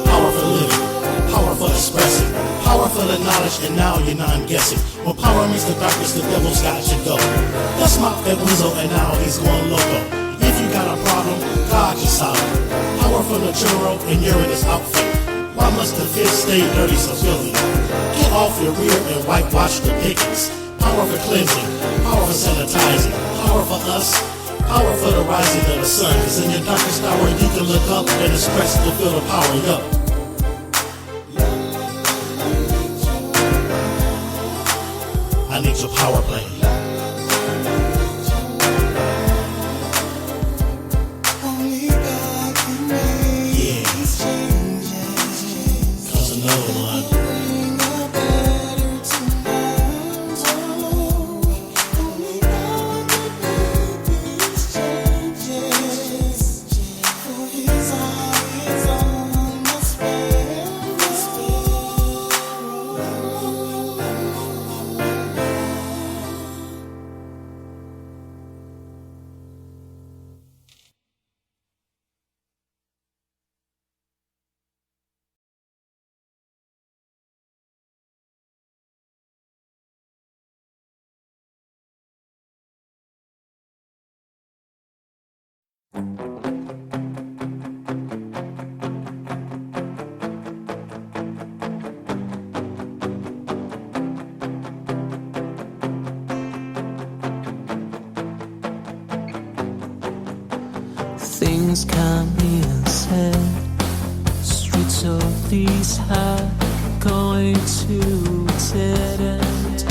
Power for living, power for expressing, power for the knowledge, and now you're not guessing. When power meets the darkness, the devil's got you go. That's my pet weasel, and now he's going loco. If you got a problem, God can solve it. Power from the churro and Uranus outfit. Why must the fish stay dirty so filthy? Get off your rear and whitewash the pickings. Power for cleansing, power for sanitizing, power for us, power for the rising of the sun. Cause in your darkest hour you can look up and express to feel the power up. I need your power play. Things come being said. Streets of these high going to dead end.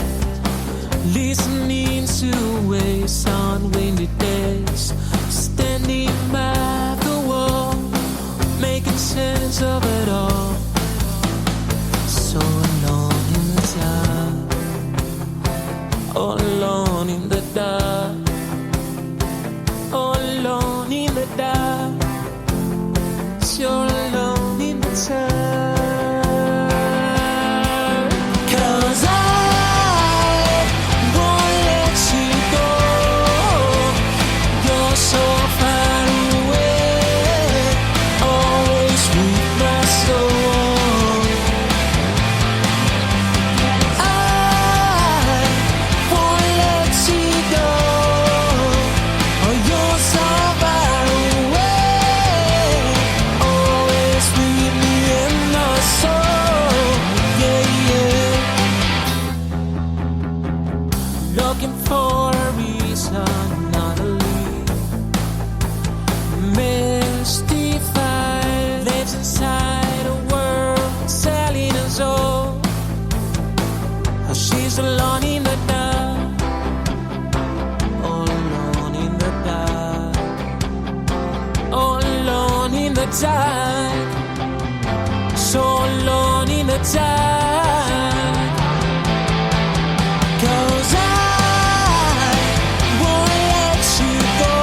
Listening to waves on windy days. Standing by the wall, making sense of it all. So alone in the dark, all alone in the dark. All alone in the dark, you're alone in the dark. 'Cause I won't let you go. You're so far away, always with my soul. I won't let you go. Oh, you're so far away, always with me in my soul. Yeah, yeah. Looking for a reason, not a lead. Mystified, lives inside a world selling us all. Oh, she's alone in the dark, all alone in the dark, all alone in the dark, so alone in the dark. 'Cause I won't let you go.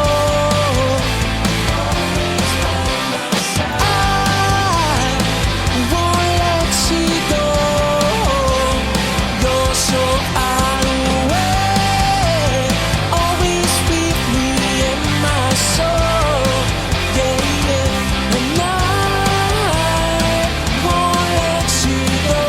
I won't let you go. You're so far away, always with me in my soul. Yeah, yeah. And I won't let you go.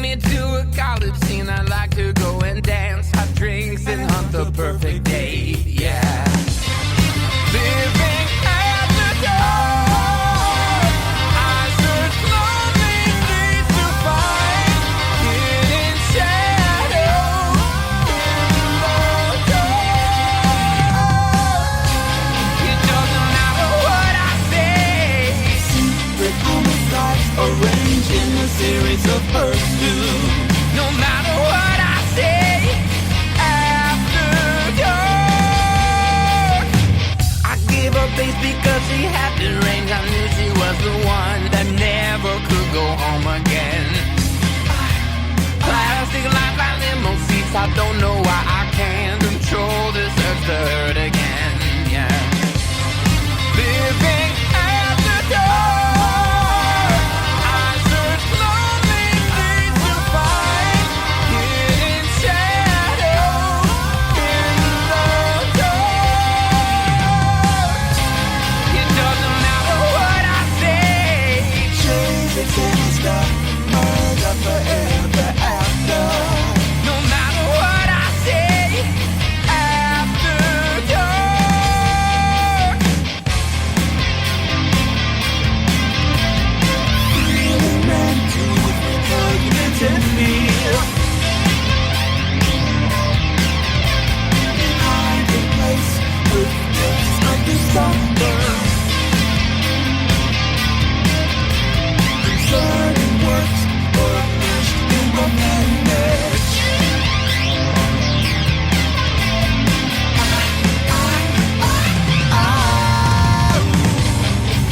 me to a college scene. I like to go and dance, have drinks, and hunt the perfect date. Yeah. Living at the dark, I search lonely streets to find hidden shadows in the dark. It doesn't matter what I say. Secret homicides arranged in a series of pursuits. No matter what I say, after dark, I gave up base because she had the range. I knew she was the one that never could go home again. Plastic life like limo seats. I don't know why I can't control this urge to hurt again. Yeah. Living at the dark, I search lonely streets to find hidden shadows in the dark. It doesn't matter what I say. Chasing sinister, murder forever after. No matter what I say, after dark. Feeling ran to fragmented feel. In hiding place with days of December. Concerning works or meshed in the image.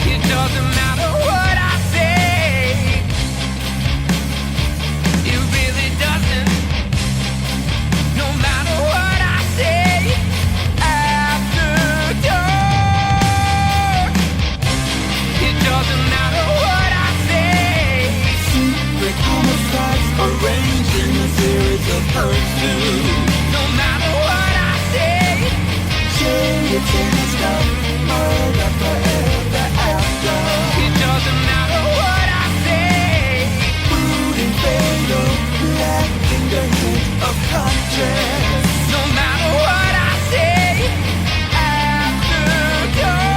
It doesn't matter what I say. It really doesn't. No matter what I say, after dark. It doesn't matter what I say. Secret homicides arranged in a series of pursuits. No matter what I say, shade sinister, murder forever after. It doesn't matter what I say. Rude and fatal, lacking the hint of conscience. No matter what I say, after dark.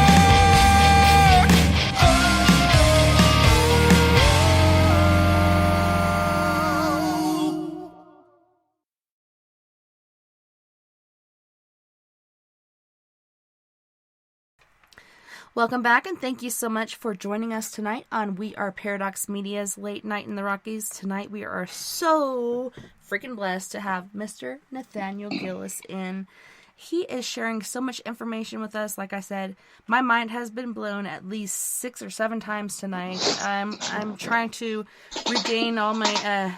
Welcome back, and thank you so much for joining us tonight on We Are Paradox Media's Late Night in the Rockies. Tonight we are so freaking blessed to have Mr. Nathaniel Gillis in. He is sharing so much information with us. Like I said, my mind has been blown at least 6 or 7 times tonight. I'm trying to regain all my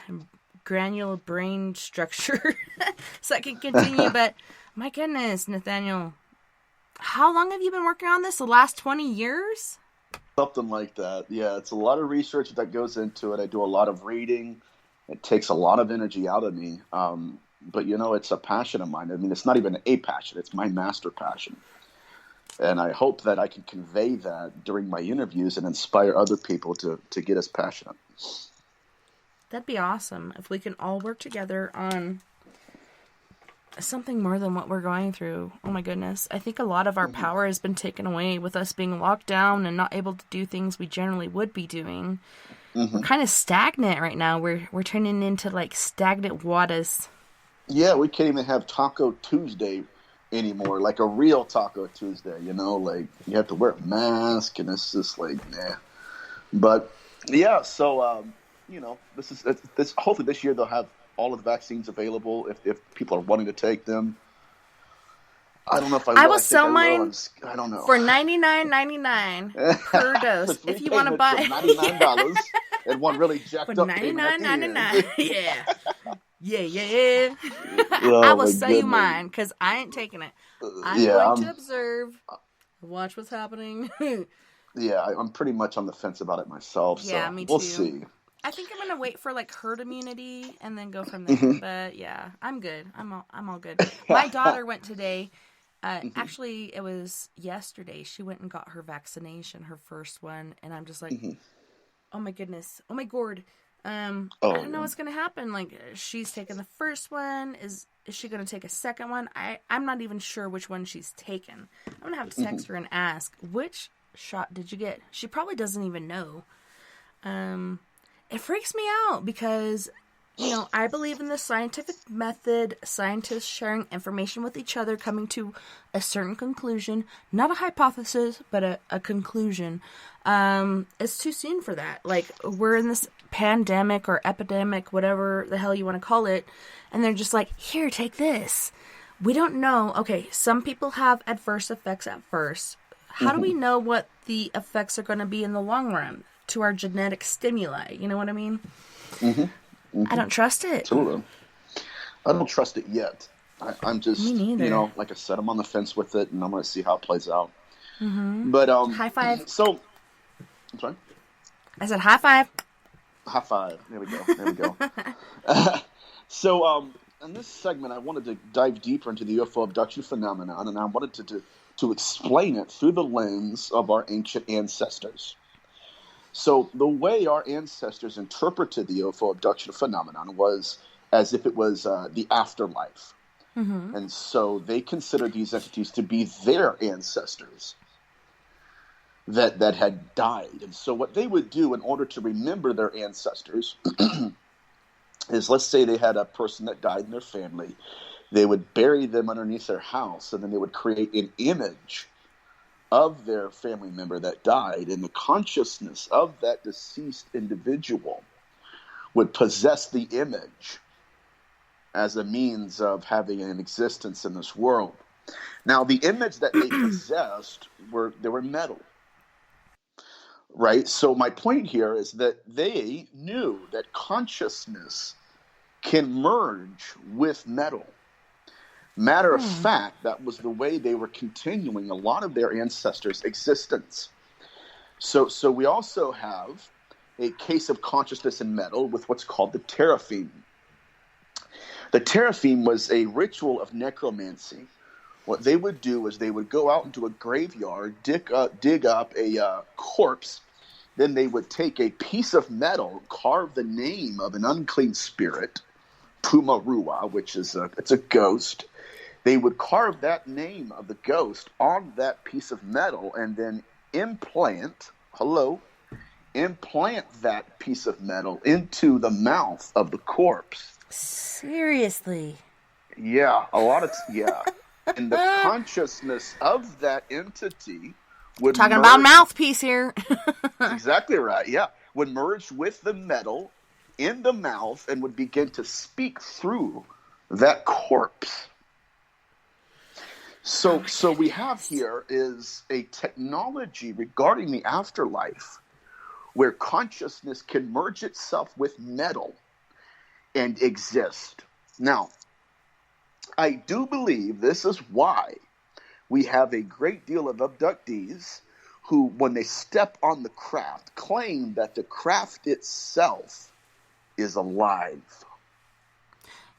granular brain structure so I can continue. But my goodness, Nathaniel, how long have you been working on this? The last 20 years? Something like that. Yeah, it's a lot of research that goes into it. I do a lot of reading. It takes a lot of energy out of me. But, you know, it's a passion of mine. I mean, it's not even a passion. It's my master passion. And I hope that I can convey that during my interviews and inspire other people to get as passionate. That'd be awesome if we can all work together on something more than what we're going through. Oh my goodness. I think a lot of our power has been taken away with us being locked down and not able to do things we generally would be doing. We're kind of stagnant right now. We're turning into like stagnant waters. Yeah, we can't even have Taco Tuesday anymore, like a real Taco Tuesday, you know, like you have to wear a mask and it's just like, nah. But yeah, so, you know, this hopefully this year they'll have all of the vaccines available if people are wanting to take them. I don't know if I will sell mine I don't know. for $99.99 per dose. If you want to buy $99 and one really jacked for up $99.99. Yeah. Yeah. Oh, I will my sell you goodness. mine because I ain't taking it. I'm yeah, going to observe, watch what's happening. Yeah, I'm pretty much on the fence about it myself. Yeah, so me we'll too. see. I think I'm gonna wait for like herd immunity and then go from there. But yeah, I'm good. I'm all good. My daughter went today. Actually, it was yesterday. She went and got her vaccination, her first one, and I'm just like, oh my goodness, oh my gourd. I Oh, don't know yeah. what's gonna happen. Like, she's taking the first one. Is she gonna take a second one? I'm not even sure which one she's taken. I'm gonna have to text her and ask, which shot did you get? She probably doesn't even know. It freaks me out because, I believe in the scientific method, scientists sharing information with each other, coming to a certain conclusion, not a hypothesis, but a conclusion. It's too soon for that. Like, we're in this pandemic or epidemic, whatever the hell you want to call it, and they're just like, here, take this. We don't know. Okay, some people have adverse effects at first. How do we know what the effects are going to be in the long run to our genetic stimuli? You know what I mean? I don't trust it. Absolutely. I don't trust it yet. I'm just, Me neither. like I said, I'm on the fence with it, and I'm going to see how it plays out. But High five. So, I'm sorry. I said high five. High five. There we go. So, in this segment, I wanted to dive deeper into the UFO abduction phenomenon, and I wanted to explain it through the lens of our ancient ancestors. So, the way our ancestors interpreted the UFO abduction phenomenon was as if it was the afterlife. And so they considered these entities to be their ancestors that had died. And so what they would do in order to remember their ancestors is, let's say they had a person that died in their family, they would bury them underneath their house, and then they would create an image of their family member that died, and the consciousness of that deceased individual would possess the image as a means of having an existence in this world. Now, the image that they possessed were metal. Right? So my point here is that they knew that consciousness can merge with metal. Matter of fact, that was the way they were continuing a lot of their ancestors' existence. So we also have a case of consciousness in metal with what's called the teraphim. The teraphim was a ritual of necromancy. What they would do is they would go out into a graveyard, dig up a corpse. Then they would take a piece of metal, carve the name of an unclean spirit, Pumarua, which is it's a ghost. They would carve that name of the ghost on that piece of metal and then implant that piece of metal into the mouth of the corpse. Seriously? Yeah, and the consciousness of that entity would Talking merge, about mouthpiece here. exactly right, yeah, would merge with the metal in the mouth and would begin to speak through that corpse. So we have here is a technology regarding the afterlife where consciousness can merge itself with metal and exist. Now, I do believe this is why we have a great deal of abductees who, when they step on the craft, claim that the craft itself is alive.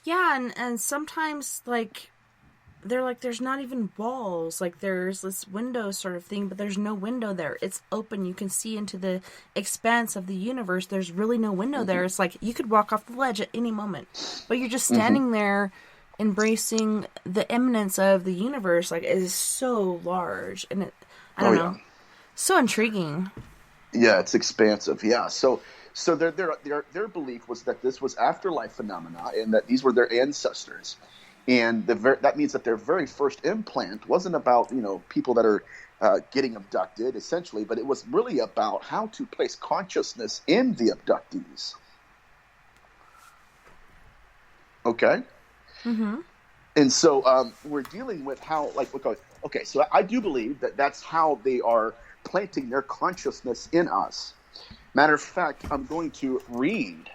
Yeah, and sometimes, they're like, there's not even walls. Like, there's this window sort of thing, but there's no window there. It's open. You can see into the expanse of the universe. There's really no window there. It's like you could walk off the ledge at any moment. But you're just standing there embracing the imminence of the universe. Like, it is so large. And I don't know. So intriguing. Yeah, it's expansive. Yeah, so their belief was that this was afterlife phenomena and that these were their ancestors. And that means that their very first implant wasn't about, people that are getting abducted, essentially, but it was really about how to place consciousness in the abductees. Okay? And so we're dealing with how, okay, so I do believe that that's how they are planting their consciousness in us. Matter of fact, I'm going to read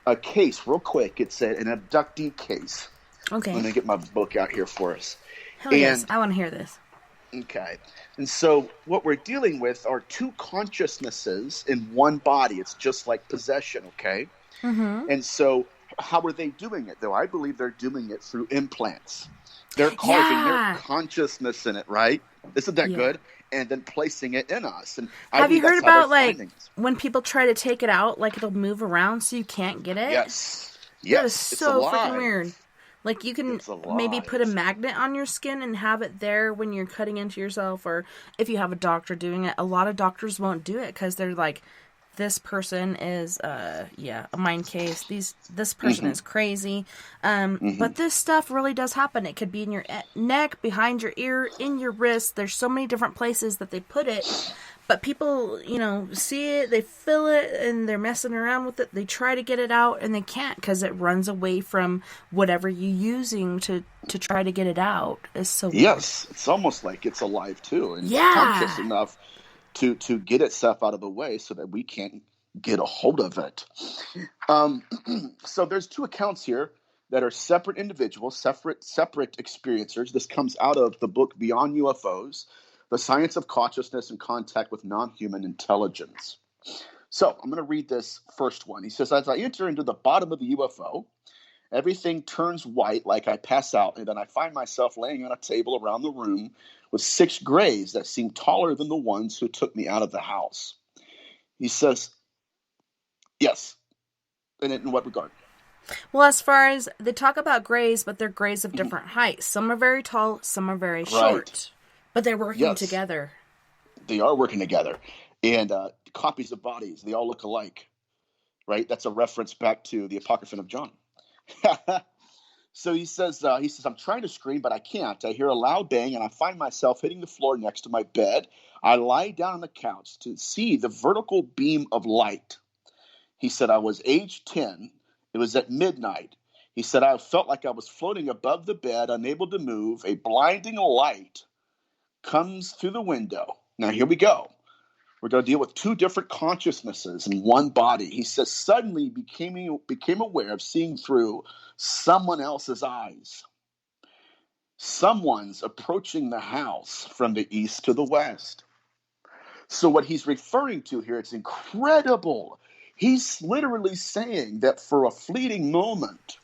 a case real quick. It's an abductee case. Okay. Let me get my book out here for us. Hell yes, I want to hear this. Okay. And so what we're dealing with are two consciousnesses in one body. It's just like possession, okay? And so how are they doing it, though? I believe they're doing it through implants. They're carving their consciousness in it, right? Isn't that Yeah. good? And then placing it in us. And I Have you believe heard that's how about, they're like, finding us. when people try to take it out, like, it'll move around so you can't get it? Yes. That Yes. is It's so alive. freaking weird. Like, you can It's maybe put a alive. magnet on your skin and have it there when you're cutting into yourself, or if you have a doctor doing it. A lot of doctors won't do it because they're like, this person is, a mind case. This person is crazy. But this stuff really does happen. It could be in your neck, behind your ear, in your wrist. There's so many different places that they put it. But people, see it, they feel it, and they're messing around with it. They try to get it out, and they can't because it runs away from whatever you're using to try to get it out. It's so weird. Yes. It's almost like it's alive too. And Yeah. it's conscious enough to get itself out of the way so that we can't get a hold of it. So there's two accounts here that are separate individuals, separate experiencers. This comes out of the book Beyond UFOs, The Science of Consciousness and Contact with Non-Human Intelligence. So I'm going to read this first one. He says, as I enter into the bottom of the UFO, everything turns white like I pass out, and then I find myself laying on a table around the room with 6 grays that seem taller than the ones who took me out of the house. He says, yes. And in what regard? Well, as far as they talk about grays, but they're grays of different heights. Some are very tall, some are very short. But they're working Yes. together. They are working together. And copies of bodies, they all look alike. Right? That's a reference back to the Apocryphon of John. So he says, I'm trying to scream, but I can't. I hear a loud bang, and I find myself hitting the floor next to my bed. I lie down on the couch to see the vertical beam of light. He said, I was age 10. It was at midnight. He said, I felt like I was floating above the bed, unable to move. A blinding light comes through the window. Now, here we go. We're going to deal with 2 different consciousnesses in one body. He says, suddenly became aware of seeing through someone else's eyes. Someone's approaching the house from the east to the west. So what he's referring to here, it's incredible. He's literally saying that for a fleeting moment,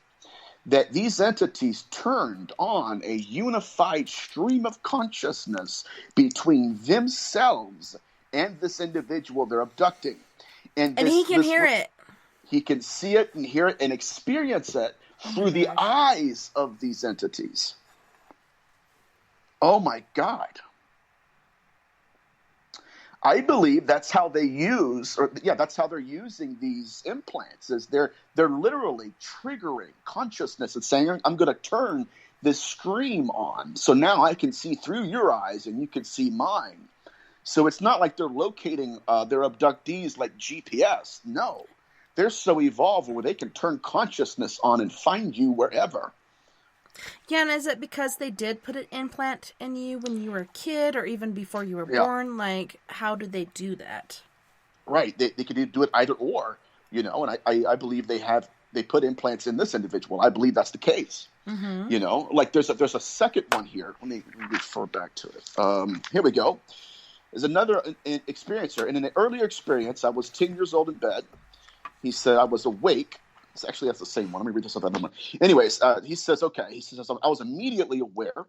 that these entities turned on a unified stream of consciousness between themselves and this individual they're abducting. And he can hear it. He can see it and hear it and experience it through the eyes of these entities. Oh my God. I believe that's how they that's how they're using these implants, is they're literally triggering consciousness and saying, I'm going to turn this stream on. So now I can see through your eyes and you can see mine. So it's not like they're locating their abductees like GPS. No, they're so evolved where they can turn consciousness on and find you wherever. Yeah, and is it because they did put an implant in you when you were a kid or even before you were born? Like, how did they do that? Right. They could do it either or, and I believe they put implants in this individual. I believe that's the case. Mm-hmm. Like there's a second one here. Let me refer back to it. Here we go. There's another experiencer. In an earlier experience, I was 10 years old in bed. He said I was awake. Actually, that's the same one. Let me read this other one. Anyways, he says, okay. He says, I was immediately aware.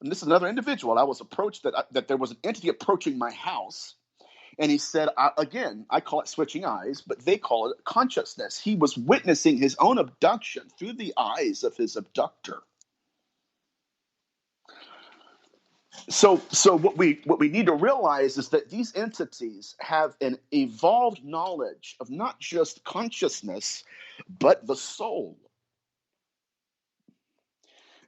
And this is another individual. I was approached that there was an entity approaching my house. And he said, again, I call it switching eyes, but they call it consciousness. He was witnessing his own abduction through the eyes of his abductor. So what we need to realize is that these entities have an evolved knowledge of not just consciousness, but the soul.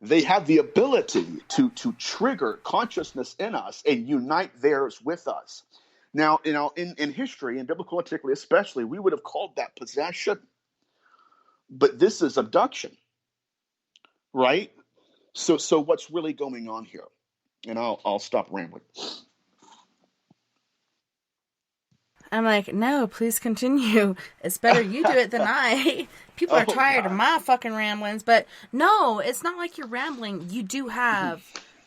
They have the ability to trigger consciousness in us and unite theirs with us. Now, in history, in biblical antiquity especially, we would have called that possession. But this is abduction, right? So what's really going on here? And I'll stop rambling. I'm like, no, please continue. It's better you do it than I. People are tired of my fucking ramblings. But no, it's not like you're rambling. You do have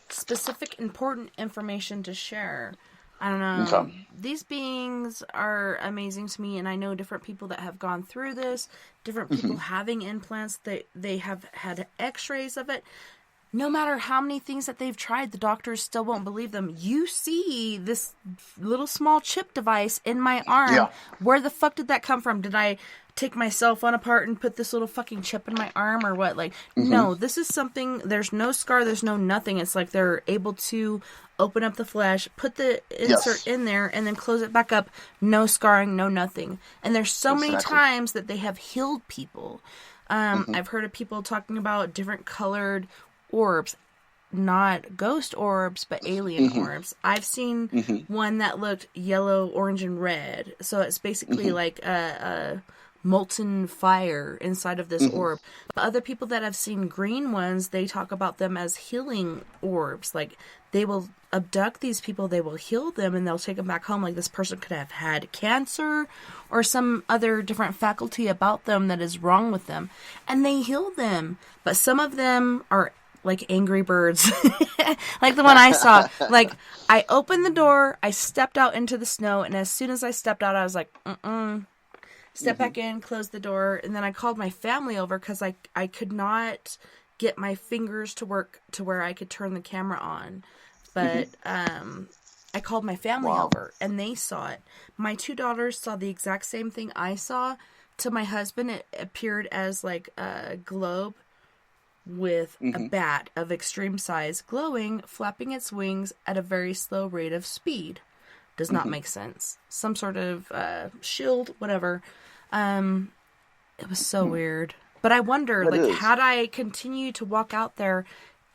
specific, important information to share. I don't know. Okay. These beings are amazing to me, and I know different people that have gone through this, different people having implants. They have had x-rays of it. no matter how many things that they've tried, the doctors still won't believe them. You see this little small chip device in my arm. Yeah. Where the fuck did that come from? Did I take my cell phone apart and put this little fucking chip in my arm or what? Like, no, this is something, there's no scar, there's no nothing. It's like they're able to open up the flesh, put the insert in there, and then close it back up. No scarring, no nothing. And there's so many times that they have healed people. I've heard of people talking about different colored orbs, not ghost orbs, but alien orbs. I've seen one that looked yellow, orange, and red. So it's basically like a molten fire inside of this orb. But other people that have seen green ones, they talk about them as healing orbs. Like, they will abduct these people, they will heal them, and they'll take them back home. Like, this person could have had cancer or some other different faculty about them that is wrong with them, and they heal them. But some of them are like angry birds. Like the one I saw. Like, I opened the door, I stepped out into the snow, and as soon as I stepped out, I was like, step back in, close the door, and then I called my family over because I could not get my fingers to work to where I could turn the camera on. But I called my family over, and they saw it. My 2 daughters saw the exact same thing I saw. To my husband, it appeared as like a globe with a bat of extreme size glowing, flapping its wings at a very slow rate of speed. Does not make sense. Some sort of shield, whatever. It was so weird. But I wonder, had I continued to walk out there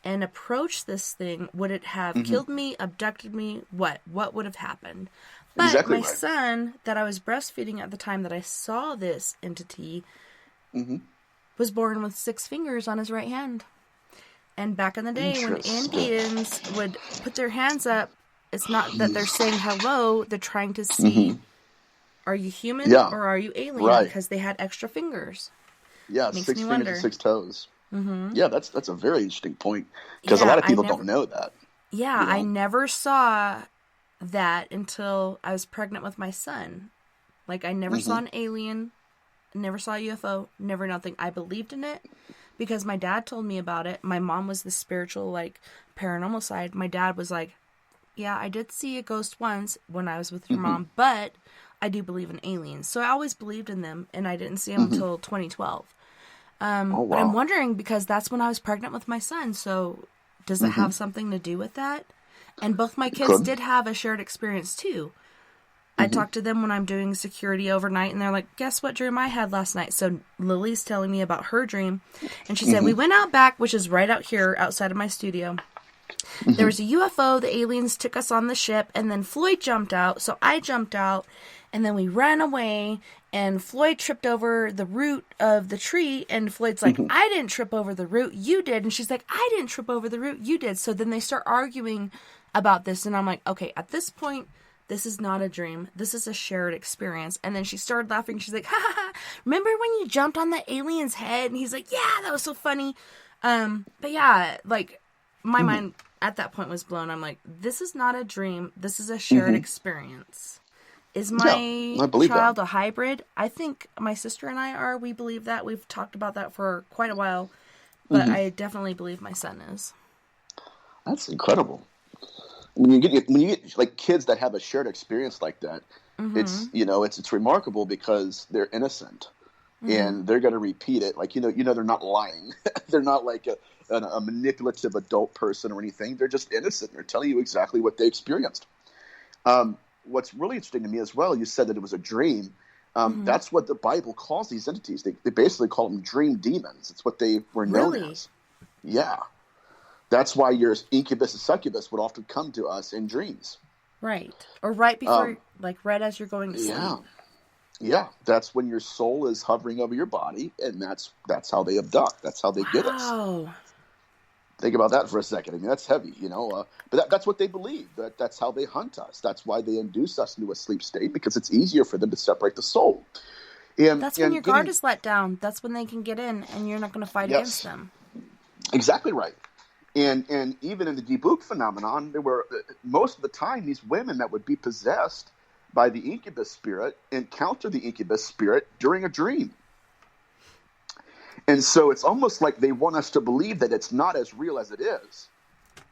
and approach this thing, would it have killed me, abducted me? What would have happened? But my son, that I was breastfeeding at the time that I saw this entity, was born with 6 fingers on his right hand. And back in the day, when Indians would put their hands up, it's not that they're saying hello, they're trying to see, are you human or are you alien? Because they had extra fingers. Yeah, 6 fingers and 6 toes. Yeah, that's a very interesting point, because a lot of people don't know that. Yeah, you know? I never saw that until I was pregnant with my son. Like, I never saw an alien, never saw a UFO, never nothing. I believed in it because my dad told me about it. My mom was the spiritual, like, paranormal side. My dad was like, yeah, I did see a ghost once when I was with your mom, but I do believe in aliens. So I always believed in them, and I didn't see them until 2012. But I'm wondering, because that's when I was pregnant with my son, so does it have something to do with that? And both my kids did have a shared experience, too. I talk to them when I'm doing security overnight, and they're like, guess what dream I had last night? So Lily's telling me about her dream, and she said, we went out back, which is right out here outside of my studio. There was a UFO, the aliens took us on the ship, and then Floyd jumped out, so I jumped out, and then we ran away, and Floyd tripped over the root of the tree, and Floyd's like, I didn't trip over the root, you did, and she's like, I didn't trip over the root, you did. So then they start arguing about this, and I'm like, okay, at this point, this is not a dream, this is a shared experience. And then she started laughing, she's like, ha ha ha, remember when you jumped on the alien's head? And he's like, yeah, that was so funny. But yeah, like, my mind at that point was blown. I'm like, this is not a dream. This is a shared experience. Is my child a hybrid? I think my sister and I are. We believe that. We've talked about that for quite a while. But I definitely believe my son is. That's incredible. When you get like kids that have a shared experience like that, it's it's remarkable because they're innocent and they're going to repeat it. Like they're not lying. They're not like a manipulative adult person or anything. They're just innocent. They're telling you exactly what they experienced. What's really interesting to me as well, you said that it was a dream. That's what the Bible calls these entities. They basically call them dream demons. It's what they were known as. Yeah. That's why your incubus and succubus would often come to us in dreams. Right. Or right before, like right as you're going to sleep. Yeah. That's when your soul is hovering over your body, and that's how they abduct. That's how they get us. Think about that for a second. I mean, that's heavy, but that's what they believe. That's how they hunt us. That's why they induce us into a sleep state, because it's easier for them to separate the soul. And that's when your guard is let down. That's when they can get in, and you're not going to fight against them. Exactly right. And even in the debug phenomenon, there were most of the time these women that would be possessed by the incubus spirit encounter the incubus spirit during a dream. And so it's almost like they want us to believe that it's not as real as it is.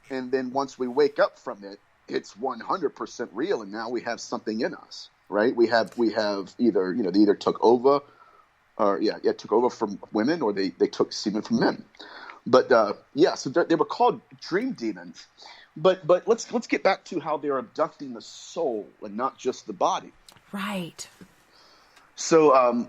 And then once we wake up from it, it's 100% real, and now we have something in us, right? We have either, they either took over, or took over from women, or they took semen from men. But so they were called dream demons. But let's get back to how they're abducting the soul and not just the body. Right. So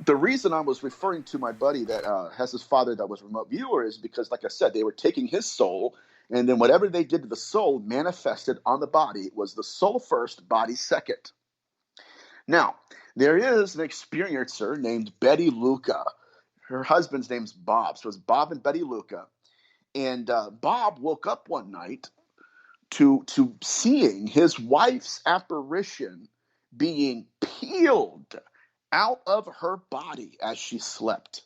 the reason I was referring to my buddy that has his father that was a remote viewer is because, like I said, they were taking his soul, and then whatever they did to the soul manifested on the body. It was the soul first, body second. Now, there is an experiencer named Betty Luca. Her husband's name's Bob. So it's Bob and Betty Luca. And Bob woke up one night to seeing his wife's apparition being peeled out of her body as she slept.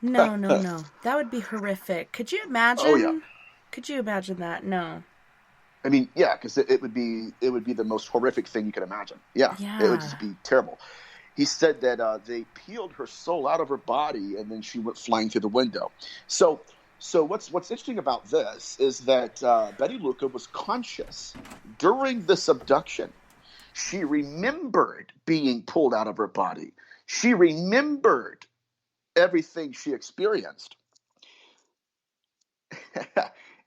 No. That would be horrific. Could you imagine? Oh, yeah. Could you imagine that? No. I mean, yeah, because it would be the most horrific thing you could imagine. Yeah. It would just be terrible. He said that they peeled her soul out of her body, and then she went flying through the window. So what's interesting about this is that Betty Luca was conscious during this abduction. She remembered being pulled out of her body. She remembered everything she experienced.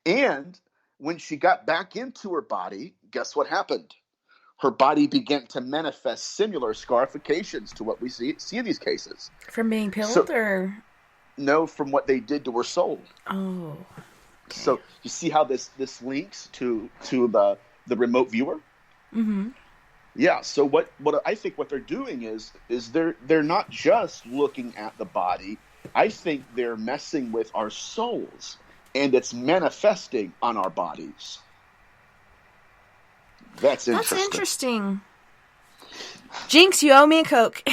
And when she got back into her body, guess what happened? Her body began to manifest similar scarifications to what we see in these cases. From being peeled, or? No, from what they did to her soul. Oh. Okay. So you see how this links to the remote viewer? Mm-hmm. Yeah, so what I think what they're doing is they're not just looking at the body. I think they're messing with our souls, and it's manifesting on our bodies. That's interesting. Jinx, you owe me a Coke.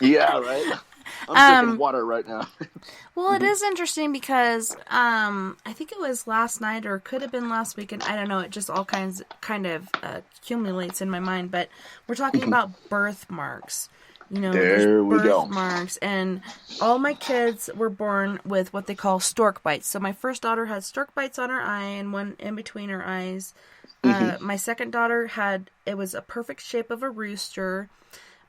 Yeah, right? I'm drinking water right now. Well, it is interesting because I think it was last night, or could have been last weekend. I don't know. It just all kind of accumulates in my mind. But we're talking about birthmarks. There we go. Birthmarks, and all my kids were born with what they call stork bites. So my first daughter had stork bites on her eye and one in between her eyes. My second daughter it was a perfect shape of a rooster.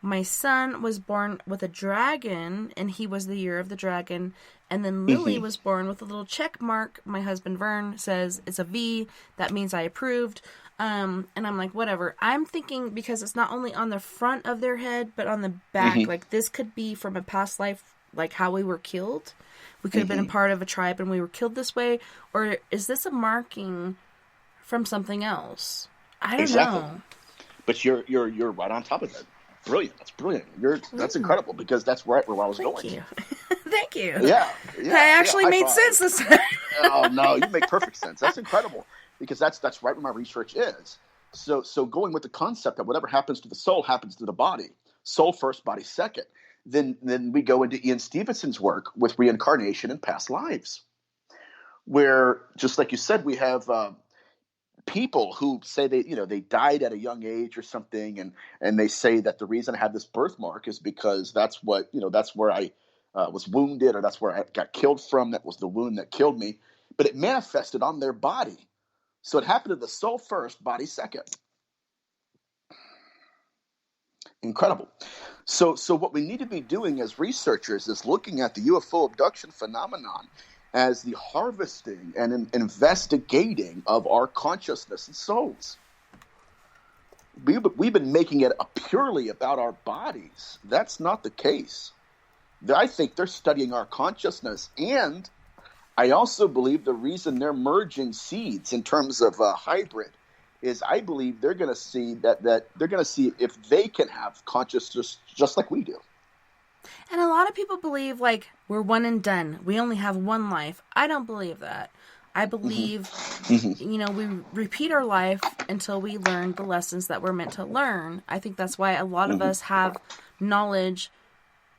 My son was born with a dragon, and he was the year of the dragon. And then Lily was born with a little check mark. My husband, Vern, says it's a V. That means I approved. And I'm like, whatever. I'm thinking because it's not only on the front of their head, but on the back. Like, this could be from a past life, like how we were killed. We could have been a part of a tribe and we were killed this way. Or is this a marking from something else? I don't know. But you're right on top of it. Brilliant. That's brilliant. That's incredible, because that's right where I was going. Thank you. Thank you. Yeah. That actually made sense this time. Oh, no, you make perfect sense. That's incredible, because that's right where my research is. So going with the concept that whatever happens to the soul happens to the body. Soul first, body second. Then we go into Ian Stevenson's work with reincarnation and past lives, where, just like you said, we have people who say they died at a young age or something, and they say that the reason I have this birthmark is because that's where I was wounded, or that's where I got killed from. That was the wound that killed me, but it manifested on their body. So it happened to the soul first, body second. Incredible. So what we need to be doing as researchers is looking at the UFO abduction phenomenon as the harvesting and investigating of our consciousness and souls. We've been making it purely about our bodies. That's not the case. I think they're studying our consciousness, and I also believe the reason they're merging seeds in terms of a hybrid is I believe they're going to see that they're going to see if they can have consciousness just like we do. And a lot of people believe, like, we're one and done. We only have one life. I don't believe that. I believe, we repeat our life until we learn the lessons that we're meant to learn. I think that's why a lot of us have knowledge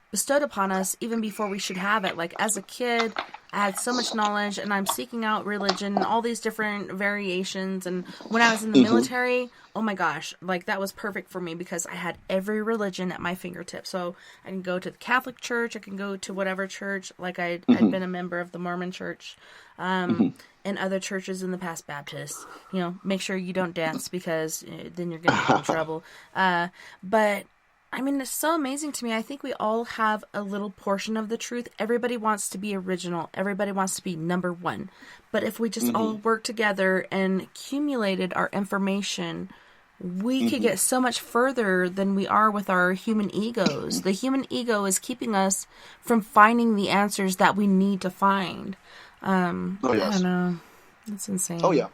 bestowed upon us even before we should have it. Like, as a kid, I had so much knowledge, and I'm seeking out religion and all these different variations. And when I was in the military, oh my gosh, like, that was perfect for me because I had every religion at my fingertips. So I can go to the Catholic Church, I can go to whatever church, like I'd been a member of the Mormon Church, and other churches in the past, Baptist. You know, make sure you don't dance because then you're going to get in trouble. But I mean, it's so amazing to me. I think we all have a little portion of the truth. Everybody wants to be original. Everybody wants to be number one. But if we just all work together and accumulated our information, we could get so much further than we are with our human egos. The human ego is keeping us from finding the answers that we need to find. I don't know. That's insane. Oh, yeah.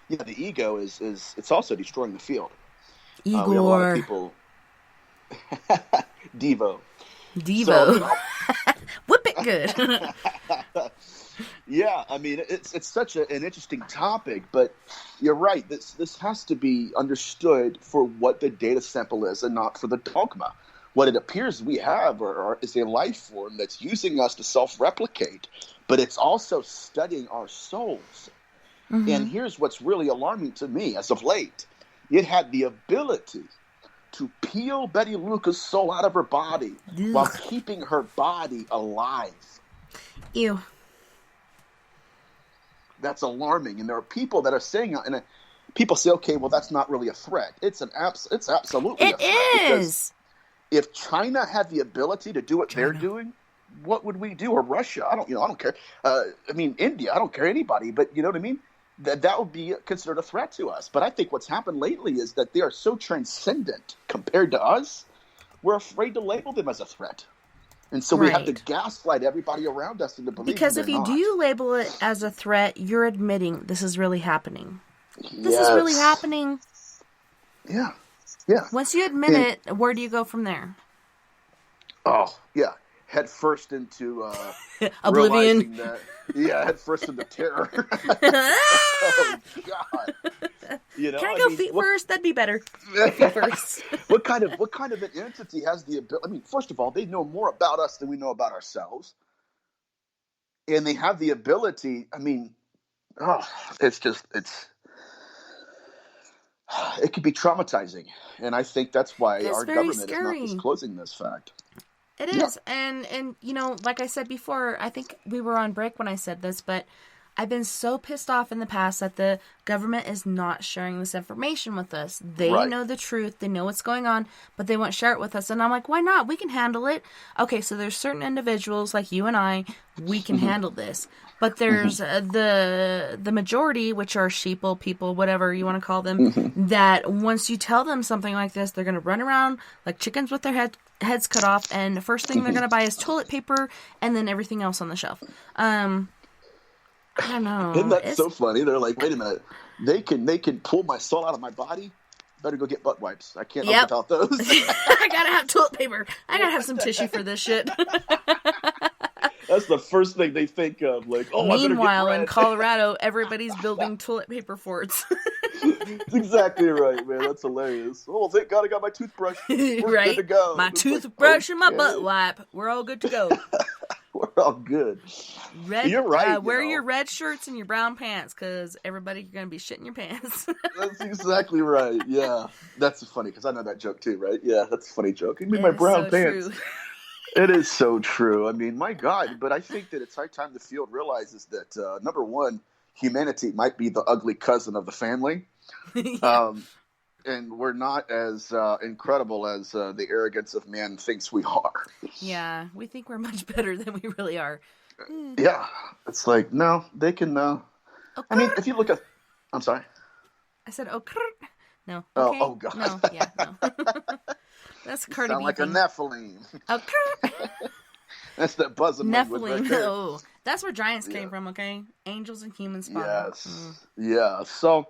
Yeah, the ego is it's also destroying the field. Igor. We have a lot of people... Devo. Devo. Whip it good. Yeah, I mean, it's such an interesting topic, but you're right. This has to be understood for what the data sample is and not for the dogma. What it appears we have is a life form that's using us to self-replicate, but it's also studying our souls. And here's what's really alarming to me as of late. It had the ability to peel Betty Luca's soul out of her body while keeping her body alive. Ew. That's alarming. And there are people that are saying, and people say, okay, well, that's not really a threat. It's absolutely a threat. It is. If China had the ability to do what they're doing, what would we do? Or Russia? I don't care. I mean, India, I don't care anybody, but you know what I mean? That would be considered a threat to us. But I think what's happened lately is that they are so transcendent compared to us, we're afraid to label them as a threat. And so we have to gaslight everybody around us into believing because if you do label it as a threat, you're admitting this is really happening. This is really happening. Yeah. Yeah. Once you admit it, where do you go from there? Oh, yeah. Head first into oblivion. Head first into terror. Oh, God. You know, Can I go feet first? That'd be better. Feet first. What kind of an entity has the ability? I mean, first of all, they know more about us than we know about ourselves. And they have the ability, I mean, it could be traumatizing. And I think that's why our government is not disclosing this fact. It is. And you know, like I said before, I think we were on break when I said this, but I've been so pissed off in the past that the government is not sharing this information with us. They know the truth. They know what's going on, but they won't share it with us. And I'm like, why not? We can handle it. Okay, so there's certain individuals like you and I, we can handle this. But there's the majority, which are sheeple, people, whatever you want to call them, that once you tell them something like this, they're going to run around like chickens with their heads cut off, and the first thing they're going to buy is toilet paper and then everything else on the shelf. I don't know. Isn't that so funny? They're like, wait a minute. They can pull my soul out of my body. Better go get butt wipes. I can't live without those. I gotta have toilet paper. I gotta have some tissue for this shit. That's the first thing they think of. Like, meanwhile, in Colorado, everybody's building toilet paper forts. That's exactly right, man. That's hilarious. Oh, well, thank God I got my toothbrush. We're good to go. My toothbrush and my butt wipe. We're all good to go. We're all good. You're right. Wear your red shirts and your brown pants, because everybody, you're going to be shitting your pants. That's exactly right. Yeah. That's funny, because I know that joke too, right? Yeah, that's a funny joke. I mean, my brown pants. True. It is so true. I mean, my God. But I think that it's high time the field realizes that, number one, humanity might be the ugly cousin of the family. And we're not as incredible as the arrogance of man thinks we are. Yeah, we think we're much better than we really are. Yeah, it's like, no, they can... I mean, if you look at... I'm sorry? I said, no. Okay. Oh, God. No, yeah, no. That's Cardi B. Sound like a Nephilim. That's that buzzing Nephilim. No, that's where giants came from, okay? Angels and humans spawn. Yes. Yeah, so...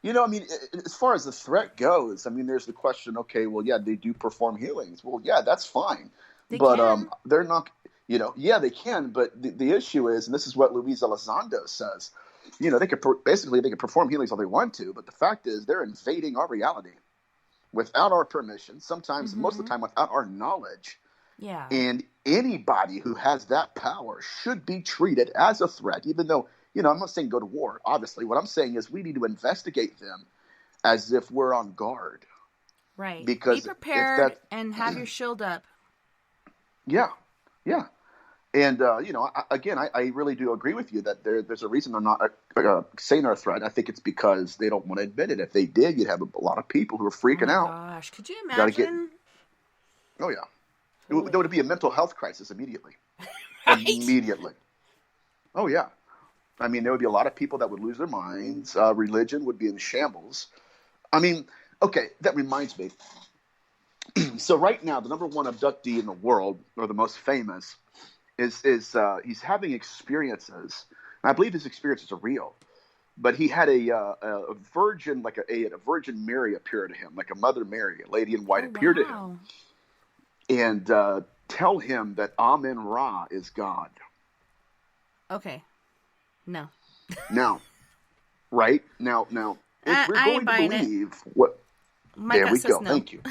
You know, I mean, as far as the threat goes, I mean, there's the question, okay, well, yeah, they do perform healings. Well, yeah, that's fine. But they're not, you know, yeah, they can. But the issue is, and this is what Luis Elizondo says, you know, they could perform healings all they want to. But the fact is they're invading our reality without our permission, sometimes, most of the time, without our knowledge. Yeah. And anybody who has that power should be treated as a threat, even though, I'm not saying go to war. Obviously, what I'm saying is we need to investigate them as if we're on guard. Right. Because be if prepared and have your shield up. Yeah. And, I really do agree with you that there's a reason they're not saying they're a threat. I think it's because they don't want to admit it. If they did, you'd have a lot of people who are freaking out. Gosh, could you Gotta get- imagine? Oh, yeah. There would be a mental health crisis immediately. Right? Immediately. Oh, yeah. I mean, there would be a lot of people that would lose their minds. Religion would be in shambles. I mean, okay, that reminds me. So right now, the number one abductee in the world, or the most famous, is he's having experiences. And I believe his experiences are real. But he had a virgin, like a Virgin Mary appear to him, like a Mother Mary, a lady in white appear to him. And tell him that Amen-Ra is God. Okay. No. Now, right? Now, if we're I ain't going to buying believe what... My there gut we says go. no. Thank you.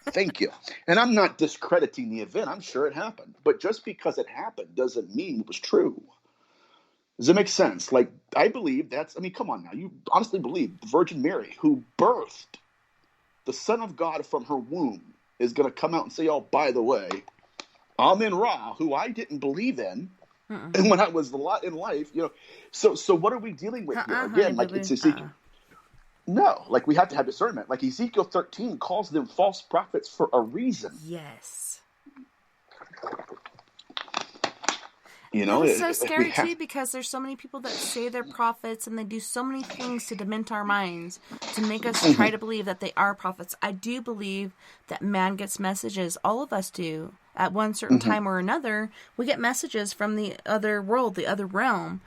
Thank you. And I'm not discrediting the event. I'm sure it happened. But just because it happened doesn't mean it was true. Does it make sense? Like, I believe come on now. You honestly believe the Virgin Mary, who birthed the Son of God from her womb, is going to come out and say, oh, by the way, Amen-Ra, who I didn't believe in, and when I was a lot in life, So what are we dealing with here? Again, like it's Ezekiel. No, like we have to have discernment. Like Ezekiel 13 calls them false prophets for a reason. Yes. It's so scary too, because there's so many people that say they're prophets and they do so many things to dement our minds, to make us try to believe that they are prophets. I do believe that man gets messages. All of us do. At one certain time or another, we get messages from the other world, the other realm.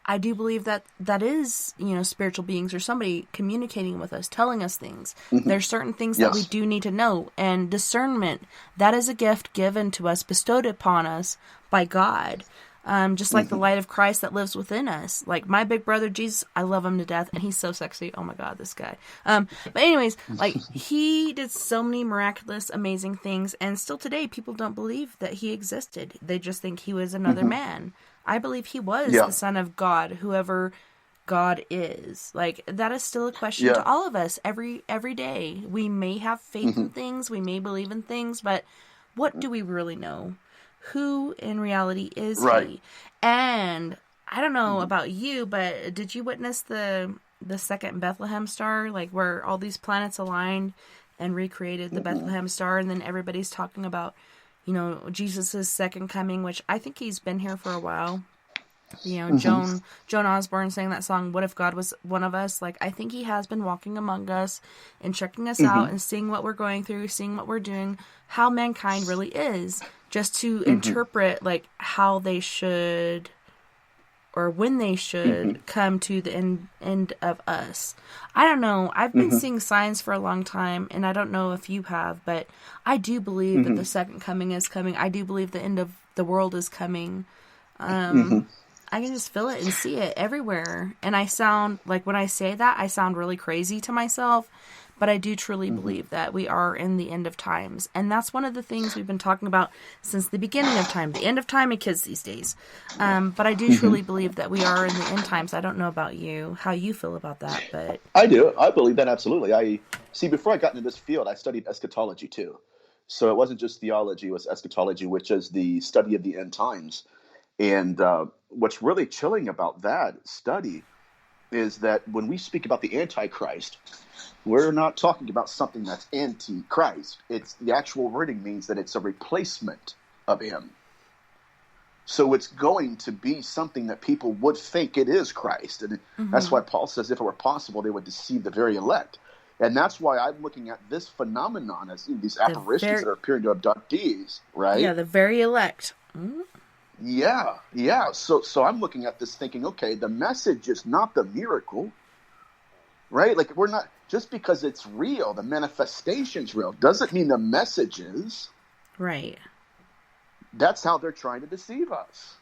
I do believe that is, spiritual beings or somebody communicating with us, telling us things. There's certain things that we do need to know. And discernment, that is a gift given to us, bestowed upon us by God. Just like the light of Christ that lives within us. Like my big brother, Jesus, I love him to death. And he's so sexy. Oh my God, this guy. But anyways, like he did so many miraculous, amazing things. And still today, people don't believe that he existed. They just think he was another man. I believe he was the Son of God, whoever God is. Like, that is still a question to all of us every day. We may have faith in things, we may believe in things, but what do we really know? Who in reality is he? And I don't know about you, but did you witness the second Bethlehem star, like where all these planets aligned and recreated the Bethlehem star, and then everybody's talking about Jesus' second coming, which I think he's been here for a while. Joan Osborne sang that song, What If God Was One of Us? Like, I think he has been walking among us and checking us out and seeing what we're going through, seeing what we're doing, how mankind really is, just to interpret, like, how they should or when they should come to the end of us. I don't know. I've been seeing signs for a long time, and I don't know if you have, but I do believe that the second coming is coming. I do believe the end of the world is coming. I can just feel it and see it everywhere. And I sound, like when I say that, I sound really crazy to myself, but I do truly believe that we are in the end of times. And that's one of the things we've been talking about since the beginning of time, the end of time and kids these days. But I do truly believe that we are in the end times. I don't know about you, how you feel about that, but I do. I believe that absolutely. Before I got into this field, I studied eschatology too. So it wasn't just theology, it was eschatology, which is the study of the end times. And what's really chilling about that study is that when we speak about the Antichrist, we're not talking about something that's anti-Christ. It's the actual wording means that it's a replacement of him. So it's going to be something that people would think it is Christ. And that's why Paul says if it were possible, they would deceive the very elect. And that's why I'm looking at this phenomenon as these apparitions that are appearing to abductees, right? Yeah, the very elect. Yeah. So I'm looking at this thinking, okay, the message is not the miracle, right? Like we're not, just because it's real, the manifestation's real, doesn't mean the message is. Right. That's how they're trying to deceive us.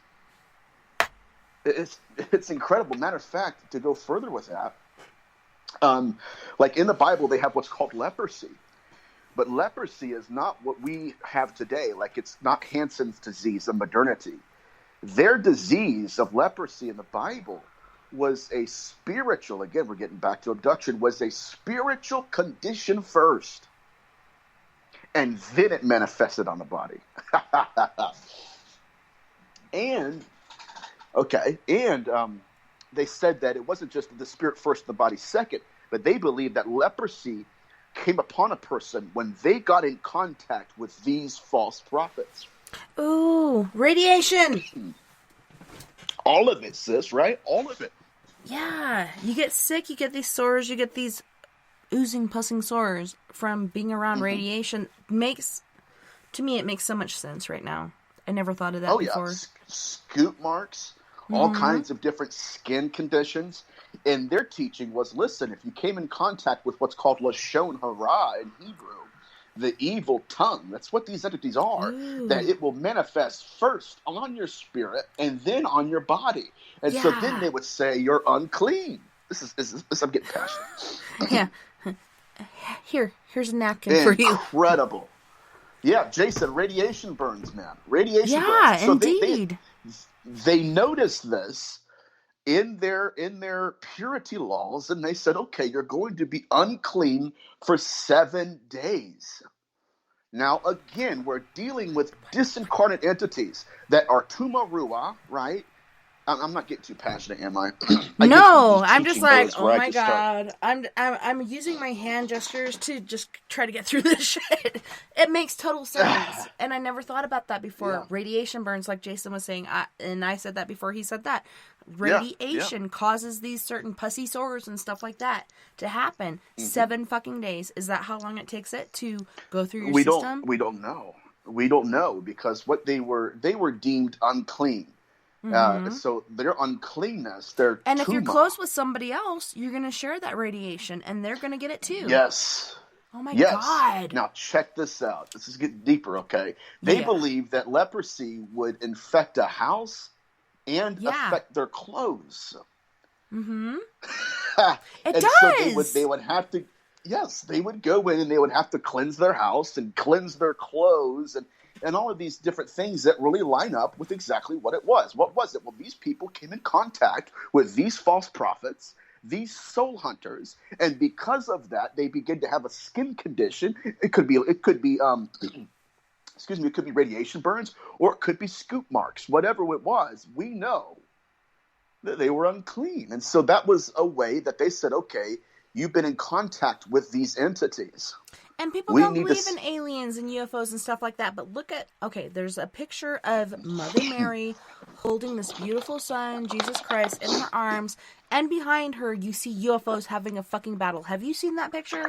It's incredible. Matter of fact, to go further with that, like in the Bible, they have what's called leprosy, But leprosy is not what we have today. Like, it's not Hansen's disease of modernity. Their disease of leprosy in the Bible was a spiritual, again, we're getting back to abduction, was a spiritual condition first. And then it manifested on the body. And they said that it wasn't just the spirit first and the body second, but they believed that leprosy came upon a person when they got in contact with these false prophets. Ooh, radiation. All of it, sis, right? All of it. Yeah, you get sick, you get these sores, you get these oozing, pussing sores from being around radiation. To me, it makes so much sense right now. I never thought of that before. Scoop marks, all kinds of different skin conditions. And their teaching was, listen, if you came in contact with what's called Lashon Hara in Hebrew, the evil tongue, that's what these entities are, that it will manifest first on your spirit and then on your body. And so then they would say, you're unclean. This is I'm getting passionate. Yeah. Here's a napkin for you. Incredible. Yeah, Jason, radiation burns, man. Radiation burns. Yeah, So indeed. They noticed this in their purity laws, and they said, okay, you're going to be unclean for 7 days. Now, again, we're dealing with disincarnate entities that are Tumarua, right? I'm not getting too passionate, am I? No, I'm just like, oh my god. I'm using my hand gestures to just try to get through this shit. It makes total sense. And I never thought about that before. Yeah. Radiation burns, like Jason was saying, and I said that before he said that. Radiation causes these certain pussy sores and stuff like that to happen. 7 fucking days. Is that how long it takes it to go through your system? We don't know. We don't know, because what they were deemed unclean. So their uncleanness, their and if you're tuma. close with somebody else, you're going to share that radiation, and they're going to get it too. Yes. Oh my god. Now check this out. This is getting deeper, okay? They believe that leprosy would infect a house and affect their clothes. Mm-hmm. It does. So they would have to, they would go in and they would have to cleanse their house and cleanse their clothes and all of these different things that really line up with exactly what it was. What was it? Well, these people came in contact with these false prophets, these soul hunters, and because of that, they begin to have a skin condition. It could be excuse me, it could be radiation burns, or it could be scoop marks. Whatever it was, we know that they were unclean. And so that was a way that they said, okay, you've been in contact with these entities. And people don't believe in aliens and UFOs and stuff like that, but look at, there's a picture of Mother Mary holding this beautiful son, Jesus Christ, in her arms, and behind her you see UFOs having a fucking battle. Have you seen that picture?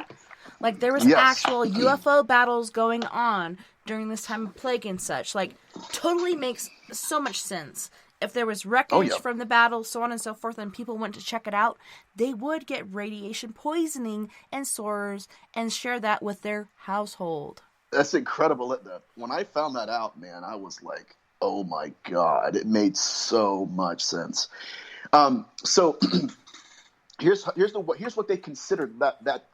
Like, there was actual UFO battles going on during this time of plague and such. Like, totally makes so much sense. If there was wreckage from the battle, so on and so forth, and people went to check it out, they would get radiation poisoning and sores and share that with their household. That's incredible. When I found that out, man, I was like, oh my God, it made so much sense. So here's what they considered that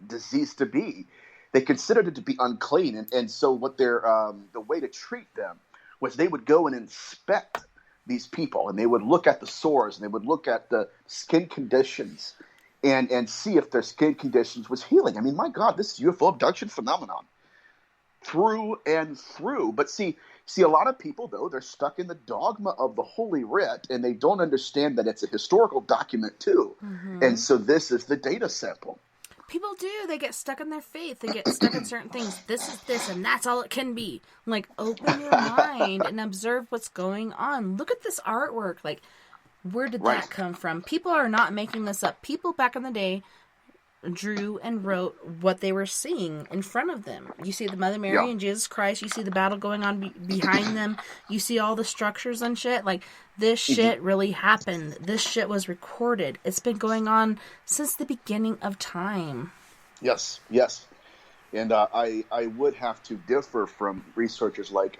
disease to be. They considered it to be unclean, and so what the way to treat them was they would go and inspect these people, and they would look at the sores, and they would look at the skin conditions and see if their skin conditions was healing. I mean, my God, this UFO abduction phenomenon through and through. But see, a lot of people, though, they're stuck in the dogma of the Holy Writ, and they don't understand that it's a historical document too. Mm-hmm. And so this is the data sample. People do. They get stuck in their faith. They get stuck in certain things. This is this, and that's all it can be. Like, open your mind and observe what's going on. Look at this artwork. Like, where did that come from? People are not making this up. People back in the day drew and wrote what they were seeing in front of them. You see the Mother Mary and Jesus Christ. You see the battle going on behind them. You see all the structures and shit. Like, this shit really happened. This shit was recorded. It's been going on since the beginning of time. Yes. And I would have to differ from researchers like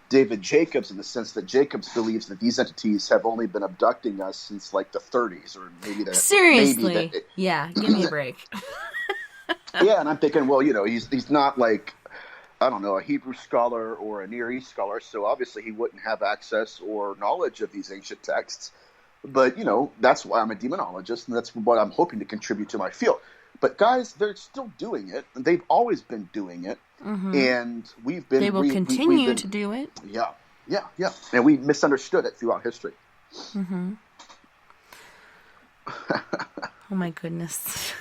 David Jacobs, in the sense that Jacobs believes that these entities have only been abducting us since like the 30s, or maybe that. Seriously, yeah, give me a break. Yeah, and I'm thinking, well, he's not like, I don't know, a Hebrew scholar or a Near East scholar, so obviously he wouldn't have access or knowledge of these ancient texts. But, that's why I'm a demonologist, and that's what I'm hoping to contribute to my field. But guys, they're still doing it. They've always been doing it. And we've been... They will continue to do it. Yeah. And we misunderstood it throughout history. Oh my goodness.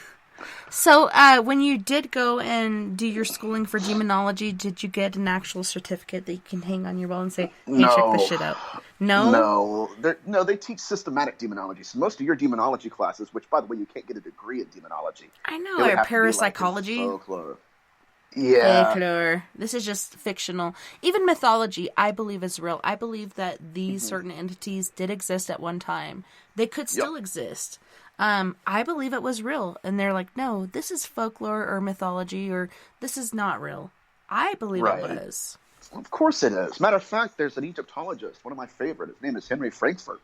So, when you did go and do your schooling for demonology, did you get an actual certificate that you can hang on your wall and say, hey, check this shit out? No? No, they teach systematic demonology. So most of your demonology classes, which, by the way, you can't get a degree in demonology. I know, or parapsychology. Folklore. Yeah. Folklore. This is just fictional. Even mythology, I believe, is real. I believe that these certain entities did exist at one time. They could still exist. I believe it was real. And they're like, no, this is folklore or mythology, or this is not real. I believe it was. Of course it is. Matter of fact, there's an Egyptologist, one of my favorite. His name is Henry Frankfurt.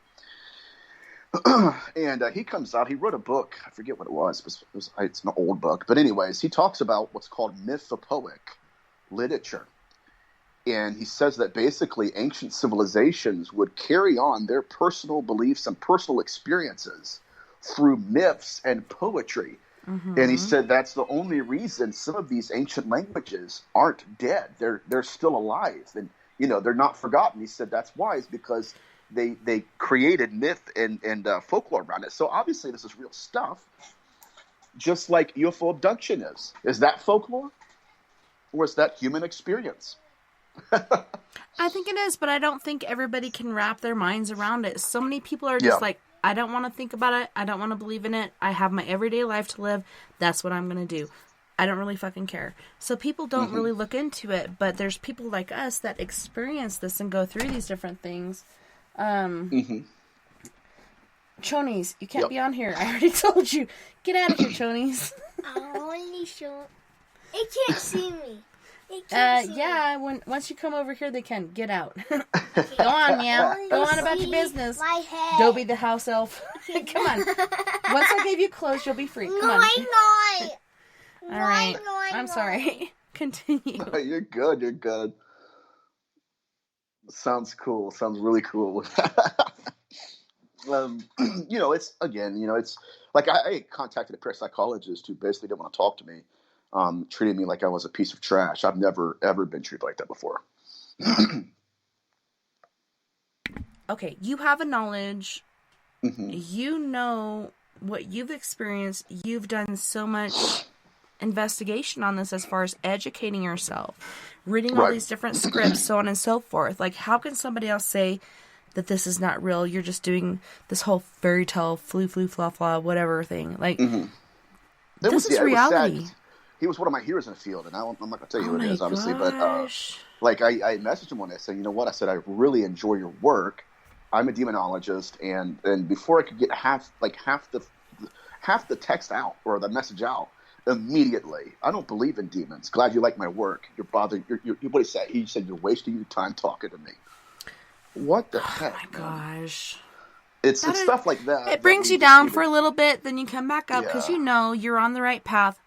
And he comes out, he wrote a book. I forget what it was. It's an old book. But anyways, he talks about what's called mythopoeic literature. And he says that basically ancient civilizations would carry on their personal beliefs and personal experiences through myths and poetry. And he said that's the only reason some of these ancient languages aren't dead. They're still alive, and they're not forgotten. He said that's why, is because they created myth and folklore around it. So obviously this is real stuff, just like UFO abduction is. Is that folklore, or is that human experience? I think it is, but I don't think everybody can wrap their minds around it. So many people are just like, I don't want to think about it. I don't want to believe in it. I have my everyday life to live. That's what I'm going to do. I don't really fucking care. So people don't really look into it, but there's people like us that experience this and go through these different things. Chonies, you can't be on here. I already told you. Get out of here, Chonies. Only show. It can't see me. Once you come over here, they can. Get out. Go on, meow. Go on about your business. My head. Dobie the house elf. Come on. Once I gave you clothes, you'll be free. Come on. I'm not. All right. I'm sorry. Continue. You're good. Sounds cool. Sounds really cool. It's like I contacted a parapsychologist who basically didn't want to talk to me. Treated me like I was a piece of trash. I've never, ever been treated like that before. Okay, you have a knowledge. You know what you've experienced. You've done so much investigation on this as far as educating yourself, reading all these different scripts, so on and so forth. Like, how can somebody else say that this is not real? You're just doing this whole fairy tale, flu, fla, fla, whatever thing. Like, this is reality. He was one of my heroes in the field, and I'm not going to tell you who it is, obviously. But I messaged him one day. I said, you know what? I said, I really enjoy your work. I'm a demonologist, and before I could get half the text out or the message out, immediately, I don't believe in demons. Glad you like my work. You're bothering. What did he say? He said, you're wasting your time talking to me. What the heck? Oh my gosh. It's stuff like that. It brings you down for a little bit, then you come back up because you're on the right path.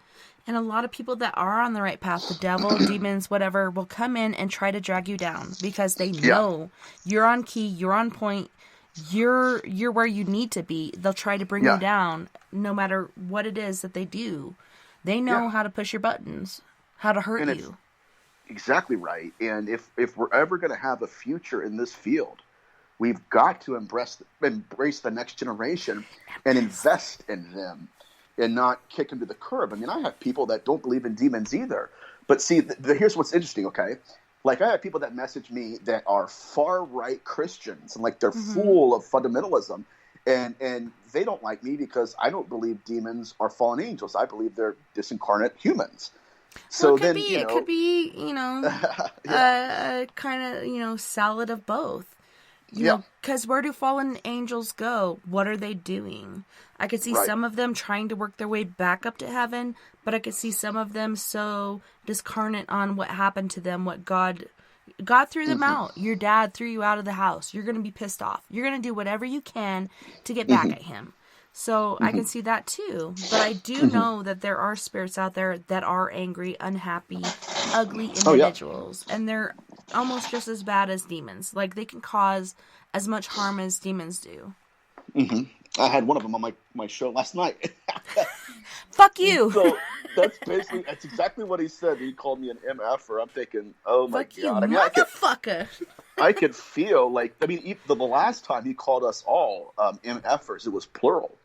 And a lot of people that are on the right path, the devil, demons, whatever, will come in and try to drag you down because they know you're on key, you're on point, you're where you need to be. They'll try to bring you down no matter what it is that they do. They know how to push your buttons, how to hurt you. Exactly right. And if we're ever going to have a future in this field, we've got to embrace the next generation and invest in them. And not kick them to the curb. I mean, I have people that don't believe in demons either. But see, here's what's interesting, okay? Like, I have people that message me that are far-right Christians, and like they're full of fundamentalism, and they don't like me because I don't believe demons are fallen angels. I believe they're disincarnate humans. So well, it could be, a kind of, salad of both. Because where do fallen angels go? What are they doing? I could see some of them trying to work their way back up to heaven, but I could see some of them so discarnate on what happened to them, what God threw them out. Your dad threw you out of the house. You're going to be pissed off. You're going to do whatever you can to get back at him. So I can see that too. But I do know that there are spirits out there that are angry, unhappy, ugly individuals. And they're almost just as bad as demons. Like, they can cause as much harm as demons do. I had one of them on my show last night. Fuck you! So that's exactly what he said. He called me an MFer. I'm thinking, oh my Fuck you, God. motherfucker! I could feel like, the last time he called us all MFers, it was plural.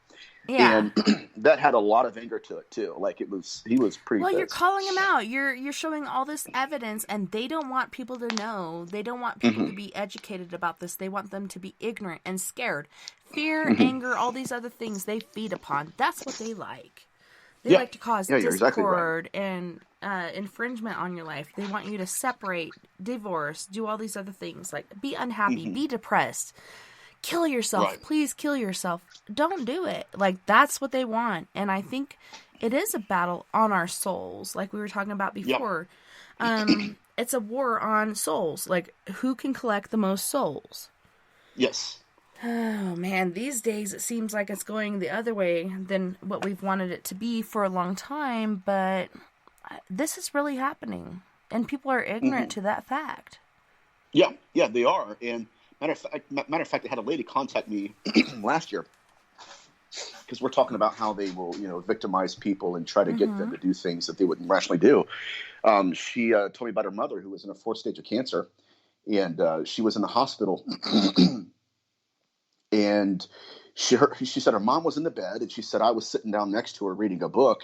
Yeah. And that had a lot of anger to it too. Like, he was pretty Well, pissed. you're calling them out. You're showing all this evidence, and they don't want people to know. They don't want people to be educated about this. They want them to be ignorant and scared. Fear, anger, all these other things they feed upon. That's what they like. They like to cause you're exactly discord and infringement on your life. They want you to separate, divorce, do all these other things. Like, be unhappy, be depressed. Kill yourself. Right. Please kill yourself. Don't do it. Like, that's what they want. And I think it is a battle on our souls, like we were talking about before. It's a war on souls. Like, who can collect the most souls? Yes. Oh, man. These days, it seems like it's going the other way than what we've wanted it to be for a long time. But this is really happening. And people are ignorant to that fact. Yeah, they are. And matter of fact, I had a lady contact me last year because we're talking about how they will, victimize people and try to get them to do things that they wouldn't rationally do. She told me about her mother, who was in a 4th stage of cancer, and she was in the hospital. And she said her mom was in the bed, and she said I was sitting down next to her reading a book.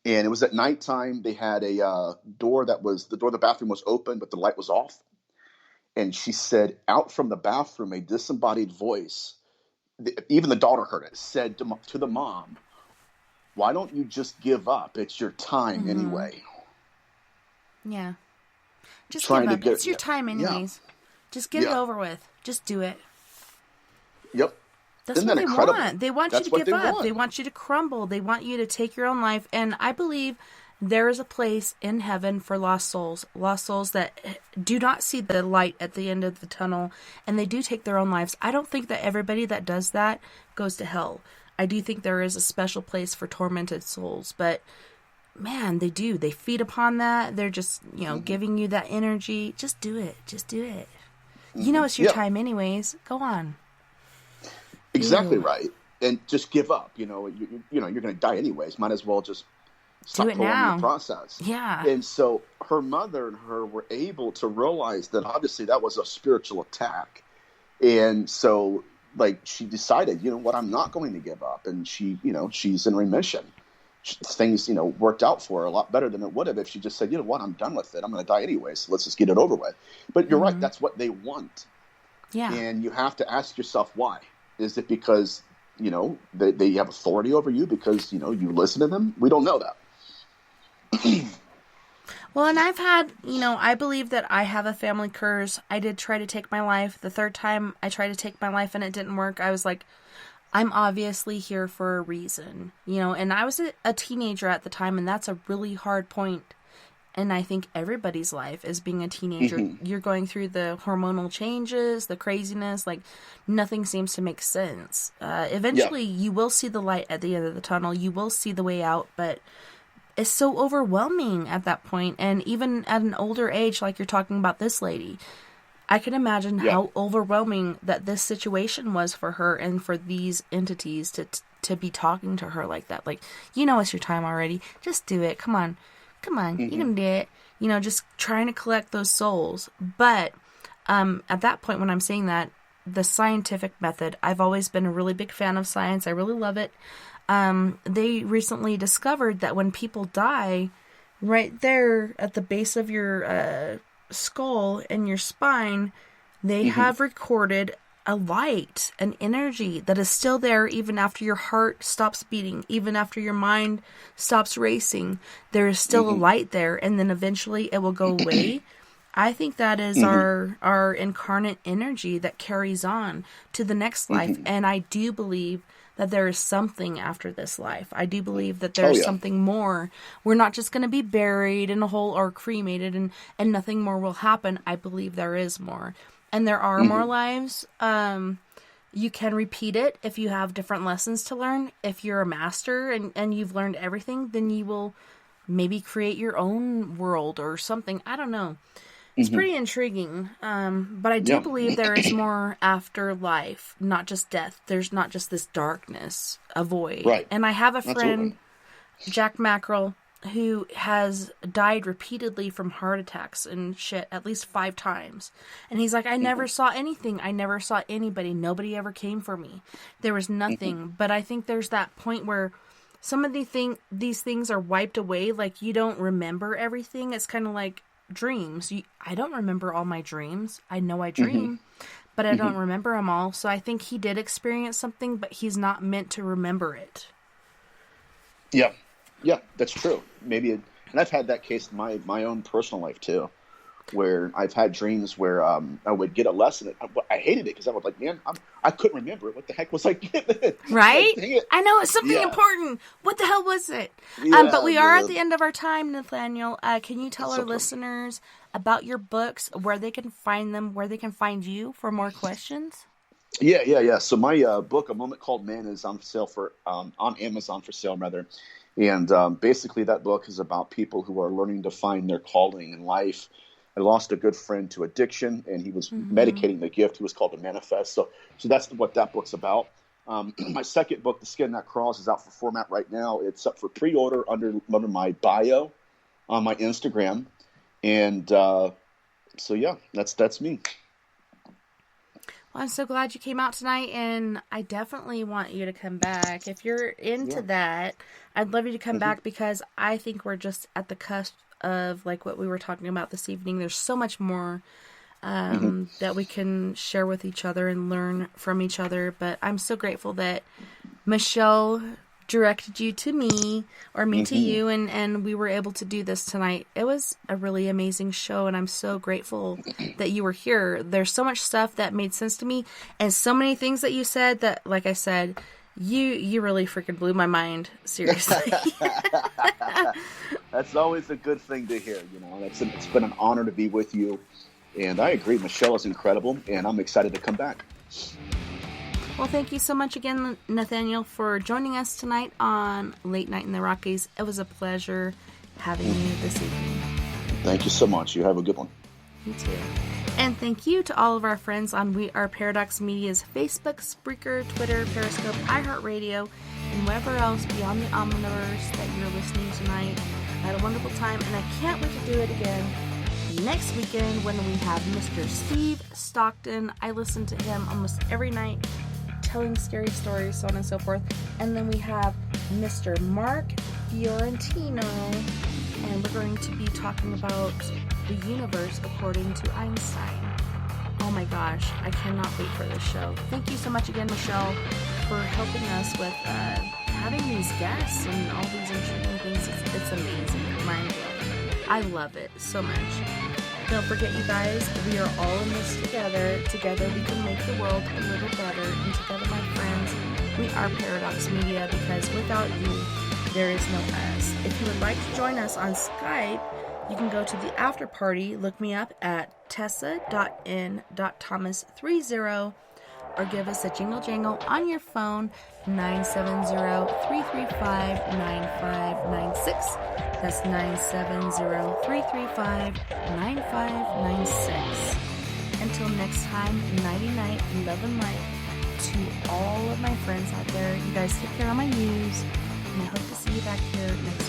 And it was at nighttime. They had a door the door of the bathroom was open, but the light was off. And she said, out from the bathroom, a disembodied voice, even the daughter heard it, said to the mom, "Why don't you just give up? It's your time anyway." Yeah. Just Trying give up. to get- It's your time anyways. Just get it over with. Just do it. Yep. That's Isn't what that they incredible? want. They want That's you to what give they up. want. They want you to crumble. They want you to take your own life. And I believe there is a place in heaven for lost souls that do not see the light at the end of the tunnel, and they do take their own lives. I don't think that everybody that does that goes to hell. I do think there is a special place for tormented souls, but man, they do. They feed upon that. They're just, giving you that energy. Just do it. Just do it. It's your time anyways. Go on. Exactly Ew. right. And just give up. You're going to die anyways. Might as well just stop Do it prolonging now. the process. Yeah. And so her mother and her were able to realize that obviously that was a spiritual attack. And so, she decided, what, I'm not going to give up. And she, she's in remission. Things, worked out for her a lot better than it would have if she just said, what, I'm done with it. I'm going to die anyway, so let's just get it over with. But you're right. That's what they want. Yeah. And you have to ask yourself why. Is it because, they have authority over you because, you listen to them? We don't know that. Well, and I've had, I believe that I have a family curse. I did try to take my life. The 3rd time I tried to take my life and it didn't work, I was like, I'm obviously here for a reason, and I was a teenager at the time, and that's a really hard point. And I think everybody's life is being a teenager. You're going through the hormonal changes, the craziness, nothing seems to make sense. Eventually, you will see the light at the end of the tunnel. You will see the way out, but it's so overwhelming at that point. And even at an older age, like you're talking about this lady, I can imagine how overwhelming that this situation was for her and for these entities to be talking to her like that. It's your time already. Just do it. Come on. You can do it. Just trying to collect those souls. But at that point when I'm saying that, the scientific method, I've always been a really big fan of science. I really love it. They recently discovered that when people die, right there at the base of your skull and your spine, they have recorded a light, an energy that is still there even after your heart stops beating, even after your mind stops racing. There is still a light there, and then eventually it will go away. I think that is our incarnate energy that carries on to the next life, and I do believe that there is something after this life. I do believe that there's something more. We're not just going to be buried in a hole or cremated and nothing more will happen. I believe there is more. And there are more lives. You can repeat it if you have different lessons to learn. If you're a master and you've learned everything, then you will maybe create your own world or something. I don't know. It's pretty intriguing. But I do believe there is more after life, not just death. There's not just this darkness, a void. Right. And I have a friend, Absolutely. Jack Mackerel, who has died repeatedly from heart attacks and shit at least 5 times. And he's like, I never saw anything. I never saw anybody. Nobody ever came for me. There was nothing. But I think there's that point where some of these things are wiped away. Like, you don't remember everything. It's kind of like dreams. I don't remember all my dreams. I know I dream, but I don't remember them all. So I think he did experience something, but he's not meant to remember it. Yeah. Yeah, that's true. Maybe, and I've had that case in my own personal life too, where I've had dreams where I would get a lesson. I hated it because I was like, man, I couldn't remember it. What the heck was I getting? Right? Dang it. I know, it's something Yeah. important. What the hell was it? Yeah, but we are yeah. at the end of our time, Nathaniel. Can you tell our listeners about your books, where they can find them, where they can find you for more questions? Yeah. So my book, A Moment Called Man, is on sale on Amazon for sale, rather. And basically that book is about people who are learning to find their calling in life. I lost a good friend to addiction, and he was medicating the gift. He was called to manifest. So that's what that book's about. My second book, The Skin That Crawls, is out for format right now. It's up for pre-order under my bio on my Instagram. And so yeah, that's me. Well, I'm so glad you came out tonight, and I definitely want you to come back. If you're into that, I'd love you to come back, because I think we're just at the cusp of, like, what we were talking about this evening. There's so much more that we can share with each other and learn from each other. But I'm so grateful that Michelle directed you to me, or me to you, and we were able to do this tonight. It was a really amazing show, and I'm so grateful that you were here. There's so much stuff that made sense to me, and so many things that you said that, like I said, you really freaking blew my mind. Seriously. That's always a good thing to hear. It's been an honor to be with you, and I agree. Michelle is incredible, and I'm excited to come back. Well, thank you so much again, Nathaniel, for joining us tonight on Late Night in the Rockies. It was a pleasure having you this evening. Thank you so much. You have a good one. You too. And thank you to all of our friends on We Are Paradox Media's Facebook, Spreaker, Twitter, Periscope, iHeartRadio, and wherever else beyond the Omniverse that you're listening tonight. I had a wonderful time, and I can't wait to do it again next weekend when we have Mr. Steve Stockton. I listen to him almost every night, telling scary stories, so on and so forth. And then we have Mr. Mark Fiorentino, and we're going to be talking about the universe according to Einstein. Oh my gosh, I cannot wait for this show. Thank you so much again, Michelle, for helping us with having these guests and all these intriguing things. It's amazing. Mind-blowing. I love it so much. Don't forget, you guys, we are all in this together. Together we can make the world a little better. And together, my friends, we are Paradox Media, because without you, there is no us. If you would like to join us on Skype, you can go to the after party. Look me up at tessa.n.thomas30, or give us a jingle jangle on your phone, 970-335-9596. That's 970-335-9596. Until next time, nighty night, love and light to all of my friends out there. You guys take care of my news, and I hope to see you back here next